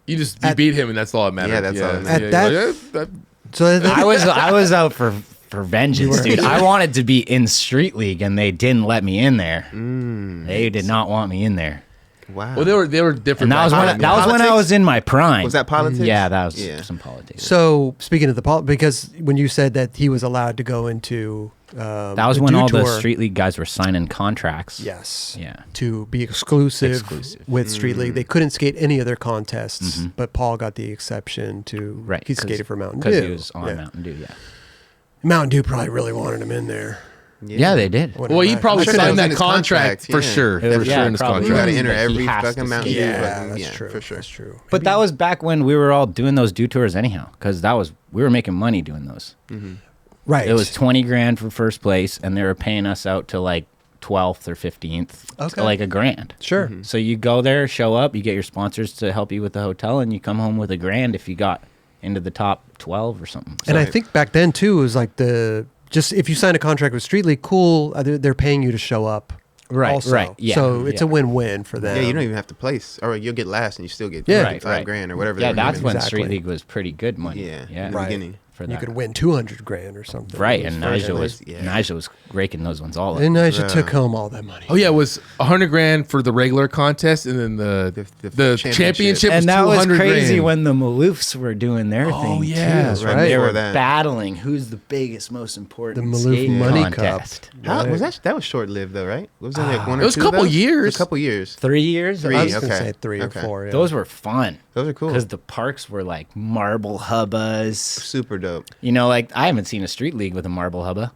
You beat him, and that's all that matters.
Yeah, that's all that
matters.
At that,
so
I was out for vengeance, dude. I wanted to be in Street League, and they didn't let me in there. They did not want me in there.
Wow.
well, they were different.
And that was
back
when
then.
I
Politics?
was in my prime.
Was that politics?
Yeah, that was
Yeah.
some politics.
So speaking of the because when you said that he was allowed to go into
That was
the
when
Dew
all the
Tour,
Street League guys were signing contracts.
yes,
Yeah.
to be exclusive,
Exclusive.
with Street League. They couldn't skate any other contests, but Paul got the exception to
Right.
he skated for Mountain Dew
because he was on
Yeah.
Mountain Dew. Yeah.
Mountain Dew probably really wanted him in there.
Yeah, they did.
What
Well, he
imagine.
probably
I'm sure that was
signed
in
that
his
contract
contract,
for
yeah.
sure.
It was-
For sure
yeah,
in his
probably.
You
contract.
got to enter
That he
every
has to
fucking Mountain
skate.
Dew.
Yeah,
fucking-
that's true.
For sure.
That's true.
But that was back when we were all doing those Dew Tours anyhow, because we were making money doing those.
right.
It was 20 grand for first place, and they were paying us out to like 12th or 15th,
Okay.
to like $1,000.
sure.
So you go there, show up, you get your sponsors to help you with the hotel, and you come home with $1,000 if you got into the top 12 or something.
And
So-
I think back then too it was like just if you sign a contract with Street League, cool. They're paying you to show up.
Right,
also.
right, yeah,
So it's
yeah.
a win-win for them.
Yeah, you don't even have to place, or you'll get last, and you still get
Yeah.
Right, right.
$5,000 or whatever.
yeah,
they were
that's
giving.
when
Exactly.
Street League was pretty good money.
Yeah,
Yeah,
in the
Right.
beginning.
for
You
that.
could win 200 grand or something.
Right,
It was
and
very
Nigel was
Yeah.
Nigel was raking those ones all up.
And Nigel took home all that money.
Oh yeah, it was 100 grand for the regular contest, and then the
The
championship,
And that was
200
crazy
grand.
when the Maloofs were doing their thing
yeah,
too.
that's
right.
They were
Before that.
battling who's the biggest, most important
The Maloof
skate
Money
contest.
How,
Right.
was that was short lived though, right? Was it like one or
It was
two?
a couple
of those?
years.
It was a couple years.
3 years.
Three.
I was going to
okay.
say 3
Okay.
or 4. Yeah.
Those were fun
Those are cool.
because the parks were like marble hubbas.
Super dope.
You know, like I haven't seen a street league with a marble hubba.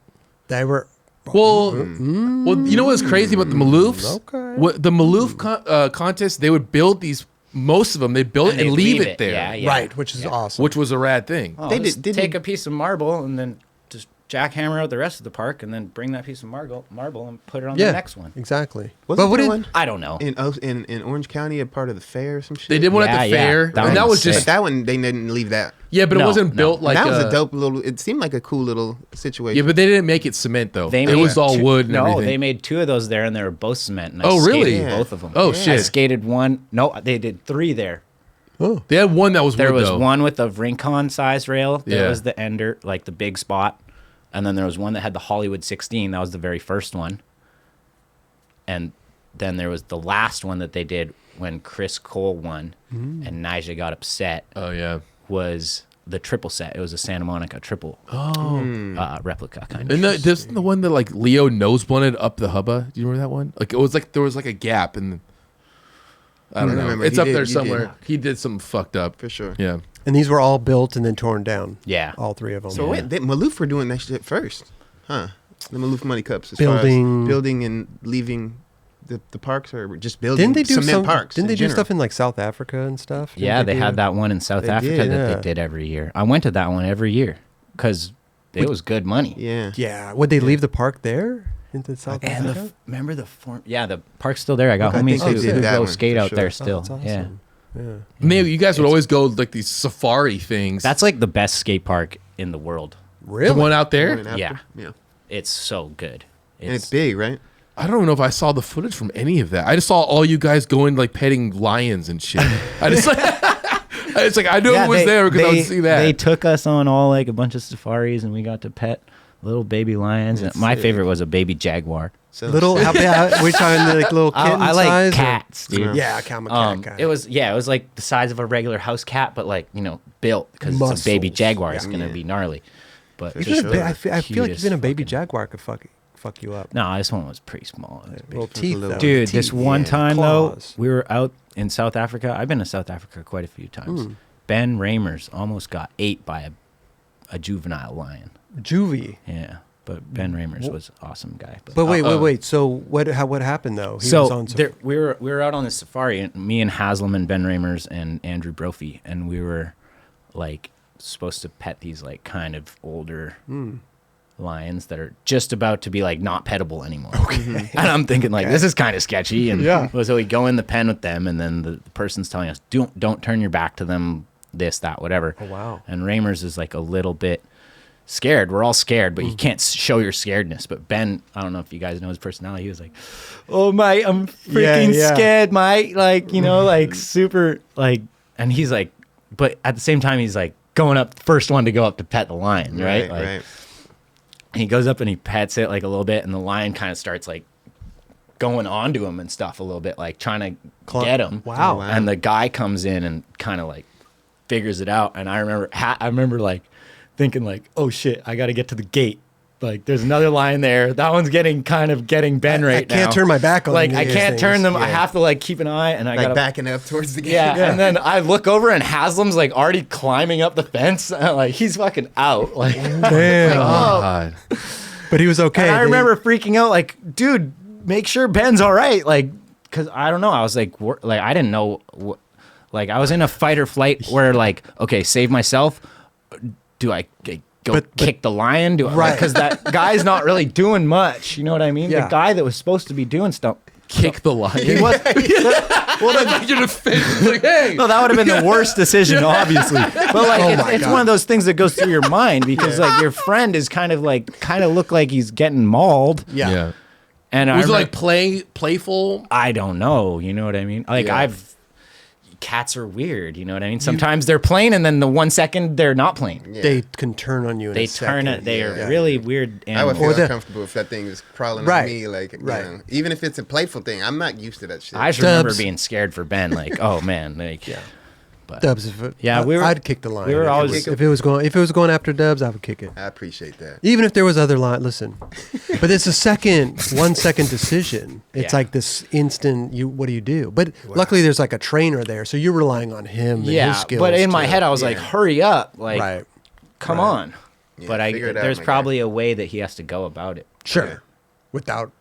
They were.
Well, you know what's crazy about the Maloofs?
Okay.
What the Maloof contest? They would build these. Most of them, they build it
they
and leave it there,
Yeah, yeah.
Right, which is awesome.
which was a rad thing.
Oh,
They
just
did-
take
didn't-
a piece of marble and then just jackhammer out the rest of the park, and then bring that piece of marble and put it on
yeah,
the next one.
exactly.
Wasn't
But what
there
did,
one
I don't know.
in Orange County, a part of the fair or some shit?
They did one at the
Yeah, yeah.
fair,
That
and that
one
was
was
just
sick.
But that one, they didn't leave that.
yeah, but it
No,
wasn't
no.
built like
that was a dope little. It seemed like a cool little situation.
Yeah, but they didn't make it cement though.
They
It
made
was all
two-
wood. And
No,
everything.
they made 2 of those there, and they were both cement. And I
Oh, really?
skated
Yeah.
both of them.
Oh,
I
shit.
skated one. No, they did 3 there.
They had one that was
There
wood
was
though.
one with a Rincon size rail. There
Yeah.
was the ender, like the big spot. And then there was one that had the Hollywood 16. That was the very first one. And then there was the last one that they did when Chris Cole won and Nyjah got upset,
Oh yeah.
was the triple set. It was a Santa Monica triple replica kind of.
And this is the one that like Leo nose blunted up the hubba. Do you remember that one? Like it was like there was like a gap and I don't know.
remember.
It's
He
up
did-
there
you
somewhere.
did.
He did something fucked up.
for sure.
Yeah.
and these were all built and then torn down.
Yeah.
All 3 of them.
So wait, Maloof were doing that shit first, huh? The Maloof Money Cups, as
Building-
far as building and leaving the parks, or just building.
didn't they do
cement
some?
parks?
Didn't
in
they do
general?
stuff in like South Africa and stuff? Didn't
Yeah, they
do-
had that one in South
They
Africa
did,
that
yeah.
they did every year. I went to that one every year because it was good money.
Yeah.
Yeah, would they leave the park there into South
And
Africa?
remember the form? Yeah, the park's still there. I got
Okay, I
homies
think
who,
they did
who
that
go
one,
skate
for
out
sure.
there
Oh,
still.
that's
Yeah,
awesome. Yeah.
Maybe you guys would always go like these safari things.
that's like the best skate park in the world.
Really?
the one out there.
Morning after.
Yeah.
Yeah.
It's so good.
And it's big, right?
I don't know if I saw the footage from any of that. I just saw all you guys going like petting lions and shit. I just like, it's like I knew it was there because I would see that.
They took us on all like a bunch of safaris, and we got to pet little baby lions.
That's
My
sick.
favorite was a baby jaguar.
So
Little, how big? Which are like little kitten
I like
size? or-
cats, dude.
Yeah, I'm a cat guy.
It was like the size of a regular house cat, but like built because it's a baby
Muscles.
jaguar. It's
Yeah.
gonna be gnarly. But
For
Even a
sure.
ba- I feel like
Cutest
even a baby
fucking-
jaguar could fuck you up.
no, this one was pretty small. It was big.
Little teeth,
little-
though.
Dude, this
Teeth.
one
Yeah.
time
Claws.
though, we were out in South Africa. I've been to South Africa quite a few times. Ben Ramers almost got ate by a juvenile lion.
Juvie.
Yeah, but Ben Ramers was an awesome guy.
But wait. So what happened though? He was on
there, we were out on this safari, and me and Haslam and Ben Ramers and Andrew Brophy, and we were like supposed to pet these like kind of older lions that are just about to be like not pettable anymore. Okay. And I'm thinking like, this is kind of sketchy. And so we go in the pen with them, and then the person's telling us, don't turn your back to them, this, that, whatever.
Oh, wow.
And Ramers is like a little bit scared. We're all scared, but you can't show your scaredness. But Ben, I don't know if you guys know his personality. He was like, oh, mate, I'm freaking scared, mate. Like, you know, like super, like, and he's like, but at the same time, he's like going up, first one to go up to pet the lion, right?
Right.
And he goes up and he pets it like a little bit, and the lion kind of starts like going onto him and stuff a little bit, like trying to get him.
Wow.
And the guy comes in and kind of like figures it out. And I remember like thinking like, oh shit, I got to get to the gate. Like there's another lion there. That one's getting Ben right now.
I can't turn my back on
like
these
I can't
things.
turn them. I have to like keep an eye, and I
Like
got
backing up towards the gate.
yeah. And then I look over and Haslam's like already climbing up the fence. Like he's fucking out. Like
Damn.
God.
But he was okay.
And I remember freaking out, like, dude, make sure Ben's all right. Like, because I don't know. I was like, I didn't know. Like, I was in a fight or flight where, like, okay, save myself. Do I go kick the lion? Do I?
Right.
Because that guy's not really doing much. You know what I mean?
Yeah.
The guy that was supposed to be doing stuff.
Kick the lion.
He was.
Well, then you're defense. Like, hey.
No, that would have been the worst decision, obviously. But like, it's one of those things that goes through your mind because like your friend is kind of look like he's getting mauled.
Yeah.
And
Was it like playful?
I don't know. You know what I mean? Like
Yeah.
cats are weird. You know what I mean? Sometimes they're playing, and then the 1 second they're not playing.
Yeah.
They can turn on you in
They
a
turn
second.
it. They are
Yeah.
really weird
I would
animals.
feel
Or the-
uncomfortable if that thing is crawling
Right.
on me. Like, you
Right.
know, even if it's a playful thing, I'm not used to that shit.
I just remember
Dubs.
being scared for Ben. Like, oh man, like But
Dubs.
I'd
kick the lion.
we were always-
if it was going after Dubs, I would kick it.
I appreciate that.
Even if there was other line, listen. But it's a 1 second decision. It's
Yeah.
like this instant. What do you do? But luckily, there's like a trainer there, so you're relying on him. And his skills
but in my
to-
head, I was like, hurry up, like,
right,
come
right.
on.
Yeah,
But
figure it out,
there's
my
probably a way that he has to go about it,
sure,
Yeah.
without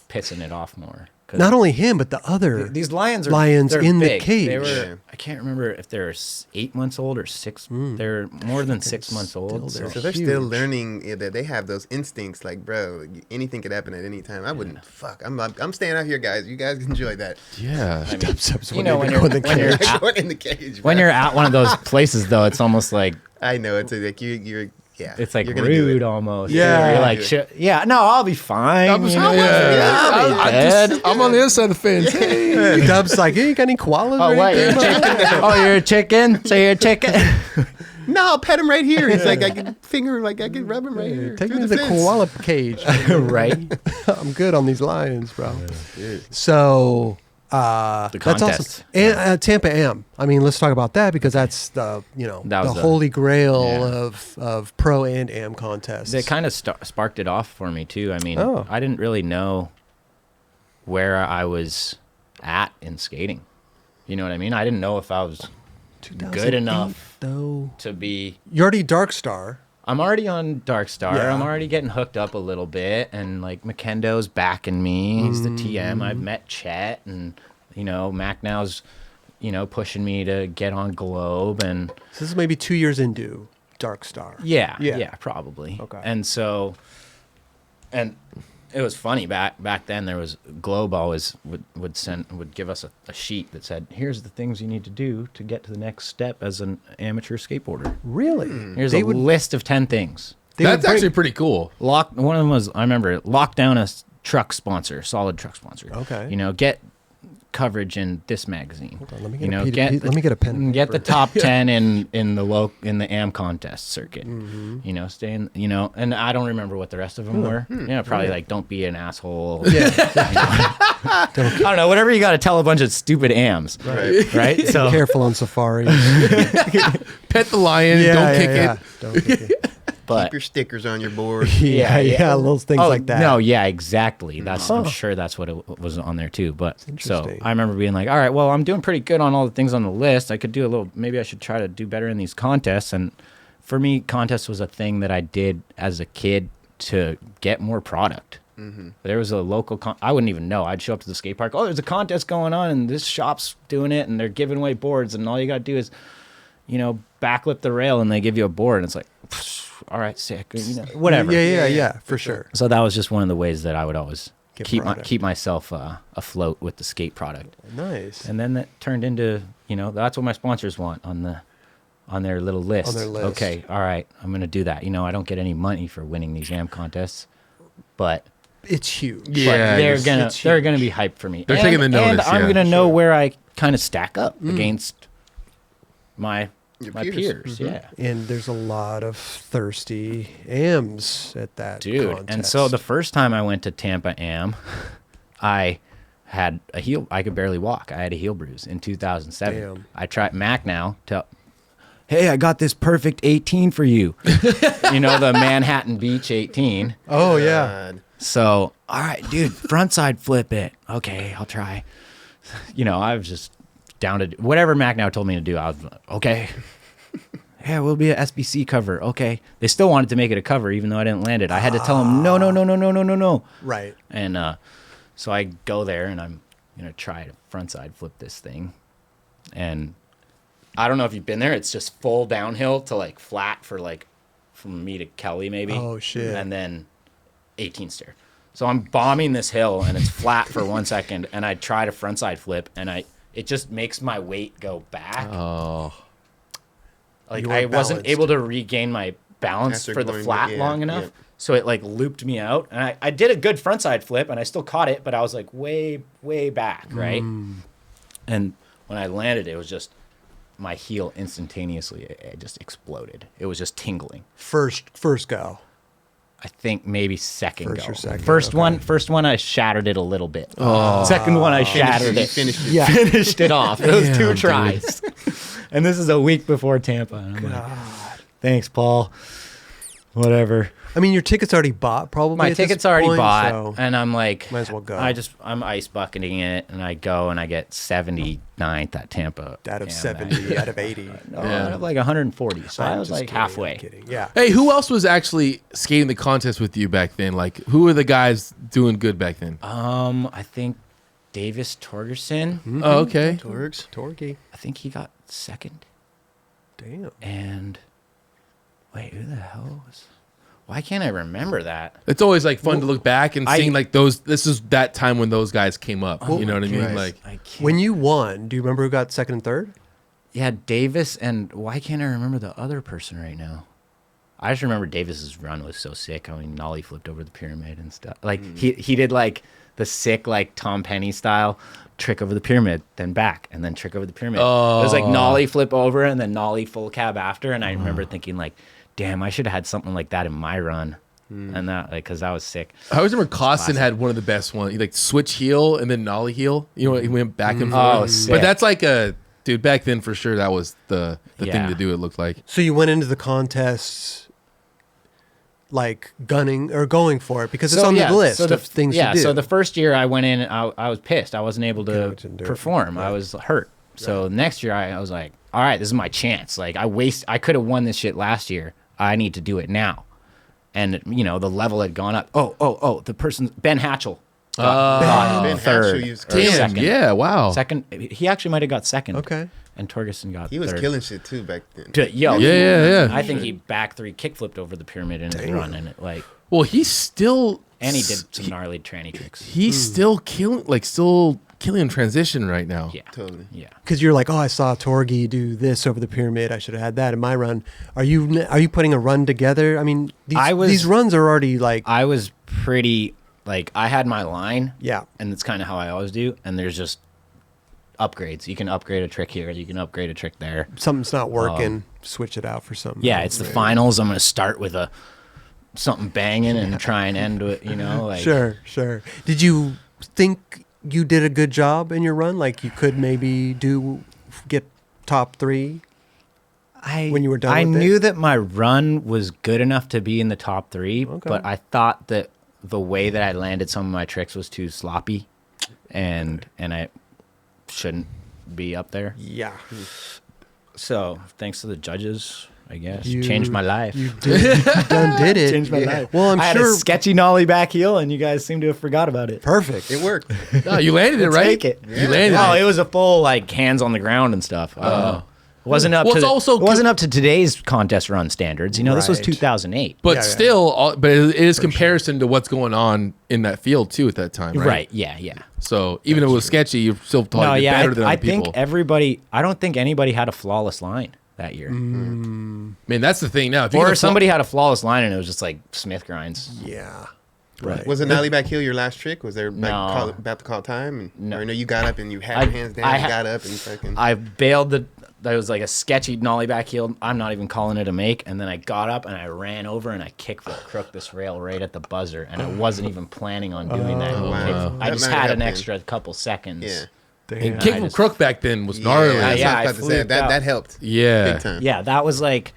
pissing it off more. 'Cause
not only him but the other
these lions are
lions
they're
in the
big.
cage.
They were,
Yeah.
I can't remember if they're 8 months old or 6. They're more than 6 months old.
still
So they're still
huge.
learning that they have those instincts. Like, bro, anything could happen at any time. I wouldn't. Fuck. I'm staying out here, guys. You guys enjoy that.
Yeah.
Dubs
You know, when
go in the
when you're
cage.
at-
Going in the cage.
when
bro.
you're at one of those places, though, it's almost like
I know it's like you're. Yeah.
it's like
you're gonna do
rude
it.
almost.
Yeah.
you're like, yeah, no, I'll be fine.
I'm,
you know? I'll be dead.
I'm on the other side of the fence. Hey.
Dubs like, hey, you got any koalas?
Oh
or
wait, you're a
anything?
chicken. Oh, you're a chicken. So you're a chicken.
No, I'll pet him right here. He's like, I can rub him right here.
Take
through
me to the
fence.
koala cage.
Right.
I'm good on these lions, bro. So that's
contest.
awesome. And Tampa Am. I mean, let's talk about that because that's the
That was
the
the-
holy grail
yeah.
of pro and am contests.
It kind of sparked it off for me too. I mean,
Oh.
I didn't really know where I was at in skating. You know what I mean? I didn't know if I was
2008,
good enough
though.
to be.
You're already Darkstar.
I'm already on Darkstar.
Yeah.
I'm already getting hooked up a little bit, and like McKendo's backing me. He's the TM. I've met Chet, and Mac now's pushing me to get on Globe, and
So this is maybe 2 years into Darkstar.
yeah, probably.
Okay.
And so, and it was funny back then. There was Globe always would give us a sheet that said, "Here's the things you need to do to get to the next step as an amateur skateboarder.
Really?
Here's
They
a
would-
list of 10 things."
They
That's
would break-
actually pretty cool.
One of them was, I remember, lock down a truck sponsor, solid truck sponsor.
Okay.
Get coverage in this magazine.
on, let me get let me get a pen and
Get the
paper.
top 10 in the AM contest circuit.
Mm-hmm.
Stay in, and I don't remember what the rest of them were. Probably like, don't be an asshole.
Yeah.
I don't know, whatever you got to tell a bunch of stupid AMs. Right? So
Careful on safari.
Pet the lion. Don't kick it.
Don't kick it.
but
Keep your stickers on your board.
Yeah, little things like that.
No, yeah, exactly. I'm sure that's what it was on there too. But so
interesting.
I remember being like, all right, well, I'm doing pretty good on all the things on the list. I could do a little. Maybe I should try to do better in these contests. And for me, contest was a thing that I did as a kid to get more product. There was a local. I wouldn't even know. I'd show up to the skate park. Oh, there's a contest going on, and this shop's doing it, and they're giving away boards, and all you got to do is, backlip the rail and they give you a board and it's like, all right, sick, whatever.
Yeah, for sure.
So that was just one of the ways that I would always
Get
keep
product.
keep myself afloat with the skate product.
Nice.
And then that turned into, that's what my sponsors want on their little list.
On their list.
Okay, all right, I'm gonna do that. I don't get any money for winning these jam contests, but
It's huge.
Yeah,
they're gonna be hyped for me.
They're taking the notice,
and I'm
yeah.
gonna know where I kind of stack up against my
Your
peers. Yeah.
And there's a lot of thirsty AMs at that contest.
And so the first time I went to Tampa Am, I had I could barely walk. I had a heel bruise in 2007.
Damn.
I tried Mac now hey, I got this perfect 18 for you. The Manhattan Beach 18.
Oh, yeah.
So, all right, dude, frontside flip it. Okay, I'll try. I was just down to whatever Mac now told me to do. I was okay. Yeah, we'll be an SBC cover. Okay. They still wanted to make it a cover, even though I didn't land it. I had to tell them no.
Right.
And so I go there and I'm gonna try to frontside flip this thing. And I don't know if you've been there. It's just full downhill to like flat for like from me to Kelly maybe.
Oh, shit.
And then 18 stair. So I'm bombing this hill and it's flat for 1 second. And I try to frontside flip and it just makes my weight go back.
Oh.
Like
You
I
weren't
wasn't
balanced.
able to regain my balance
After
for the
going-
flat
yeah,
long enough.
yeah.
So it like looped me out. And I did a good frontside flip and I still caught it, but I was like way, way back, right? And when I landed, it was just my heel instantaneously, it just exploded. It was just tingling.
First go.
I think maybe second
First
go.
or second,
First
okay.
first one I shattered it a little bit. Second one I shattered it.
Finished it.
Yeah.
Finished it off. It was
Damn,
2
dude.
tries. And this is a week before Tampa. And I'm like, thanks, Paul. Whatever.
I mean, your ticket's already bought, probably.
My
at this
ticket's already
point,
bought,
so
and I'm like,
might as well go.
I'm ice bucketing it, and I go, and I get 79th at Tampa.
out of
Am.
70, out of 80.
No, out of like 140. So I
I'm
was
just
like
kidding,
halfway.
I'm kidding. Yeah.
Hey, who else was actually skating the contest with you back then? Like, who were the guys doing good back then?
I think Davis Torgerson.
Oh, okay.
Torgy.
I think he got second.
Damn.
And wait, who the hell was? Why can't I remember that?
It's always like fun to look back and
I-
seeing like those. This is that time when those guys came up. You know what I mean?
Right.
Like,
I can't.
When you won, do you remember who got second and third?
Yeah, Davis, and why can't I remember the other person right now? I just remember Davis's run was so sick. I mean, Nollie flipped over the pyramid and stuff. Like he did like the sick like Tom Penny style trick over the pyramid, then back, and then trick over the pyramid. It was like Nollie flip over and then Nollie full cab after. And I remember thinking like, damn, I should have had something like that in my run. And that like because that was sick.
I always remember Costin
classic.
had one of the best ones. He like switch heel and then nollie heel. You know, he went back and forth.
Oh,
But
sick.
that's like a dude back then for sure. That was the thing
Yeah.
to do. It looked like.
So you went into the contest like gunning or going for it because it's on the list of things to do.
So the first year I went in, I was pissed. I wasn't able to
Couldn't do it.
perform. I was hurt. So next year I was like, all right, this is my chance. Like I could have won this shit last year. I need to do it now. And the level had gone up. Oh, the person Ben Hatchell. got
Ben
third.
Hatchell used
or
to-
Damn.
second.
Yeah. Wow.
Second. He actually might have got second.
Okay.
And Torgerson got
He was
third.
killing shit too back then.
Yo,
Yeah.
I think he back 3 kickflipped over the pyramid in his run, and it like,
Well, he's still.
and he did some gnarly tranny tricks.
He's still killing in transition right now.
Yeah,
Totally.
yeah.
Because you're like, oh, I saw Torgy do this over the pyramid. I should have had that in my run. Are you putting a run together? I mean, these runs are already like,
I was pretty like I had my line,
yeah.
and it's kind of how I always do. And there's just upgrades. You can upgrade a trick here. You can upgrade a trick there.
Something's not working. Switch it out for something.
Yeah,
else.
it's the finals. I'm gonna start with something banging and try and end with like
Sure. Did you think you did a good job in your run? Like you could maybe get top 3? when you were done
I
with it?
knew that my run was good enough to be in the top 3,
Okay.
but I thought that the way that I landed some of my tricks was too sloppy, and I shouldn't be up there.
Yeah.
So thanks to the judges, I guess,
You-
changed my life.
You did it.
Changed my life.
Well, I'm
I had
sure.
a sketchy nollie back heel, and you guys seem to have forgot about it.
Perfect.
It worked.
No, you landed it right.
Take it.
You landed
No,
it.
it was a full like hands on the ground and stuff. wasn't up
Well,
to
it's also
it wasn't up to today's contest run standards. You know, this was
Right.
2008.
But
Yeah, yeah.
still, but it is comparison to what's going on in that field too at that time, right?
Right. Yeah. Yeah.
So even if it was sketchy, you're still
No.
probably
Yeah.
better than
I
other people.
think everybody. I don't think anybody had a flawless line that year.
Man, that's the thing now. If you
Or
get a
somebody had a flawless line and it was just like Smith grinds.
Yeah.
Right.
Was it Nollie back heel your last trick? Was there like
No.
about to call time? And,
No.
Or no, you got up and you had your hands down and got up and fucking.
I bailed that was like a sketchy nollie back heel. I'm not even calling it a make. And then I got up and I ran over and I kickflip crooked this rail right at the buzzer. And I wasn't even planning on doing that.
wow.
Kickflip. I
That
just
might
had
have
an
been.
extra couple seconds.
yeah.
and
Damn.
kick
I
from
just-
crook back then was gnarly.
Yeah, that's
Yeah,
what I
I
was about to say.
flipped
That
out.
helped.
Yeah.
Big time.
Yeah, that was like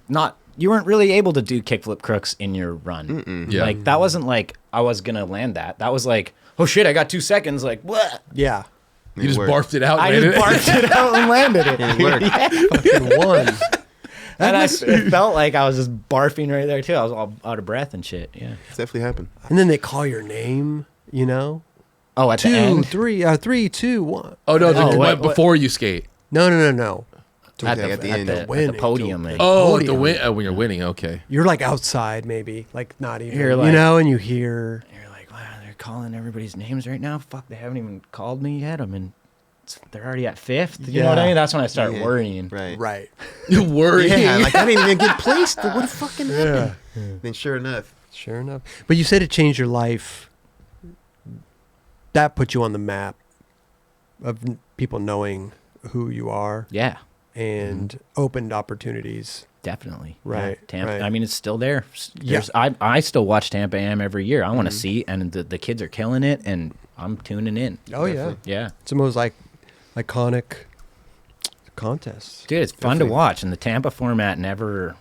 not. You weren't really able to do kickflip crooks in your run.
Yeah.
Like that wasn't like I was gonna land that. That was like, oh shit, I got 2 seconds. Like what?
Yeah.
You just
worked.
barfed it out.
I
landed
just
it.
barked it out and landed it.
It worked.
Fucking won.
And it felt like I was just barfing right there too. I was all out of breath and shit. Yeah.
It's definitely happened.
And then they call your name, you know?
Oh, at the
2,
end.
3, 3, 2, 1.
Oh no,
Oh, wait,
before you skate.
No.
At
Like
the,
at the
at
end.
the, at the
Winning.
podium. And,
Oh, the
Podium.
when you're winning. Okay.
You're like outside, maybe. Like not even.
You're
you
like-
know, and you hear.
you're like, wow, they're calling everybody's names right now. Fuck, they haven't even called me yet. They're already at 5th. You know what I
Yeah.
mean? That's when I start
Yeah.
worrying.
Right.
Right.
You worry.
Yeah, like I didn't even get placed. What fucking happened? Then sure enough.
Sure enough. But you said it changed your life. That put you on the map of people knowing who you are
Yeah,
and opened opportunities.
definitely.
Right,
Yeah, Tampa.
right.
I mean, it's still there.
Yeah.
I still watch Tampa Am every year. I want to see, and the kids are killing it, and I'm tuning in.
Oh, yeah.
Definitely.
Yeah.
It's the most like iconic contests.
Dude, it's fun to
Definitely.
watch, and the Tampa format never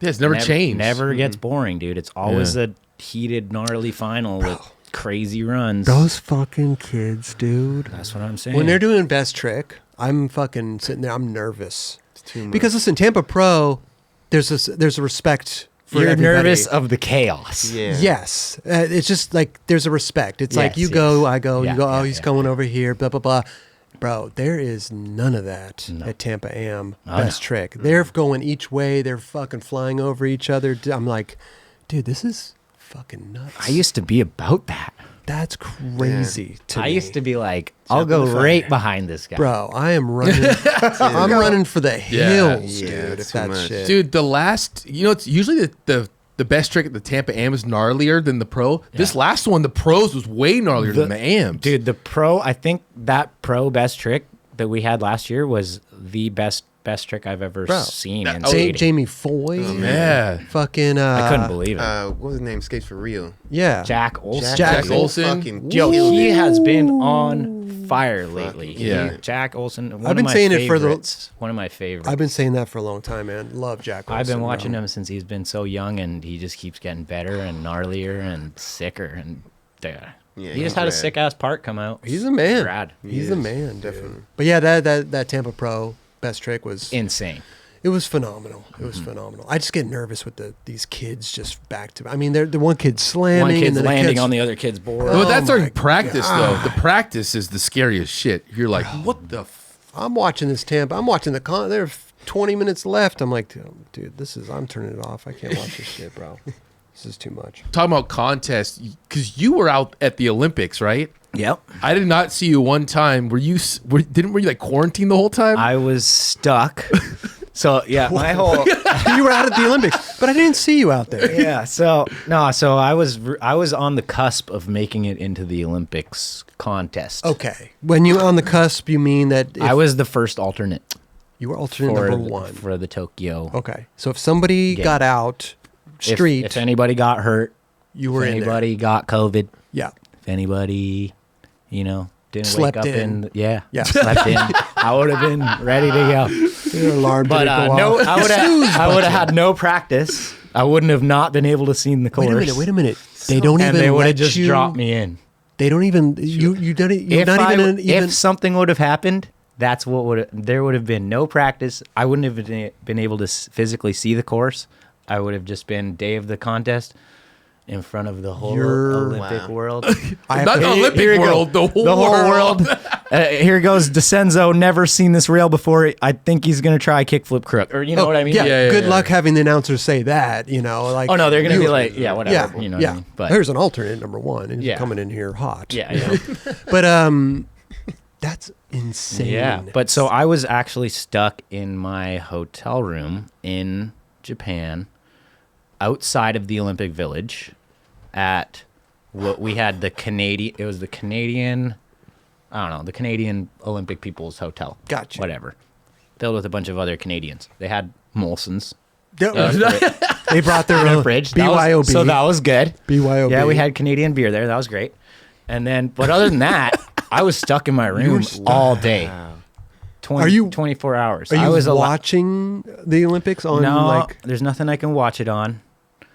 Yeah, it's never changed.
Never gets boring, dude. It's always a heated, gnarly final with crazy runs.
Those fucking kids, dude.
That's what I'm saying.
When they're doing best trick, I'm fucking sitting there. I'm nervous
It's too much.
because listen, Tampa Pro, there's a respect for
you're
everybody.
nervous of the chaos.
yeah.
Yes, it's just like there's a respect. It's like
Yes,
you
yes.
go, I go,
Yeah,
you go.
yeah,
Oh, he's
yeah.
going over here. Blah blah blah. Bro, there is none of that
No.
at Tampa Am.
Oh,
Best
no.
trick. They're going each way. They're fucking flying over each other. I'm like, dude, this is fucking nuts.
I used to be about that.
That's crazy to
I
me.
used to be like, I'll go right behind this guy.
Bro, I am running. I'm running for the hills,
Yeah,
dude.
it's
If
too
that's
much.
shit,
Dude, the last, it's usually the best trick at the Tampa Am is gnarlier than the pro. This last one, the pros was way gnarlier than the Ams.
Dude, the pro, I think that pro best trick that we had last year was the best trick I've ever
Bro,
seen in
oh,
skating.
Jamie Foy.
yeah.
Fucking.
I couldn't believe it.
What was his name? Skates for real.
Yeah.
Jack Olson.
Jack
so
Olson.
fucking
Yo,
killed
he
it.
has been on fire lately.
Yeah.
Jack Olson. One
I've
of
been
my
saying it for the-
favorites. One of my favorites.
I've been saying that for a long time, man. Love Jack.
I've been
Olson,
watching
bro.
him since he's been so young, and he just keeps getting better and gnarlier and sicker. And
Yeah,
he
he's
just had a
rad.
sick ass part come out.
He's a man.
Rad.
He's
He
a
is,
man, dude.
definitely.
But yeah, that Tampa Pro best trick was
Insane.
it was phenomenal. It was phenomenal. I just get nervous with these kids just back to. I mean, they're the one kid slamming,
One
and
kid's
then
landing
kid's,
on the other kid's board.
But that's
Oh
our
my
practice,
God.
though. The practice is the scariest shit. You're like, what the
I'm watching this Tampa. I'm watching the There's 20 minutes left. I'm like, dude, I'm turning it off. I can't watch this shit, bro. This is too much.
Talking about contests, because you were out at the Olympics, right?
Yep.
I did not see you one time. Were you like quarantined the whole time?
I was stuck. So yeah, my whole
You were out at the Olympics, but I didn't see you out there.
yeah. So I was on the cusp of making it into the Olympics contest.
Okay. When you on the cusp, you mean that if
I was the first alternate
you were alternate
for
number one.
for the Tokyo.
Okay. So if somebody
Yeah.
got out street,
If anybody got hurt,
you
if
were in there.
anybody got COVID,
Yeah.
if anybody, didn't
Slept
wake up
in.
yeah,
Yeah.
slept in, I would have been ready to go.
Your alarm
But
didn't go
no,
off.
I would have had no practice. I wouldn't have not been able to see the course.
Wait a minute. They don't
and
even
they would
let
have just
you,
dropped me in.
They don't even you don't you're
If
not even
if something would have happened, that's what would there would have been no practice. I wouldn't have been able to physically see the course. I would have just been day of the contest in front of the whole
You're-
Olympic
Wow.
world.
I have
Not
to-
the Olympic
Here we go.
world, the whole
the whole
world.
world. Here goes Decenzo. Never seen this rail before. I think he's gonna try kickflip crook, or you know what I mean?
Yeah, good luck having the announcers say that. Like,
oh no, they're gonna be like, whatever.
Yeah,
you know what I mean?
But here's an alternate number one, and he's coming in here hot.
Yeah.
But that's insane.
Yeah, but so I was actually stuck in my hotel room in Japan, outside of the Olympic Village, at what we had the Canadian. It was the Canadian. I don't know, the Canadian Olympic People's Hotel.
Gotcha.
Whatever. Filled with a bunch of other Canadians. They had Molson's.
They brought their own
fridge.
BYOB.
So that was good.
BYOB.
Yeah, we had Canadian beer there. That was great. And then, but other than that, I was stuck in my room all day. 24 hours.
Are you
I was
watching the Olympics on
No, there's nothing I can watch it on.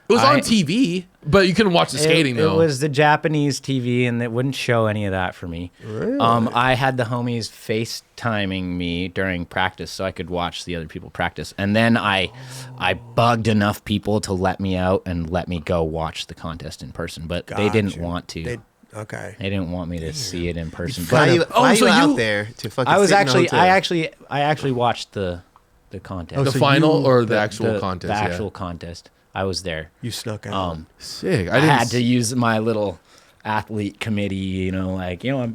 It was on TV, but you couldn't watch the skating though.
It was the Japanese TV, and it wouldn't show any of that for me.
Really?
I had the homies FaceTiming me during practice so I could watch the other people practice. And then I bugged enough people to let me out and let me go watch the contest in person, but they didn't want to. They didn't want me to see it in person.
Fly you out there to fucking.
I actually watched the contest.
The final or the actual contest?
The actual contest. I was there.
You snuck out.
Sick.
I had to use my little athlete committee, I'm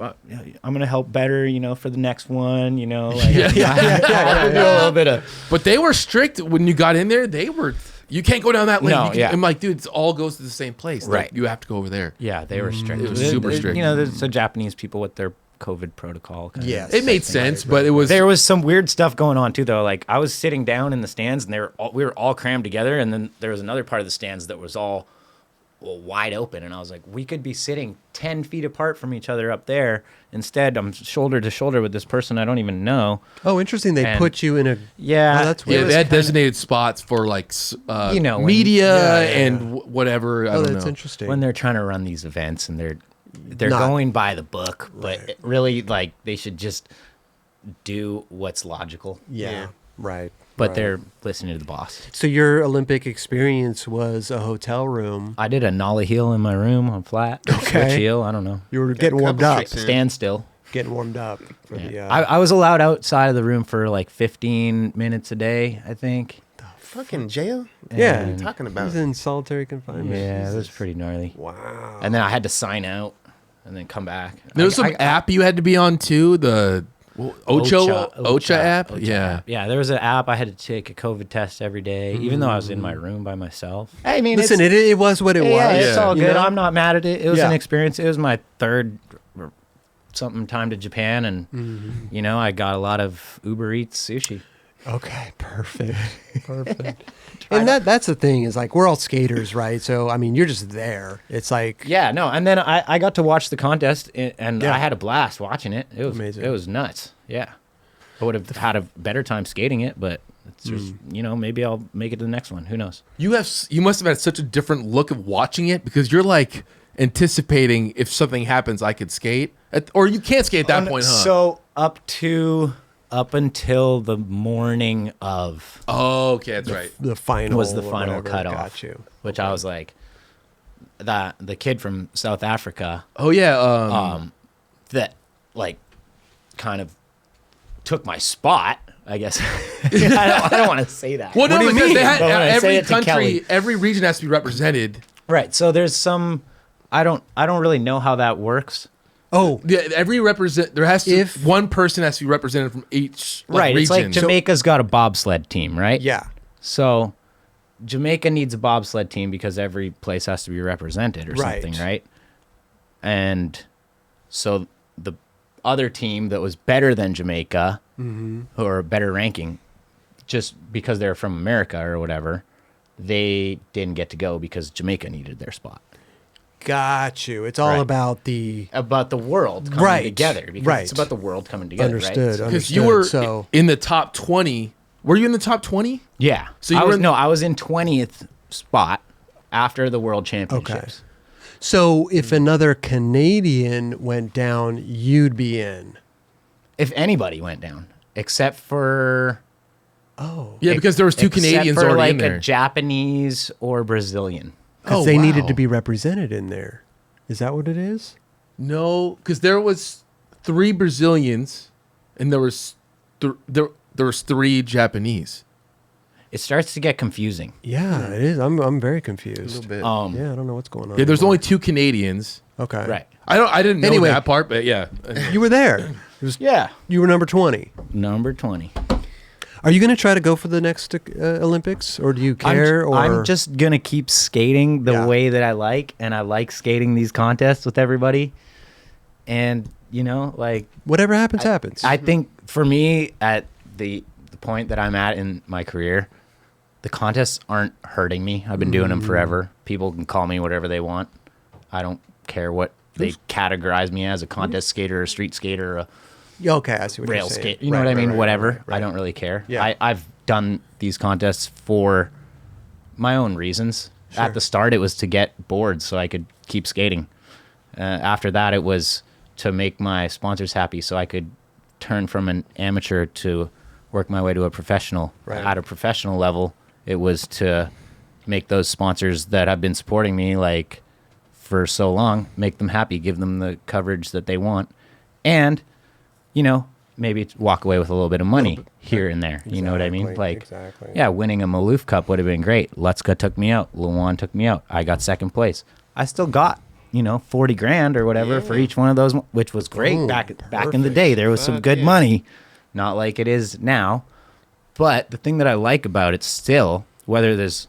gonna help better, for the next one, a little bit of.
But they were strict when you got in there. You can't go down that lane. I'm like, dude, it all goes to the same place.
Right.
Like, you have to go over there.
Yeah, they were strict.
It was super strict.
There's the Japanese people with their COVID protocol.
Yes.
It made sense, but it was...
There was some weird stuff going on, too, though. Like, I was sitting down in the stands, and we were all crammed together, and then there was another part of the stands that was all wide open, and I was like, we could be sitting 10 feet apart from each other up there. Instead, I'm shoulder to shoulder with this person I don't even know.
Oh, interesting. They put you in a...
Yeah.
Oh, that's weird.
Yeah, they had designated spots for, media and whatever. I don't know.
That's interesting.
When they're trying to run these events, and they're going by the book, but really, they should just do what's logical.
Yeah. Right.
But they're listening to the boss.
So your Olympic experience was a hotel room.
I did a nollie heel in my room on flat.
Okay.
Switch heel, I don't know.
You were getting warmed up.
Stand still.
Getting warmed up.
I was allowed outside of the room for 15 minutes a day, I think.
Fucking jail?
Yeah.
What are you talking about?
He was in solitary confinement.
Yeah, it was pretty gnarly.
Wow.
And then I had to sign out and then come back.
There was some app you had to be on, too, the... OCHA app?
Yeah, there was an app. I had to take a COVID test every day, even though I was in my room by myself. I mean,
listen, it was what it was.
Yeah, it's all good.
You know?
I'm not mad at it. It was an experience. It was my third or something time to Japan, and I got a lot of Uber Eats sushi.
Okay, perfect. And that's the thing is we're all skaters, right? So I mean, you're just there. It's
and then I got to watch the contest, and I had a blast watching it. It was
amazing.
It was nuts. Yeah, I would have had a better time skating it, but it's just maybe I'll make it to the next one. Who knows?
You must have had such a different look of watching it because you're anticipating if something happens, I could skate, or you can't skate at that point, huh?
So up until the morning of.
Oh, okay, that's right.
The final
was the final cutoff.
Got you.
Which I was like, the kid from South Africa.
Oh yeah.
That kind of took my spot. I guess I don't want to say that.
Well, no, because they had every country,
Kelly,
every region has to be represented.
Right. So there's some. I don't really know how that works.
Oh,
yeah, there has to one person has to be represented from each
right.
region.
It's like Jamaica's got a bobsled team, right?
Yeah.
So Jamaica needs a bobsled team because every place has to be represented or something, right? And so the other team that was better than Jamaica, or a better ranking, just because they're from America or whatever, they didn't get to go because Jamaica needed their spot.
Got you. It's all about the
world coming together. Because it's about the world coming together.
Understood.
Right?
Because you were in the top 20. Were you in the top 20?
Yeah.
So
I was in 20th spot after the World Championships.
Okay. So if another Canadian went down, you'd be in.
If anybody went down, except for.
Oh.
Yeah, because there was two Canadians already in there.
A Japanese or Brazilian.
Because they needed to be represented in there. Is that what it is?
No, because there was 3 Brazilians, and there was there was 3 Japanese.
It starts to get confusing.
Yeah, it is. I'm very
A
confused.
little bit.
Yeah, I don't know what's going on.
Yeah, there's
anymore.
only 2 Canadians.
Okay.
Right.
I didn't know
Anyway.
that part, but yeah.
You were there. It was,
Yeah.
you were number 20.
Number 20.
Are you going to try to go for the next Olympics, or do you care?
I'm just going to keep skating the
Yeah.
way that I like, and I like skating these contests with everybody. And, you know, like,
whatever happens, happens.
I think for me, at the point that I'm at in my career, the contests aren't hurting me. I've been doing them forever. People can call me whatever they want. I don't care what they categorize me as, a contest skater, a street skater, a
Yeah, okay, I see what
rail
you're saying.
skate. You know what I mean?
right,
Whatever.
right.
I don't really care.
Yeah.
I've done these contests for my own reasons.
Sure.
At the start, it was to get boards so I could keep skating. After that, it was to make my sponsors happy so I could turn from an amateur to work my way to a professional.
Right.
At a professional level, it was to make those sponsors that have been supporting me like for so long, make them happy, give them the coverage that they want. And you know, maybe walk away with a little bit of money here and there. You know what I mean?
Exactly,
Like,
exactly.
yeah, winning a Maloof Cup would have been great. Lutzka took me out. Luan took me out. I got second place. I still got, 40 grand or whatever for each one of those, which was great
Ooh,
back in the day. There was some good money, not like it is now. But the thing that I like about it still, whether there's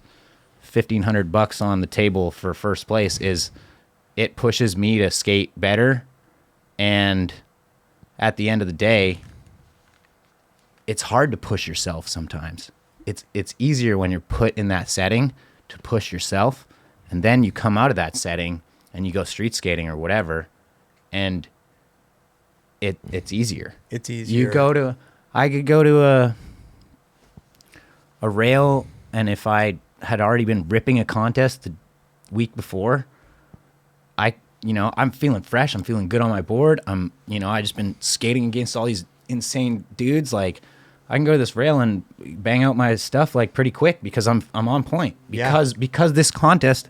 $1,500 on the table for first place, is it pushes me to skate better. And at the end of the day, it's hard to push yourself sometimes. It's easier when you're put in that setting to push yourself, and then you come out of that setting and you go street skating or whatever, and it's easier.
It's easier.
I could go to a rail, and if I had already been ripping a contest the week before, I'm feeling fresh. I'm feeling good on my board. I just been skating against all these insane dudes. Like, I can go to this rail and bang out my stuff like pretty quick because I'm on point. Because this contest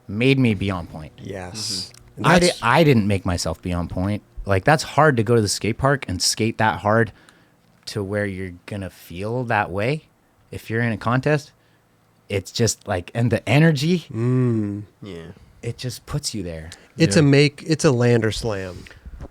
made me be on point.
Yes.
Mm-hmm.
And that's-
I didn't make myself be on point. Like, that's hard to go to the skate park and skate that hard to where you're gonna feel that way. If you're in a contest, it's just like, and the energy,
Yeah.
it just puts you there.
It's a land or slam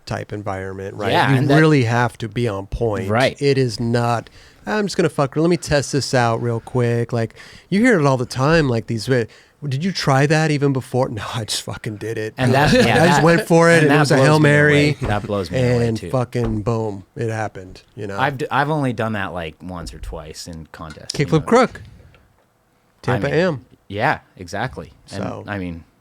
type environment, right?
Yeah,
you
and that-
really have to be on point.
Right.
It is not, I'm just going to let me test this out real quick. Like, you hear it all the time, like these, did you try that even before? No, I just fucking did it.
And that,
I just went for it, and it
that
was a
blows
Hail
me
Mary.
away. That blows me away
And
too.
fucking boom, it happened,
I've only done that like once or twice in contests.
Kickflip crook. Tampa
mean,
Am.
Yeah, exactly. And,
So-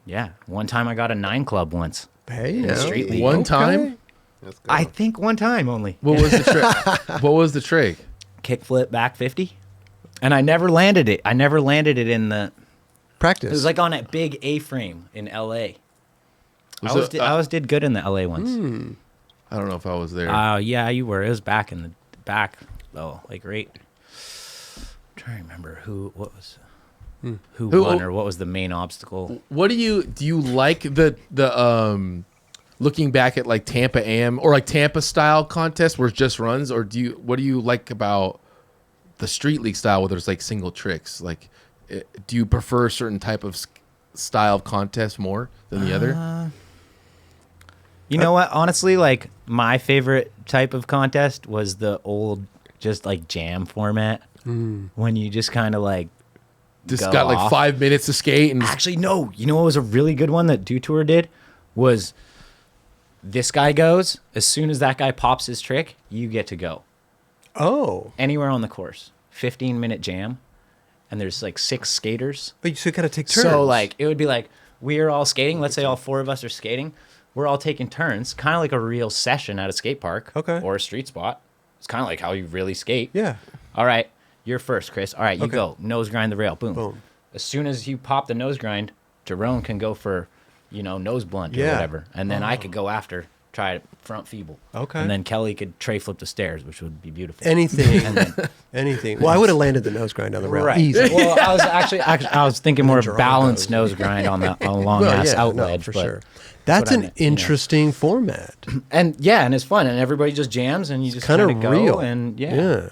yeah. One time I got a 9 club once.
Hey,
In the street league.
One
Okay.
time?
Let's go.
I think one time only.
What was the trick? What was the trick?
Kickflip back 50. And I never landed it. I never landed it in the...
Practice.
It was like on that big A-frame in L.A. I
Was it-
always did good in the L.A. ones.
I don't know if I was there.
Yeah, you were. It was back in the back, though. Like, right... I'm trying to remember who
Who-
won or what was the main obstacle.
What do you like the looking back at like Tampa Am or like Tampa style contest where it's just runs, or what do you like about the street league style where there's like single tricks? Like, do you prefer a certain type of style of contest more than the other?
You know what? Honestly, like, my favorite type of contest was the old, just like jam format, when you just kind of like
Just
go
got like
off.
5 minutes to skate and
Actually, no. You know what was a really good one that Detour did? Was this guy goes, as soon as that guy pops his trick, you get to go.
Oh.
Anywhere on the course. 15-minute jam. And there's like 6 skaters.
But you still got to take turns.
So, like, it would be like, we're all skating. Let's say all 4 of us are skating. We're all taking turns. Kind of like a real session at a skate park.
Okay.
Or a street spot. It's kind of like how you really skate.
Yeah.
All right. You're first, Chris. All right, you
Okay.
go. Nose grind the rail. Boom.
Boom.
As soon as you pop the nose grind, Jerome can go for, nose blunt or
Yeah.
whatever. And then I could go after. try it front feeble.
Okay.
And then Kelly could tray flip the stairs, which would be beautiful.
Anything.
And then,
Anything. Well, I would have landed the nose grind on the rail.
right.
Easy.
Well, I was actually I was thinking more
Gerard
balanced
goes.
nose grind on the on a long ass outledge,
for
but
sure. That's
what I
an
meant, you know.
interesting format.
And yeah, and it's fun, and everybody just jams, and you just
Kind
kind
of
of go,
real.
and yeah.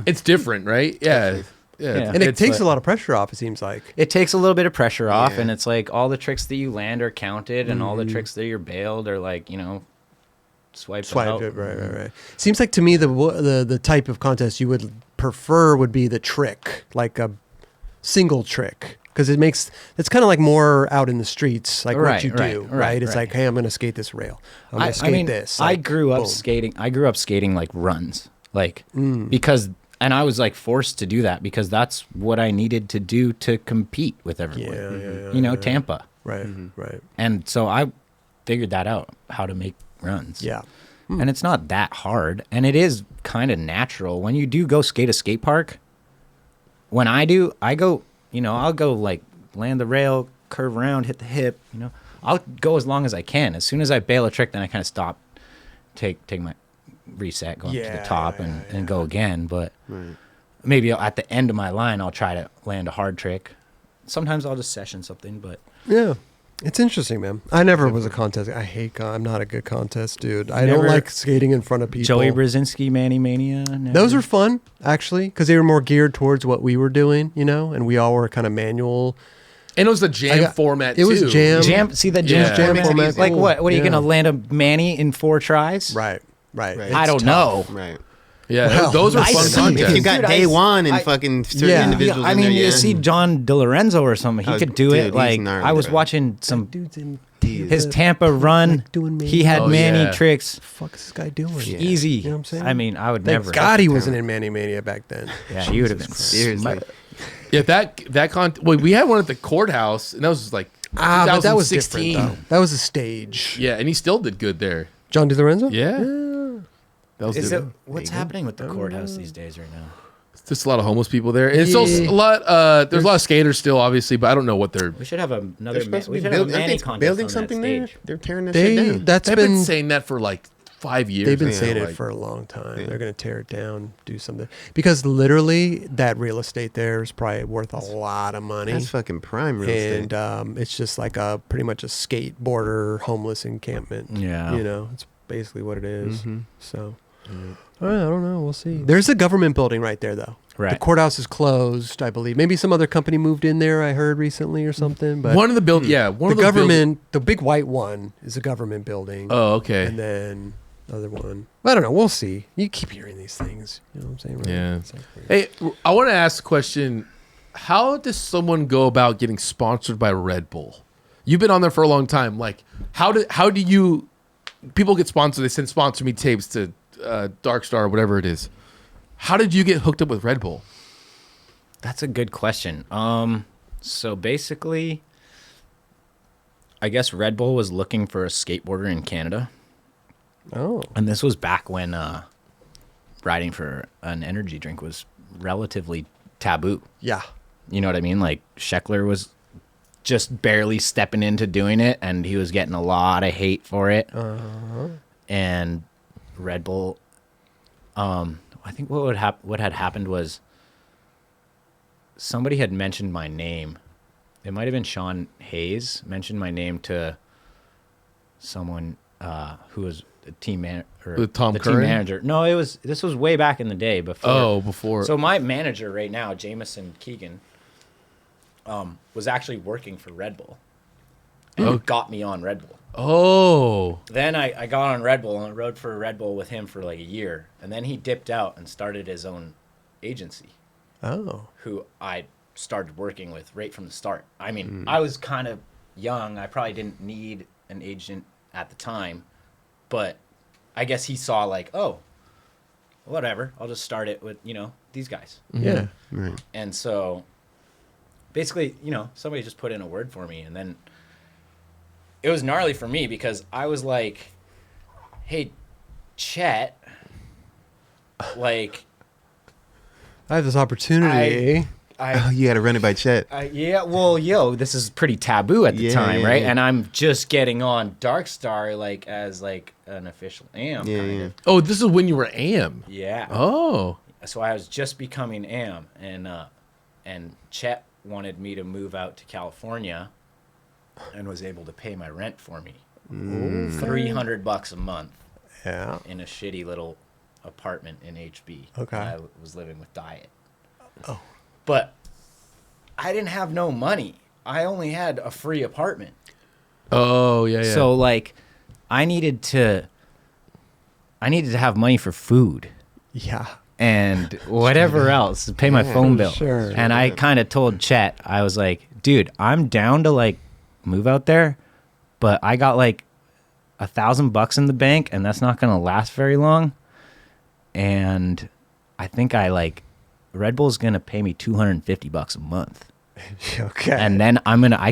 It's different, right? Yeah.
Yeah.
And it
It's
takes
like-
a lot of pressure off, it seems like.
It takes a little bit of pressure off,
Yeah.
and it's like all the tricks that you land are counted, and all the tricks that you're bailed are like, you know, swiped out.
It, right. Seems like to me the type of contest you would prefer would be the trick, like a single trick. Because it's kind of like more out in the streets, like what
Right,
you do,
right,
right? It's
right.
like, hey, I'm going to skate this rail. I'm going to skate
I mean,
this.
I
Like,
grew up
boom.
skating. I grew up skating like runs, like because, and I was like forced to do that because that's what I needed to do to compete with everyone.
Yeah,
you know, Tampa,
Right, right.
and so I figured that out, how to make runs.
Yeah.
And it's not that hard, and it is kind of natural when you do go skate a skate park. When I go, you know, I'll go like land the rail, curve around, hit the hip, you know. I'll go as long as I can. As soon as I bail a trick, then I kind of stop, take my reset, go up to the top and go again. But maybe at the end of my line, I'll try to land a hard trick. Sometimes I'll just session something, but
Yeah. It's interesting, man. I never was a contest. I hate I'm not a good contest dude. I don't
Never-
like skating in front of people.
Joey Brzezinski, Manny Mania. Never.
Those were fun, actually, because they were more geared towards what we were doing, you know, and we all were kind of manual.
And it was the jam format,
it was
too.
jam.
See the
Yeah.
jam,
Jam format,
Like
cool.
what? What are you
Yeah.
gonna land a Manny in 4 tries?
Right.
Right.
I don't know.
Right.
Yeah,
Well,
those were
I
fun
see.
contests.
If you got
Dude,
day
I-
one and
I-
fucking certain
Yeah.
individuals
I
in
mean,
there,
you
yeah.
see John DiLorenzo or something. He
Oh,
could do
dude,
it.
he's
Like
gnarly,
I was
bro.
watching some
Dude's in
his Tampa run.
like doing
He had
Oh,
Manny
yeah.
tricks.
fuck is this guy doing?
Yeah.
Easy.
You know what I'm saying?
I mean, I would
Thank
never.
God he wasn't in Manny Mania back then.
Yeah, he would have been.
Seriously.
Yeah, well, we had one at the courthouse, and that was like
But that was
2016.
different, though. That was a stage.
Yeah, and he still did good there.
John DiLorenzo?
Yeah. That was
Is
good.
it, what's happening with the courthouse these days right now?
It's just a lot of homeless people there. And it's still a lot. There's a lot of skaters still, obviously, but I don't know what they're.
We should have another.
They're supposed to
We
be
should have a
building,
Manny contest
building
on
something
that
there.
stage.
They're tearing that shit
They
down.
that's
They've
been
been saying that for like 5 years.
they've been
now,
saying it
like-
for a long time.
Yeah.
They're going to tear it down, do something because literally that real estate there is probably worth a lot of money.
That's fucking prime real estate.
And it's just like pretty much a skateboarder homeless encampment.
Yeah.
You know, it's basically what it is.
Mhm.
So, I don't know. We'll see. There's a government building right there, though. The
Right.
courthouse is closed, I believe. Maybe some other company moved in there, I heard recently or something. But
One of the build, yeah, one
the
of the
government, the big white one is a government building.
Oh, okay.
And then other one. I don't know. We'll see. You keep hearing these things. You know what I'm saying? Right?
Yeah.
It's like weird.
Hey, I want to ask a question. How does someone go about getting sponsored by Red Bull? You've been on there for a long time. Like, how do you? People get sponsored. They send sponsor me tapes to Darkstar or whatever it is. How did you get hooked up with Red Bull?
That's a good question. So basically, I guess Red Bull was looking for a skateboarder in Canada,
Oh.
and this was back when riding for an energy drink was relatively taboo.
Yeah.
You know what I mean? Like Sheckler was just barely stepping into doing it, and he was getting a lot of hate for it. And Red Bull, I think what had happened was somebody had mentioned my name. It might have been Sean Hayes mentioned my name to someone who was a team manager.
With Tom
the
Curran?
team manager. No, this was way back in the day before.
Oh, before.
So my manager right now, Jameson Keegan, was actually working for Red Bull. And got me on Red Bull.
oh,
Then I got on Red Bull and rode for Red Bull with him for like a year. And then he dipped out and started his own agency,
Oh.
who I started working with right from the start. I mean, I was kind of young. I probably didn't need an agent at the time. But I guess he saw like, oh, whatever. I'll just start it with, these guys.
Yeah.
Right.
And so basically, somebody just put in a word for me. And then it was gnarly for me because I was like, hey, Chet, like,
I have this opportunity.
Oh, you got to run it by Chet.
Yeah, well, this is pretty taboo at the time, right?
Yeah.
And I'm just getting on Darkstar like as like an official AM kind of.
Oh, this is when you were AM.
Yeah.
Oh.
So I was just becoming AM, and Chet wanted me to move out to California, and was able to pay my rent for me, $300 a month.
Yeah.
In a shitty little apartment in HB.
Okay.
I was living with Diet.
Oh.
But I didn't have no money. I only had a free apartment.
Oh, yeah.
So like I needed to have money for food
Yeah.
and whatever else to pay my phone bill.
Sure.
And I kind of told Chet, I was like, dude, I'm down to like move out there, but I got like $1,000 in the bank and that's not going to last very long. And I think Red Bull's going to pay me $250 a month.
Okay.
And then I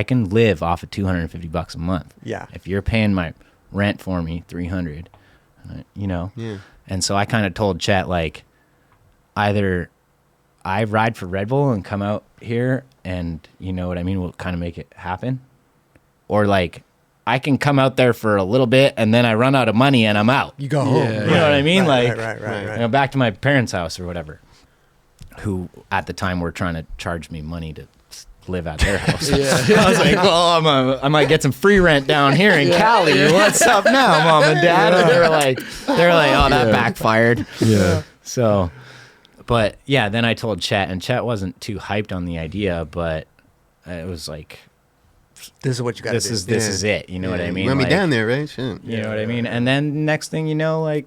can live off of $250 a month.
Yeah.
If you're paying my rent for me, $300,
Yeah.
And so I kind of told Chet, like, either I ride for Red Bull and come out here and, you know what I mean, we'll kind of make it happen. Or like, I can come out there for a little bit and then I run out of money and I'm out.
You go home.
Yeah.
You know what I mean?
Right.
Back to my parents' house or whatever, who at the time were trying to charge me money to live at their house. I was like, well, I might get some free rent down here in Cali. What's up now, Mom and Dad? And they were like, oh, that backfired.
Yeah.
So, but yeah, then I told Chet, and Chet wasn't too hyped on the idea, but it was like,
This is what you got to do.
this is it. You know what I mean?
Run me
Like,
down there, right? Sure.
You know what I mean? And then next thing you know, like,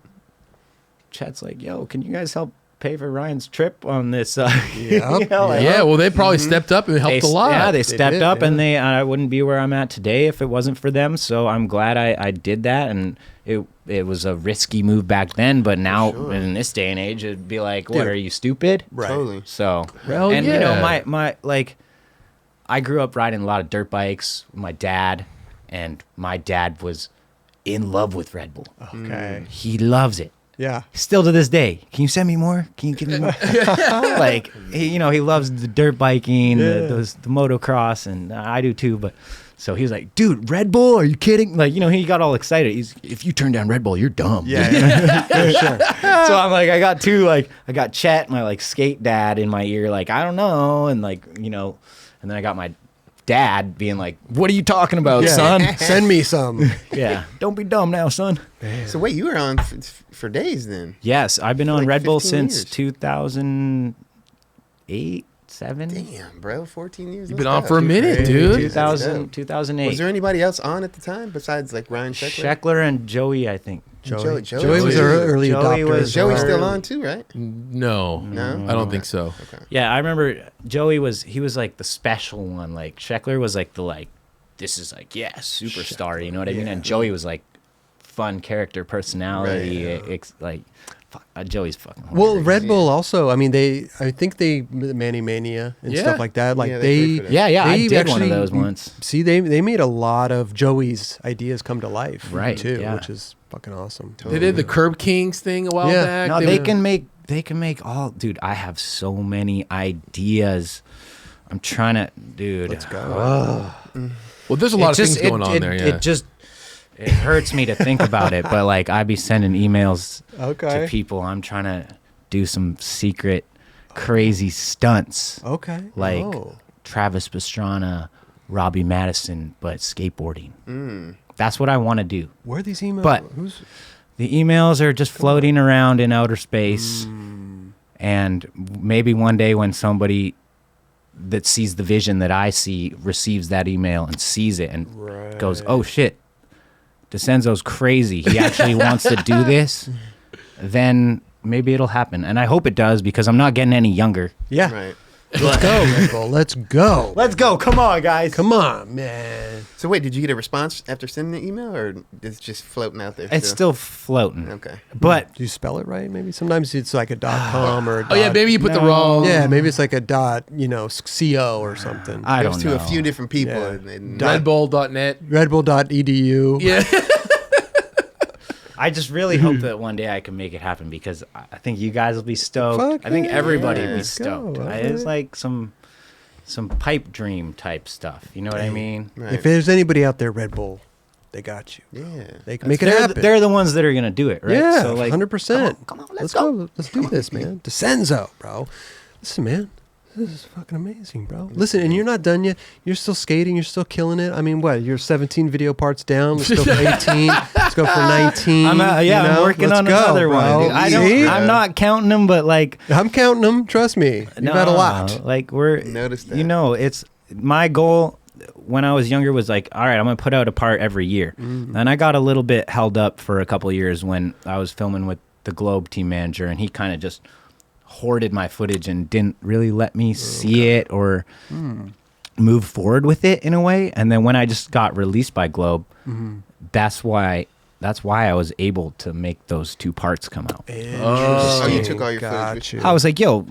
Chet's like, yo, can you guys help pay for Ryan's trip on this?
Yep.
Yeah, well, they probably stepped up and helped a lot.
Yeah, they stepped
did,
up,
yeah.
and I wouldn't be where I'm at today if it wasn't for them. So I'm glad I did that, and it was a risky move back then, but now in this day and age, it'd be like, what,
Dude.
are you stupid?
Right.
Totally.
So,
Well,
and you know,
yeah.
my like, I grew up riding a lot of dirt bikes with my dad, and my dad was in love with Red Bull.
Okay.
He loves it.
Yeah.
Still to this day. Can you send me more? Can you give me more? Like, he loves the dirt biking, the motocross, and I do too. But so he was like, dude, Red Bull? Are you kidding? Like, he got all excited. If you turn down Red Bull, you're dumb.
Yeah. Sure.
So I'm like, I got I got Chet, my like skate dad in my ear, like, I don't know. And like, and then I got my dad being like, what are you talking about,
Yeah.
son?
Send me some.
Yeah. Don't be dumb now, son.
So wait, you were on for days then?
Yes, I've been on
like
Red Bull
15
since
years.
2008, 7.
Damn, bro, 14 years.
You've been on for a minute, dude.
2008.
Was there anybody else on at the time besides like Ryan Sheckler?
Sheckler and Joey, I think.
Joey
was our early
Joey
adopter.
was-
as
Joey's
well.
still on too, right?
No.
No?
I don't think so.
Okay.
Yeah, I remember Joey was like the special one. Like Sheckler was like this is like, yeah, superstar, you know what I mean? And Joey was like fun character personality. Like, Joey's fucking
Well,
hilarious.
Red Bull also. I mean, I think Manny Mania and
Yeah.
stuff like that. Like
Yeah, they paid for that.
Yeah, I
they
did one of
actually-
those once.
See, they made a lot of Joey's ideas come to life,
Right,
Too,
yeah.
which is fucking awesome.
They did the Curb Kings thing a while
Yeah.
back.
No,
They
they
were-
can make all, dude. I have so many ideas. I'm trying to, dude.
Let's go.
Well, there's a lot of things going on there. Yeah.
It hurts me to think about it, but like I'd be sending emails
Okay.
to people. I'm trying to do some secret, crazy stunts,
Okay.
like
Oh.
Travis Pastrana, Robbie Madison, but skateboarding. That's what I want to do.
Where are these emails?
But-
Who's?
The emails are just floating around in outer space, and maybe one day when somebody that sees the vision that I see receives that email and sees it and goes, "Oh shit, Decenzo's crazy. He actually wants to do this." Then maybe it'll happen, and I hope it does because I'm not getting any younger.
Yeah.
Right.
Let's go, Red Bull. Let's go.
Let's go! Come on, guys!
Come on, man.
So wait, did you get a response after sending the email, or it's just floating out there?
It's still floating,
Okay.
but
Do you spell it right? Maybe sometimes it's like a .com or a
Oh yeah,
dot-
maybe you put the
No.
wrong.
Yeah, maybe it's like a .co or something.
I
It
don't
was
know.
to a few different people.
Yeah.
And
Redbull.net.
Redbull.edu.
Yeah.
I just really hope that one day I can make it happen because I think you guys will be stoked.
Fuck
I think
yeah.
everybody will be
Let's go,
stoked.
all
It's
right.
like some pipe dream type stuff. You know what I mean?
Right.
If there's anybody out there, Red Bull, they got you.
Yeah.
They can make it
they're,
happen.
they're the ones that are gonna do it, right?
Yeah,
So like,
100%.
Come on,
Let's go. Let's do this, man. Decenzo, bro. Listen, man. This is fucking amazing, bro. Listen, and you're not done yet. You're still skating. You're still killing it. I mean, what? You're 17 video parts down. Let's go for 18. Let's go for 19.
I'm
I'm
working on another one. Dude.
See?
I'm not counting them, but like,
I'm counting them. Trust me. You've had a lot.
Like we're,
Noticed that.
you know, it's my goal when I was younger was like, all right, I'm gonna put out a part every year, and I got a little bit held up for a couple of years when I was filming with the Globe team manager, and he kind of just hoarded my footage and didn't really let me see it or move forward with it in a way. And then when I just got released by Globe, that's why I was able to make those 2 parts come out.
Oh, you took all your
Got
footage.
you.
I was like, yo,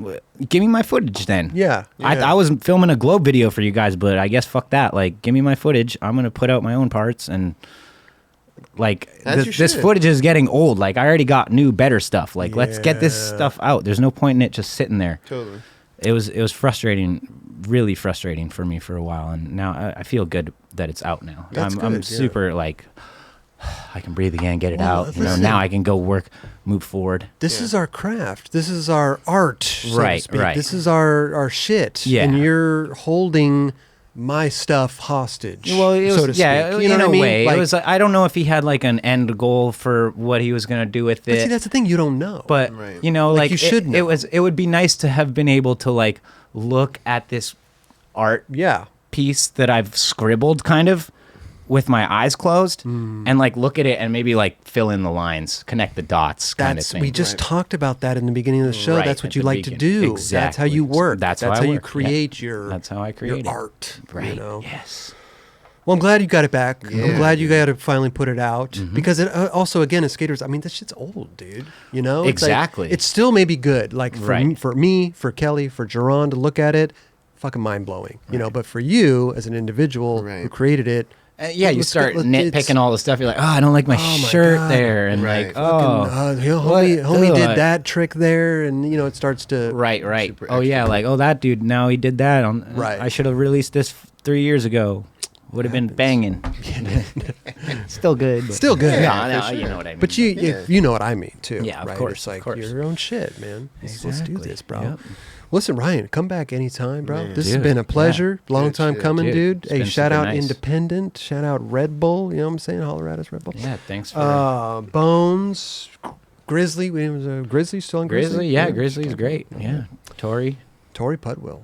give me my footage then.
Yeah.
I was filming a Globe video for you guys, but I guess fuck that. Like, give me my footage. I'm gonna put out my own parts, and like
As you
this
should.
footage is getting old. Like, I already got new, better stuff. Like, let's get this stuff out. There's no point in it just sitting there.
Totally.
It was frustrating, really frustrating for me for a while, and now I feel good that it's out now.
That's
I'm
good, yeah.
super like. I can breathe again, get it
Well,
out. You know,
listen.
now I can go work, move forward.
This is our craft. This is our art. So
Right,
to speak.
right.
This is our shit.
Yeah.
And you're holding my stuff hostage.
Well, it was,
so to
yeah,
speak. You know
in
what
a
I mean?
way.
Like,
It was. I don't know if he had like an end goal for what he was gonna do with
but see,
it.
that's the thing. You don't know.
But
Right.
you know,
Like,
like
you should know.
It would be nice to have been able to like look at this art
yeah.
piece that I've scribbled, kind of, with my eyes closed, and like look at it and maybe like fill in the lines, connect the dots, kind of
That's
thing.
we just talked about that in the beginning of the show.
Right,
That's what
at
you
the
like to
beginning.
do. That's how
Exactly.
you work.
That's how
how
I
you
work. Yeah.
create your.
That's how I create
your
it.
art.
Right.
You know?
Yes.
Well, I'm glad you got it back. I'm
Yeah,
glad you got to finally put it out because it also, again, as skaters, I mean, this shit's old, dude. You know, It's like-
Exactly.
it's still maybe good, like for
Right.
me, for Kelly, for Jerron to look at it, fucking mind blowing. You know, but for you as an individual who
Right.
created it,
Yeah, you
let's
start
get-
nitpicking all the stuff. You're like, oh, I don't like my
Oh my
shirt
God.
there, and
Right.
like,
fucking,
oh,
homie
what?
did that trick there, and you know, it starts to
right.
Super
Oh yeah,
extra.
like, oh, that dude, now he did that.
Right.
I should have released this 3 years ago. Would have been banging. Still good. But.
still good.
No, no,
for
you
sure.
know what I mean.
But you,
Yeah.
you know what I mean too.
Yeah, of
right?
course,
It's like
of course.
your own shit, man. Let's do
Exactly.
this, bro.
Yep.
Listen, Ryan, come back anytime, bro.
Man.
This has
Dude,
been a pleasure. Long
Good
time
shit.
coming, dude.
It's
Hey,
been
shout
super
out
nice.
Independent. Shout out Red Bull. You know what I'm saying? Holler at us, Red Bull.
Yeah, thanks for
Bones, Grizzly. We was Grizzly still on Grizzly.
Grizzly. Yeah, Grizzly's great. Yeah, Tori.
Tori Pudwill.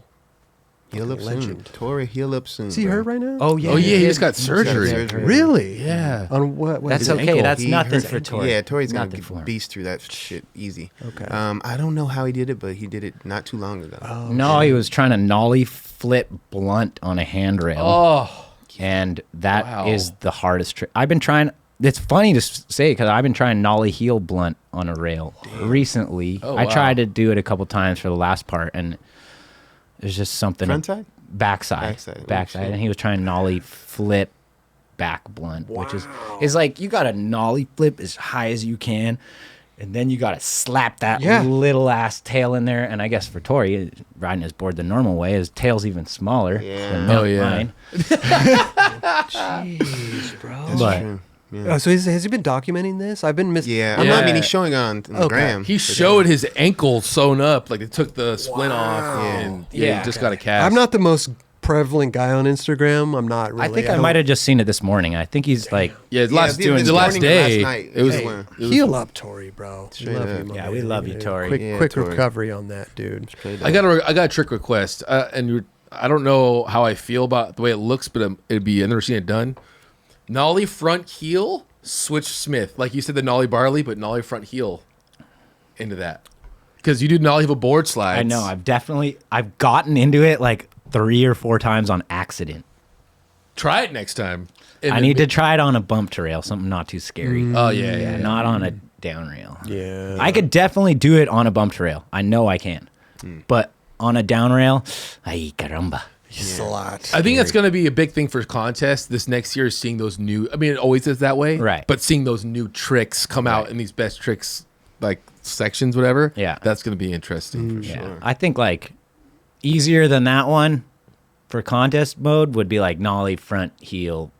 Heal up soon.
Legend.
Tori, heal up soon.
Is he
bro.
hurt right now?
Oh yeah.
Oh yeah, he just got
He's got
surgery.
surgery.
really?
Yeah.
On what?
That's
his
okay.
ankle?
That's
He
nothing
hurt
for
his-
Tori.
Yeah, Tori's gonna
Nothing for him.
beast through that shit easy.
Okay.
I don't know how he did it, but he did it not too long ago.
Oh,
No, he was trying to nollie flip blunt on a handrail.
Oh,
And that is
Wow.
the hardest trick. I've been trying. It's funny to say because I've been trying nollie heel blunt on a rail recently.
Oh,
I
wow.
tried to do it a couple times for the last part, and there's just something.
Frontside?
Backside.
Backside.
Backside.
Oh, shit.
And he was trying to nollie flip back blunt, which is like you got to nollie flip as high as you can. And then you got to slap that
Yeah.
little ass tail in there. And I guess for Tori, riding his board the normal way, his tail's even smaller
Yeah.
than
Oh, yeah.
mine.
Jeez, bro.
That's
But-
true. Yeah.
Oh, so has he been documenting this? I've been missing.
Yeah,
Yeah.
I mean, he's showing on the
Okay.
gram.
he showed his ankle sewn up, like they took the splint off, and
Yeah.
he just got a cast.
I'm not the most prevalent guy on Instagram. I'm not really.
I think I
don't-
might have just seen it this morning. I think he's like,
Yeah,
Yeah,
last
the-
doing
this
the last
morning and last
day.
night,
It was.
hey.
it was-
Heal up, Tori, bro.
Straight
Love
up.
you, my
Yeah,
man.
we love you, Tori.
Quick,
Yeah,
quick
Tori.
recovery on that, dude.
Straight
I
up.
got a trick request, I don't know how I feel about the way it looks, but it'd be I've never seen it done. Nollie front heel, switch Smith, like you said the Nollie Barley, but Nollie front heel into that because you do Nollie heel board slides.
I know, I've gotten into it like 3 or 4 times on accident.
Try it next time.
I need to try it on a bump trail, something not too scary.
Oh yeah.
Not on a down rail.
Yeah.
I could definitely do it on a bump trail. I know I can. But on a down rail, ay caramba.
It's a lot.
I think that's going to be a big thing for contests this next year is seeing those new, I mean, it always is that way.
Right.
But seeing those new tricks come out in these best tricks, like sections, whatever.
Yeah.
That's going to be interesting for
Yeah.
sure.
I think like easier than that one for contest mode would be like nollie front heel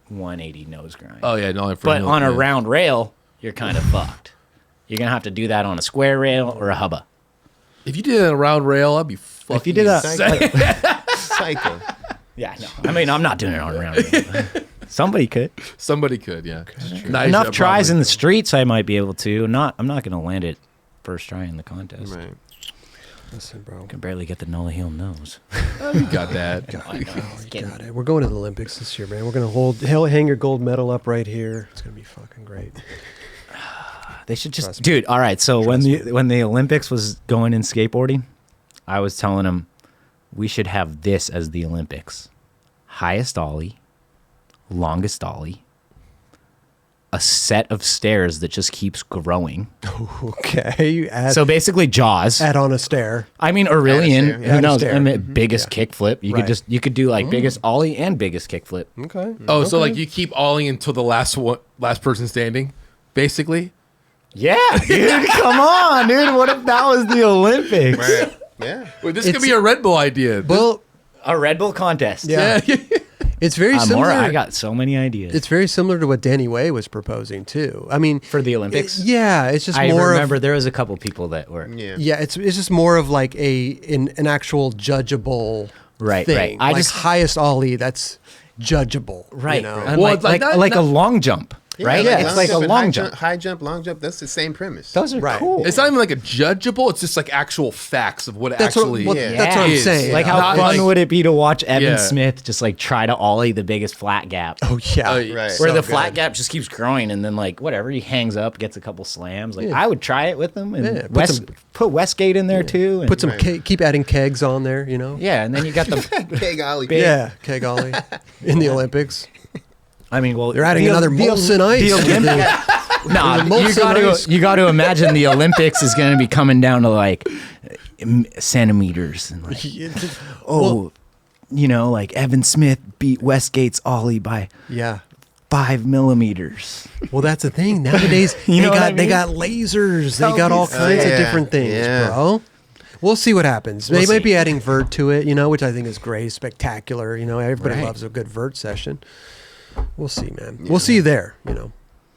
180 nose grind.
Oh, yeah. No,
but on a round rail, you're kind of fucked. You're going to have to do that on a square rail or a hubba.
If you did it on a round rail, I'd be fucking
If you did
insane.
Psycho.
Yeah, no. I mean, I'm not doing it on a round rail. Somebody could.
Somebody could, yeah. Nice,
Enough
yeah,
tries
probably.
in the streets, I might be able to. I'm not going to land it first try in the contest.
Right.
Listen, bro.
I can barely get the nollie heel nose.
Oh, you got that.
I know.
Got it. We're going to the Olympics this year, man. We're gonna hang your gold medal up right here. It's gonna be fucking great.
They should just,
Trust me.
dude. All right. So when the Olympics was going in skateboarding, I was telling them we should have this as the Olympics: highest ollie, longest ollie, a set of stairs that just keeps growing.
Okay, you add
So basically, Jaws.
add on a stair.
I mean,
stair,
Aurelian.
yeah.
Who
Add a
knows?
stair.
I mean, biggest kickflip. You
Right.
could you could do like biggest ollie and biggest kickflip.
Okay.
Oh, so like you keep alling until the last person standing, basically?
Yeah, dude. Come on, dude. What if that was the Olympics?
Right. Yeah.
Wait, this could be a Red Bull idea.
Well,
A Red Bull contest.
yeah, it's very similar.
I got so many ideas.
It's very similar to what Danny Way was proposing too. I mean,
for the Olympics.
yeah, it's just
I
more
remember
of
there was a couple people that were
Yeah.
it's just more of like an actual judgeable
Right,
thing.
right. I
like
just-
highest ollie that's judgeable,
right.
You know?
And
Well,
like
it's like
like
not-
a long jump, right?
Yeah,
It's like a
and
long
high
jump.
High jump, long jump. That's the same premise.
Those are
Right.
cool.
It's not even like a judgeable. It's just like actual facts of what it
That's
actually
what,
Yeah.
that's what I'm
is.
saying.
Like how
Not
fun
like-
would it be to watch Evan
Yeah.
Smith just like try to ollie the biggest flat gap?
Oh yeah,
Right.
Where
So
the
good.
flat gap just keeps growing, and then like whatever he hangs up, gets a couple slams. Like
Yeah.
I would try it with him, and
Yeah,
put Westgate in there too. And,
Put some
Right.
keep adding kegs on there, you know.
yeah, and then you got the.
Okay, golly.
Yeah, keg ollie in the Olympics.
I mean, well,
They're adding another Molson Ice.
The
to
Olympics. Nah,
Molson
you got to imagine the Olympics is going to be coming down to like centimeters and like like Evan Smith beat Westgate's ollie by
Yeah.
5 millimeters.
Well, that's the thing. Nowadays,
You know what I
they
mean?
got lasers. They got all
be
kinds of
sick.
different things,
Yeah.
bro. We'll see what happens.
We'll
They might
see.
be adding vert to it, which I think is great, spectacular. Everybody
Right.
loves a good vert session. We'll see, man. We'll see you there.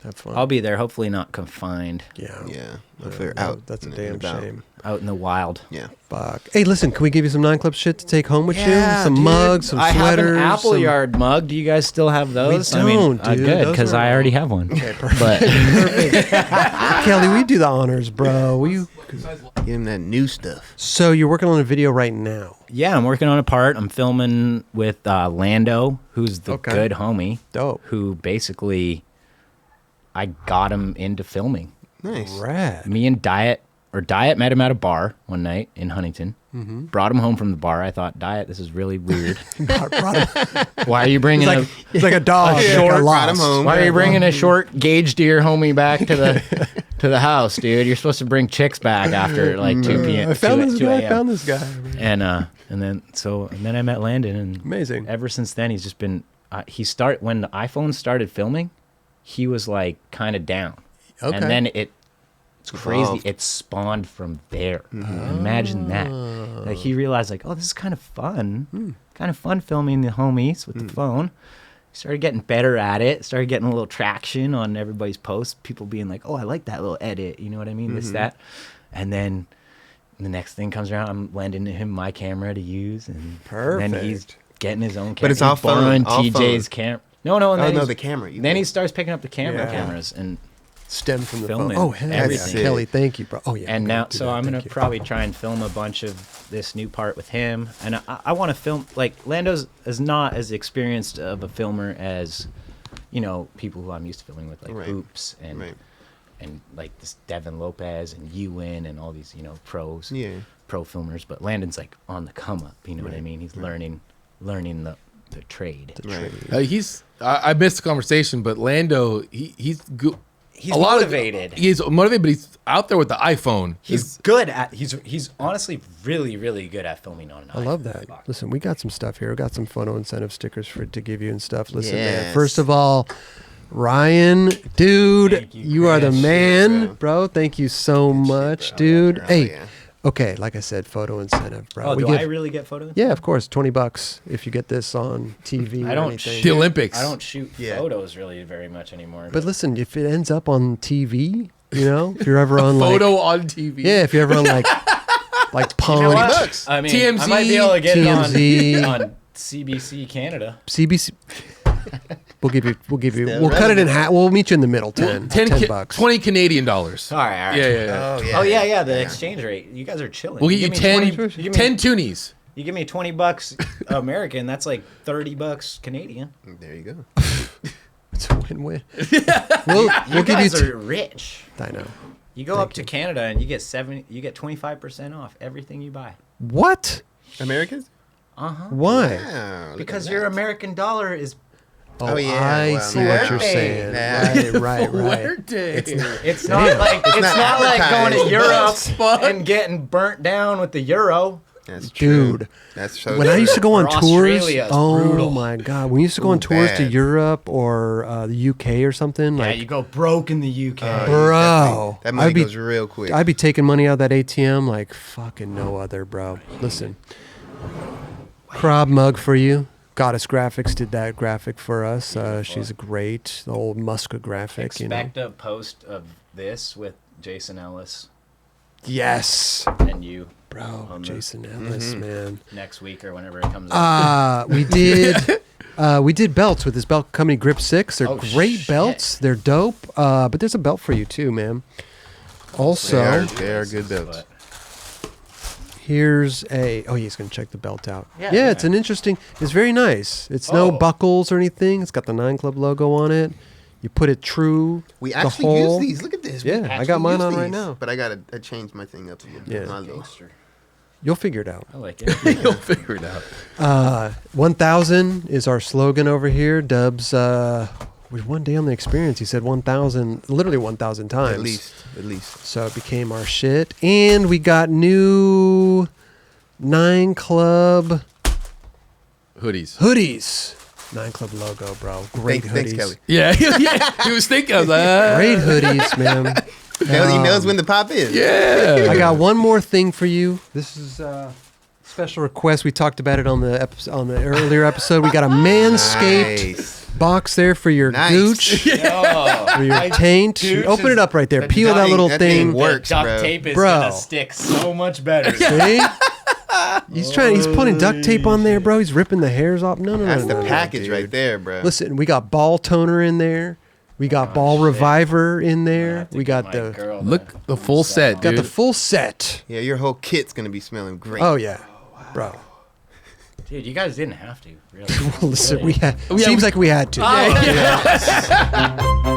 Have fun.
I'll be there, hopefully not confined,
Yeah.
Yeah. If they're out.
That's a
and
damn
about.
shame.
out in the wild.
Yeah.
Fuck. Hey, listen, can we give you some 9 Club shit to take home with you? Some
dude.
mugs, some
I
sweaters.
have an Apple
some...
Yard mug. Do you guys still have those? I mean,
don't, dude.
good,
Those
because
are-
I already have one.
Okay, perfect.
But
Kelly, we do the honors, bro. Will you?
Give him that new stuff.
So you're working on a video right now.
yeah, I'm working on a part. I'm filming with Lando, who's the
Okay.
good homie.
Dope.
Who basically I got him into filming.
Nice.
Rad.
Me and Diet met him at a bar one night in Huntington.
Mm-hmm.
Brought him home from the bar. I thought, Diet, this is really weird.
Brought him-
Why are you bringing
it's like a dog. like a
short-
loss.
Brought him home.
Why are you bringing a short gauge deer homie back to the house, dude? You're supposed to bring chicks back after like 2 p.m.
I found
2
this guy. I
2
found this guy.
and then I met Landon, and
Amazing.
ever since then he's just been. When the iPhone started filming, he was like kind of down,
Okay.
and then it's crazy.
Evolved.
It spawned from there. Imagine that. Like he realized, like, oh, this is kind of fun. Kind of fun filming the homies with the phone. Started getting better at it. Started getting a little traction on everybody's posts. People being like, oh, I like that little edit. You know what I mean? This, that. And then the next thing comes around, I'm lending him my camera to use. And then he's
Perfect.
getting his own camera.
But it's all
He's borrowing
phone, all
TJ's
phone.
camera. No. And
Oh,
then
no,
he's-
the camera.
Then he starts picking up the
Yeah.
cameras. And
Stem from the
Filming
phone. Oh, hell yeah.
everything.
Kelly, thank you, bro. Oh, yeah.
and
we're gonna
now,
do
so
that.
I'm
Thank
gonna
you.
probably try and film a bunch of this new part with him, and I want to film like Lando's is not as experienced of a filmer as people who I'm used to filming with, like
Right.
Hoops and
Right.
and like this Devin Lopez and Ewan and all these pros,
Yeah.
pro filmers. But Landon's like on the come up. You know what I
Right.
mean? He's learning the trade.
Right.
I missed the conversation, but Lando, he's good.
He's motivated.
He's motivated, but he's out there with the iPhone.
He's good at. He's honestly really, really good at filming on an iPhone.
I love that. Listen, we got some stuff here. We got some photo incentive stickers to give you and stuff. Listen, man.
Yes.
First of all, Ryan, dude,
Thank
you are the
Chris.
man, bro. Thank you so much,
bro.
dude.
Oh,
Hey,
yeah.
okay, like I said, photo incentive, bro.
Oh,
We
do
give-
I really get photos?
Yeah, of course, $20 if you get this on TV
I
or
don't
anything.
The Olympics.
I don't shoot
Yeah.
photos really very much anymore.
But listen, if it ends up on TV, you know, if you're ever on
Photo
like,
on TV.
yeah, if you're ever on like Pawn,
You know what?
bucks.
I mean,
TMZ,
I might be able to get
TMZ.
it on CBC Canada.
CBC. We'll give you.
Still
We'll cut it in
relevant.
half. We'll meet you in the middle. 10 $10.
20 Canadian dollars.
All right, all right.
Yeah.
Oh yeah.
Oh yeah. The exchange rate. You guys are chilling.
We'll get you
give me
10,
20 you give me-
10 toonies.
You give me $20 American. That's like $30 Canadian.
There you go.
It's a win-win. We'll
You
give you.
guys are rich.
I know.
You go up to Canada and you get 25% off everything you buy.
What?
Americans?
Why?
Wow, look
Because
at
your
that.
American dollar is
Oh,
yeah,
I
well,
see what you're
Fuerte.
saying.
Yeah.
Right.
Fuerte.
it's not like it's not like going to
advertised.
Europe
Fuck.
and getting burnt down with the euro.
That's true.
Dude.
That's so
When I
true.
used to go on
Or
tours,
Australia is
oh
brutal.
my god, when we used to go on
Ooh,
tours to
bad.
Europe or the UK or something,
Yeah,
like
you go broke in the UK.
bro,
That money
I'd be-
goes real quick.
I'd be taking money out of that ATM like fucking no other, bro. Listen, Crab mug for you. Goddess Graphics did that graphic for us. She's great. The old Muska graphic,
Expect a post of this with Jason Ellis
Yes,
and you
bro.
On the-
Jason Ellis, man.
next week or whenever it comes out.
We did belts with this belt company Grip 6. They're
Oh,
great
shit.
belts. They're dope. But there's a belt for you too, man. Also,
They are good belts.
But
here's a. Oh, he's gonna check the belt out.
Yeah,
Yeah,
yeah.
it's an interesting. It's very nice. It's no
Oh.
buckles or anything. It's got the 9 Club logo on it. You put it true.
We
the
actually use
hole.
these. Look at this. We
Yeah, I
actually
got mine
use
on right
these.
now.
But I changed my thing up a little bit.
Yeah.
My little-
You'll figure it out.
I like it.
You'll figure it out.
1,000 is our slogan over here. Dubs. With one day on the experience, he said 1,000, literally 1,000 times.
At least.
So it became our shit. And we got new 9 Club
Hoodies.
hoodies. 9 Club logo, bro. Great hoodies.
Thanks, Kelly.
Yeah. He was thinking of that.
Great hoodies, man.
He knows when the pop is.
Yeah.
I got one more thing for you. This is a special request. We talked about it on the earlier episode. We got a Manscaped
Nice.
box there for your
Nice.
gooch, for your taint.
gooch
Open
is-
it up right there.
the
Peel that
thing-
little
that thing
thing.
works,
duct
bro.
tape is
Bro.
gonna stick so much better.
See? He's putting duct tape on there, bro. He's ripping the hairs off. No,
That's
no,
the
no,
package
dude.
right there, bro.
Listen, we got ball toner in there. We got ball
shit.
reviver in
I'm gonna
there.
have to
We
get
got
my
the
girl
Look,
to
the full
use that
set,
on.
got the
dude.
full set.
Yeah, your whole kit's gonna be smelling great.
Oh yeah, bro.
Dude, you guys didn't have to. Really.
Listen,
Really.
we had. Seems like we had to.
Oh, yeah.